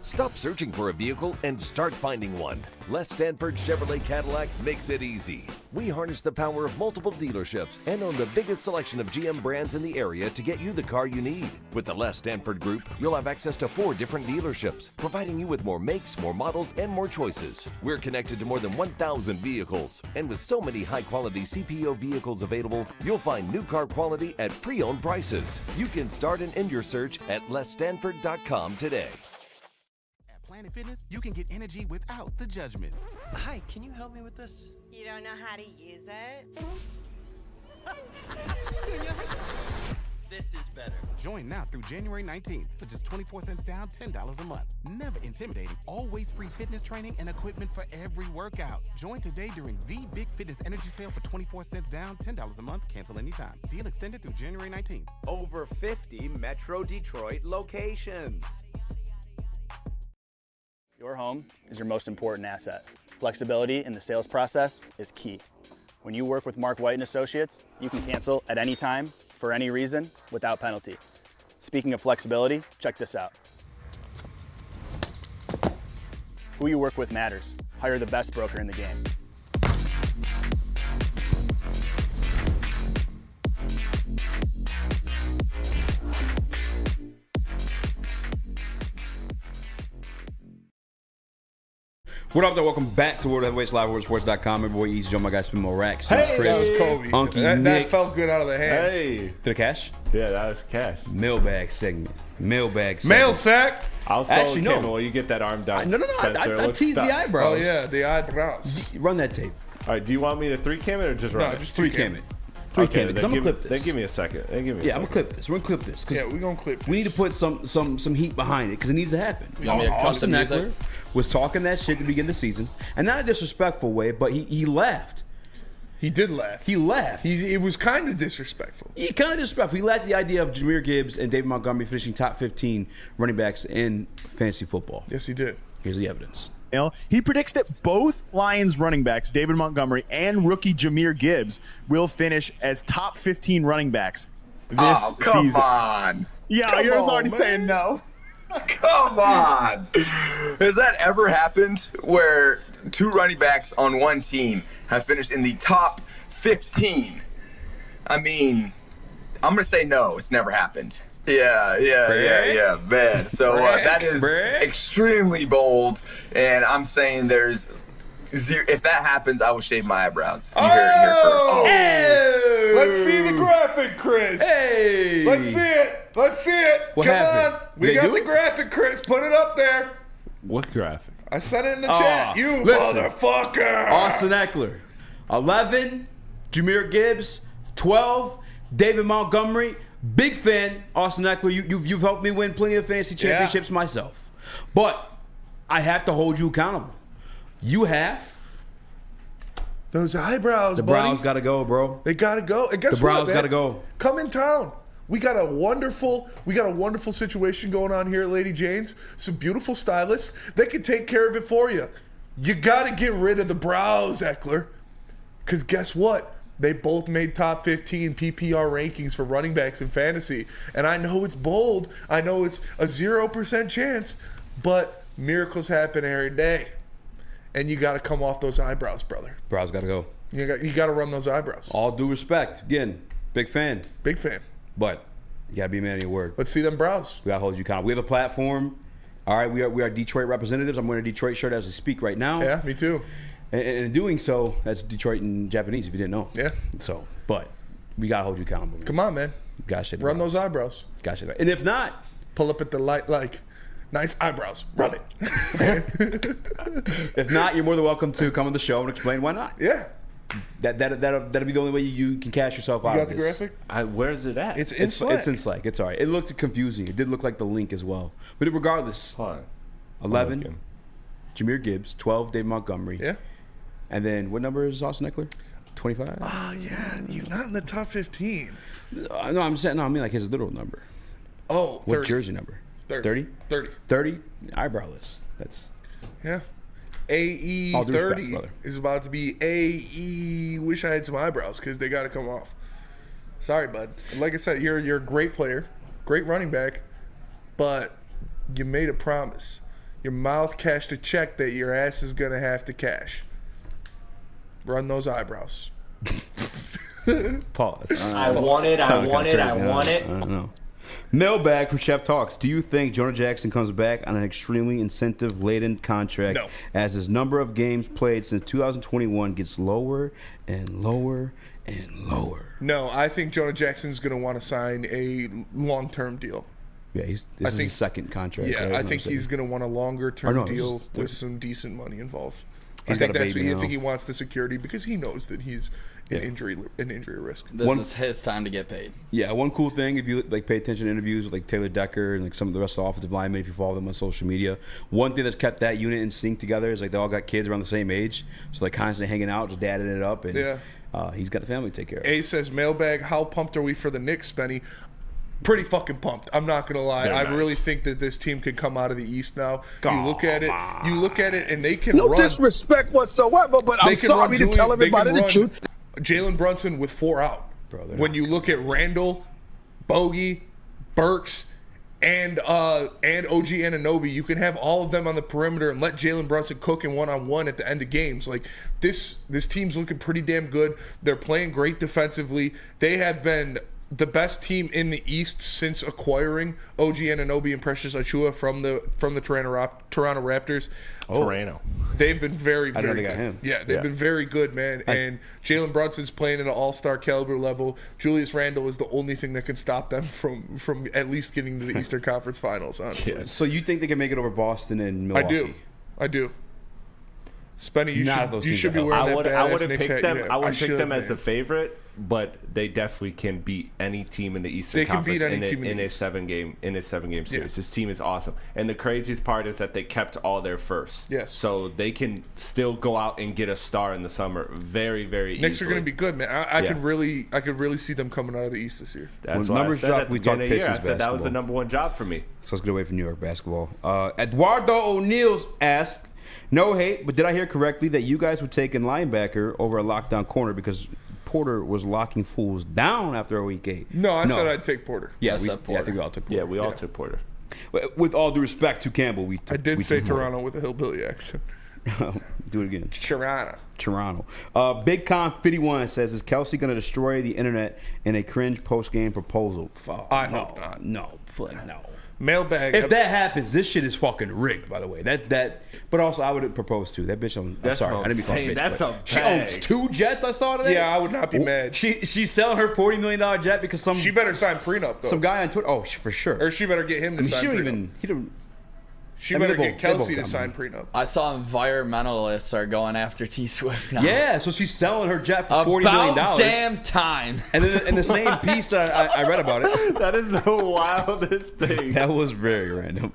Stop searching for a vehicle and start finding one. Les Stanford Chevrolet Cadillac makes it easy. We harness the power of multiple dealerships and own the biggest selection of GM brands in the area to get you the car you need. With the Les Stanford Group, you'll have access to 4 different dealerships, providing you with more makes, more models, and more choices. We're connected to more than 1,000 vehicles. And with so many high-quality CPO vehicles available, you'll find new car quality at pre-owned prices. You can start and end your search at lesstanford.com today. At Planet Fitness, you can get energy without the judgment. Hi, can you help me with this? You don't know how to use it? This is better. Join now through January 19th for just 24 cents down, $10 a month. Never intimidating, always free fitness training and equipment for every workout. Join today during the Big Fitness Energy Sale for 24 cents down, $10 a month. Cancel anytime. Deal extended through January 19th. Over 50 Metro Detroit locations. Your home is your most important asset. Flexibility in the sales process is key. When you work with Mark White & Associates, you can cancel at any time, for any reason, without penalty. Speaking of flexibility, check this out. Who you work with matters. Hire the best broker in the game. What up, there? Welcome back to World Heavyweights Live, WorldSports.com. Every boy Eazy, Joe, my guy, Spin Mo Rax, Hey, Chris, that was Kobe. Unky, That Nick. felt good out of the hand. Hey. Did it cash? Yeah, that was cash. Mailbag segment. Mail sack. Also, Actually, no. Cameron, you get that arm down. No. I tease the eyebrows. Oh, yeah, the eyebrows. Run that tape. All right, do you want me to 3-cam it or just run No, it? just 3-cam it. Okay, 3-cam it, because I'm going to clip this. Then give me a second. I'm going to clip this. We're going to clip this. Yeah, we're going to clip this. We need to put some heat behind it because it needs to happen. You want me to custom Austin music? Eckler was talking that shit to begin the season, and not in a disrespectful way, but he laughed. He did laugh. He laughed. It was kind of disrespectful. He kind of disrespectful. He laughed at the idea of Jahmyr Gibbs and David Montgomery finishing top 15 running backs in fantasy football. Yes, he did. Here's the evidence. He predicts that both Lions running backs, David Montgomery and rookie Jahmyr Gibbs, will finish as top 15 running backs this come season. on. Yeah, Come you're on, already man. saying no. Come on. Has that ever happened where 2 running backs on one team have finished in the top 15? I mean, I'm going to say no. It's never happened. Yeah, man. So that is extremely bold, and I'm saying there's zero. If that happens, I will shave my eyebrows. You heard it here first. Oh. Hey! Let's see the graphic, Chris. Hey! Let's see it. What Come happened? on. We got the graphic, Chris. Put it up there. What graphic? I sent it in the chat. You listen. motherfucker. Austin Eckler, 11. Jahmyr Gibbs, 12. David Montgomery. Big fan, Austin Eckler. You've helped me win plenty of fantasy championships myself. But I have to hold you accountable. You have. Those eyebrows, The buddy. brows got to go, bro. They got to go. And guess The brows what, man? got to go. Come in town. We got a wonderful situation going on here at Lady Jane's. Some beautiful stylists. They can take care of it for you. You got to get rid of the brows, Eckler. Because guess what? They both made top 15 PPR rankings for running backs in fantasy. And I know it's bold. I know it's a 0% chance, but miracles happen every day. And you got to come off those eyebrows, brother. Brows got to go. You got to run those eyebrows. All due respect. Again, big fan. Big fan. But you got to be a man of your word. Let's see them brows. We got to hold you accountable. We have a platform. All right, we are Detroit representatives. I'm wearing a Detroit shirt as we speak right now. Yeah, me too. And in doing so, that's Detroit in Japanese, if you didn't know. Yeah. So, but we got to hold you accountable. Come on, man. Gosh, run those eyebrows. Gosh, and if not, pull up at the light, like, nice eyebrows. Run it. If not, you're more than welcome to come on the show and explain why not. Yeah. That'll be the only way you can cash yourself out of this. You got the graphic? Where's it at? It's in Slack. It's in Slack. It's all right. It looked confusing. It did look like the link as well. But regardless, 11, Jahmyr Gibbs. 12, Dave Montgomery. Yeah. And then what number is Austin Eckler? 25? Oh, yeah. He's not in the top 15. No, I'm saying, I mean like his literal number. Oh, 30. What jersey number? 30. 30? Eyebrowless. That's... Yeah. AE 30 is about to be AE. Wish I had some eyebrows because they got to come off. Sorry, bud. Like I said, you're a great player, great running back, but you made a promise. Your mouth cashed a check that your ass is going to have to cash. Run those eyebrows. Pause. I want it. I want it. I don't know. Mailbag from Chef Talks. Do you think Jonah Jackson comes back on an extremely incentive-laden contract as his number of games played since 2021 gets lower and lower and lower? No, I think Jonah Jackson's going to want to sign a long-term deal. Yeah, this is his second contract. Yeah, right? I think he's going to want a longer-term deal with some decent money involved. I think that's what I think he wants the security because he knows that he's an injury risk. This is his time to get paid. Yeah, one cool thing if you like pay attention to interviews with like Taylor Decker and like some of the rest of the offensive linemen, if you follow them on social media, one thing that's kept that unit in sync together is like they all got kids around the same age, so they're constantly hanging out, just dadding it up, and he's got the family to take care of. A says mailbag. How pumped are we for the Knicks, Spenny? Pretty fucking pumped. I'm not gonna lie. I really think that this team can come out of the East now. You look at it, and they can run. No disrespect whatsoever, but I'm sorry to tell everybody the truth. Jalen Brunson with 4 out. When you look at Randall, Bogey, Burks, and OG Anunoby, you can have all of them on the perimeter and let Jalen Brunson cook in one-on-one at the end of games. Like this team's looking pretty damn good. They're playing great defensively. They have been the best team in the East since acquiring OG Anunoby and Precious Achiuwa from the Toronto Raptors. Toronto. They've been very, I very they good. got him. Yeah, they've been very good, man. And Jalen Brunson's playing at an all-star caliber level. Julius Randle is the only thing that can stop them from at least getting to the Eastern Conference Finals, honestly. Yeah. So you think they can make it over Boston and Milwaukee? I do. Spenny, you should be wearing that badass I would have Knicks picked hat. them. I would pick them as a favorite, but they definitely can beat any team in the Eastern Conference in a 7-game series. This team is awesome, and the craziest part is that they kept all their firsts. Yes, so they can still go out and get a star in the summer very, very easily. Knicks are going to be good, man. I could really see them coming out of the East this year. That's what I said at the beginning of the year. I said that was the number one job for me. So let's get away from New York basketball. Eduardo O'Neill's asked, no hate, but did I hear correctly that you guys would take a linebacker over a lockdown corner because Porter was locking fools down after a week 8? No, I said I'd take Porter. Yeah, I think we all took Porter. Yeah, we all took Porter. With all due respect to Campbell, I did say Toronto with a hillbilly accent. Do it again. Toronto. Big Con 51 says, is Kelsey going to destroy the internet in a cringe post-game proposal? I hope not. No. Mailbag. If that happens, this shit is fucking rigged, by the way. But also, I would propose to. That bitch I didn't be called a bitch. She owns 2 jets, I saw today. Yeah, I would not be mad. She's selling her $40 million jet because she better sign prenup, though. Some guy on Twitter. Oh, for sure. Or she better get him to sign prenup. She better get Kelsey to sign prenup. I saw environmentalists are going after T Swift now. Yeah, so she's selling her jet for $40 million. About damn time. And then in the same piece that I read about it. That is the wildest thing. That was very random.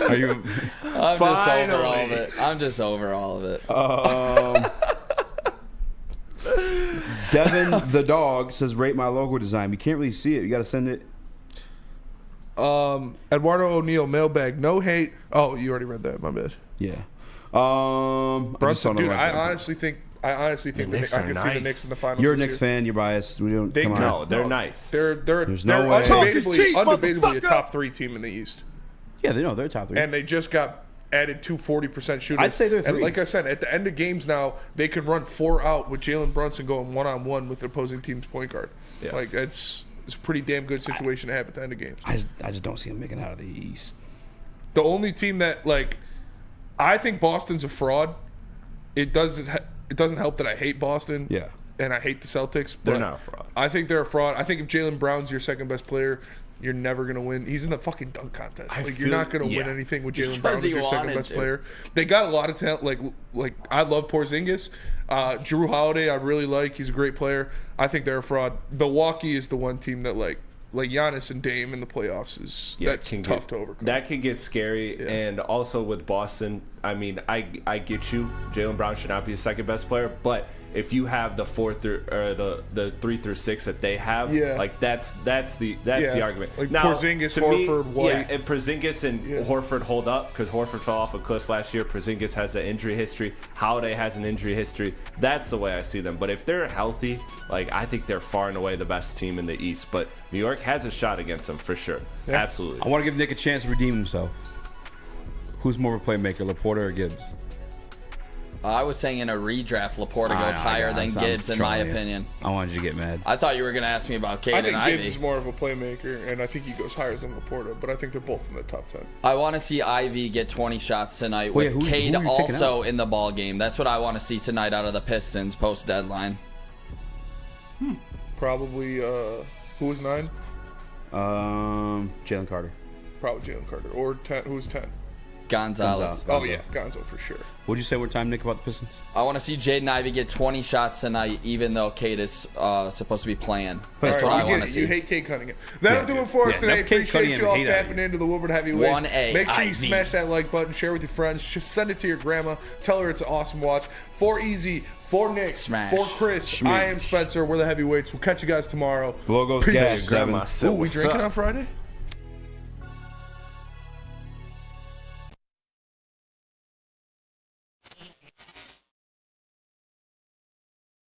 Are you? I'm just over all of it. Devin the dog says, rate my logo design. We can't really see it. You got to send it. Eduardo O'Neill, mailbag, no hate. Oh, you already read that. My bad. Yeah. Brunson, dude, I honestly think I honestly think I can see the Knicks in the finals. You're a this Knicks year. fan. You're biased. We don't. No, they're nice. They're no way. undebatably a top 3 team in the East. Yeah, they're top 3. And they just got added 2 40% shooters. I'd say they're 3. And like I said, at the end of games now, they can run 4 out with Jalen Brunson going 1-on-1 with the opposing team's point guard. Yeah. Like it's a pretty damn good situation to have at the end of games. I just don't see them making it out of the East. The only team that I think Boston's a fraud. It doesn't help that I hate Boston. Yeah. And I hate the Celtics. They're not a fraud. I think they're a fraud. I think if Jalen Brown's your second best player, you're never going to win. He's in the fucking dunk contest. You're not going to win anything with Jalen Brown as your second best player. They got a lot of talent. Like I love Porzingis. Drew Holiday, I really like. He's a great player. I think they're a fraud. Milwaukee is the one team that like Giannis and Dame in the playoffs that's tough to overcome. That could get scary. Yeah. And also with Boston, I mean, I get you. Jalen Brown should not be the second best player, but if you have the 3 through 6 that they have, like that's the argument. Like now, Porzingis, Horford, White. Yeah, if Porzingis and Horford hold up, because Horford fell off a cliff last year, Porzingis has an injury history, Holiday has an injury history. That's the way I see them. But if they're healthy, I think they're far and away the best team in the East. But New York has a shot against them for sure. Yeah. Absolutely. I want to give Nick a chance to redeem himself. Who's more of a playmaker, Laporta or Gibbs? I was saying in a redraft, Laporta goes higher than Gibbs, in my opinion. I wanted you to get mad. I thought you were going to ask me about Cade and Ivy. I think Gibbs is more of a playmaker, and I think he goes higher than Laporta, but I think they're both in the top 10. I want to see Ivy get 20 shots tonight with Cade also in the ball game. That's what I want to see tonight out of the Pistons post-deadline. Probably, who was 9? Jalen Carter. Probably Jalen Carter. Or 10. Who's 10? Gonzalez. Oh, yeah, Gonzo for sure. What'd you say one time, Nick, about the Pistons? I want to see Jaden Ivey get 20 shots tonight, even though Cade is supposed to be playing. That's what I want to see. You hate Cade Cunningham. That'll do it for us today. Appreciate you all tapping into the Woodward Heavyweights. 1A. Make sure you smash that like button, share with your friends, send it to your grandma, tell her it's an awesome watch. For Eazy, for Nick, for Chris, I am Spencer. We're the Heavyweights. We'll catch you guys tomorrow. Logos gas. Ooh, we drinking on Friday?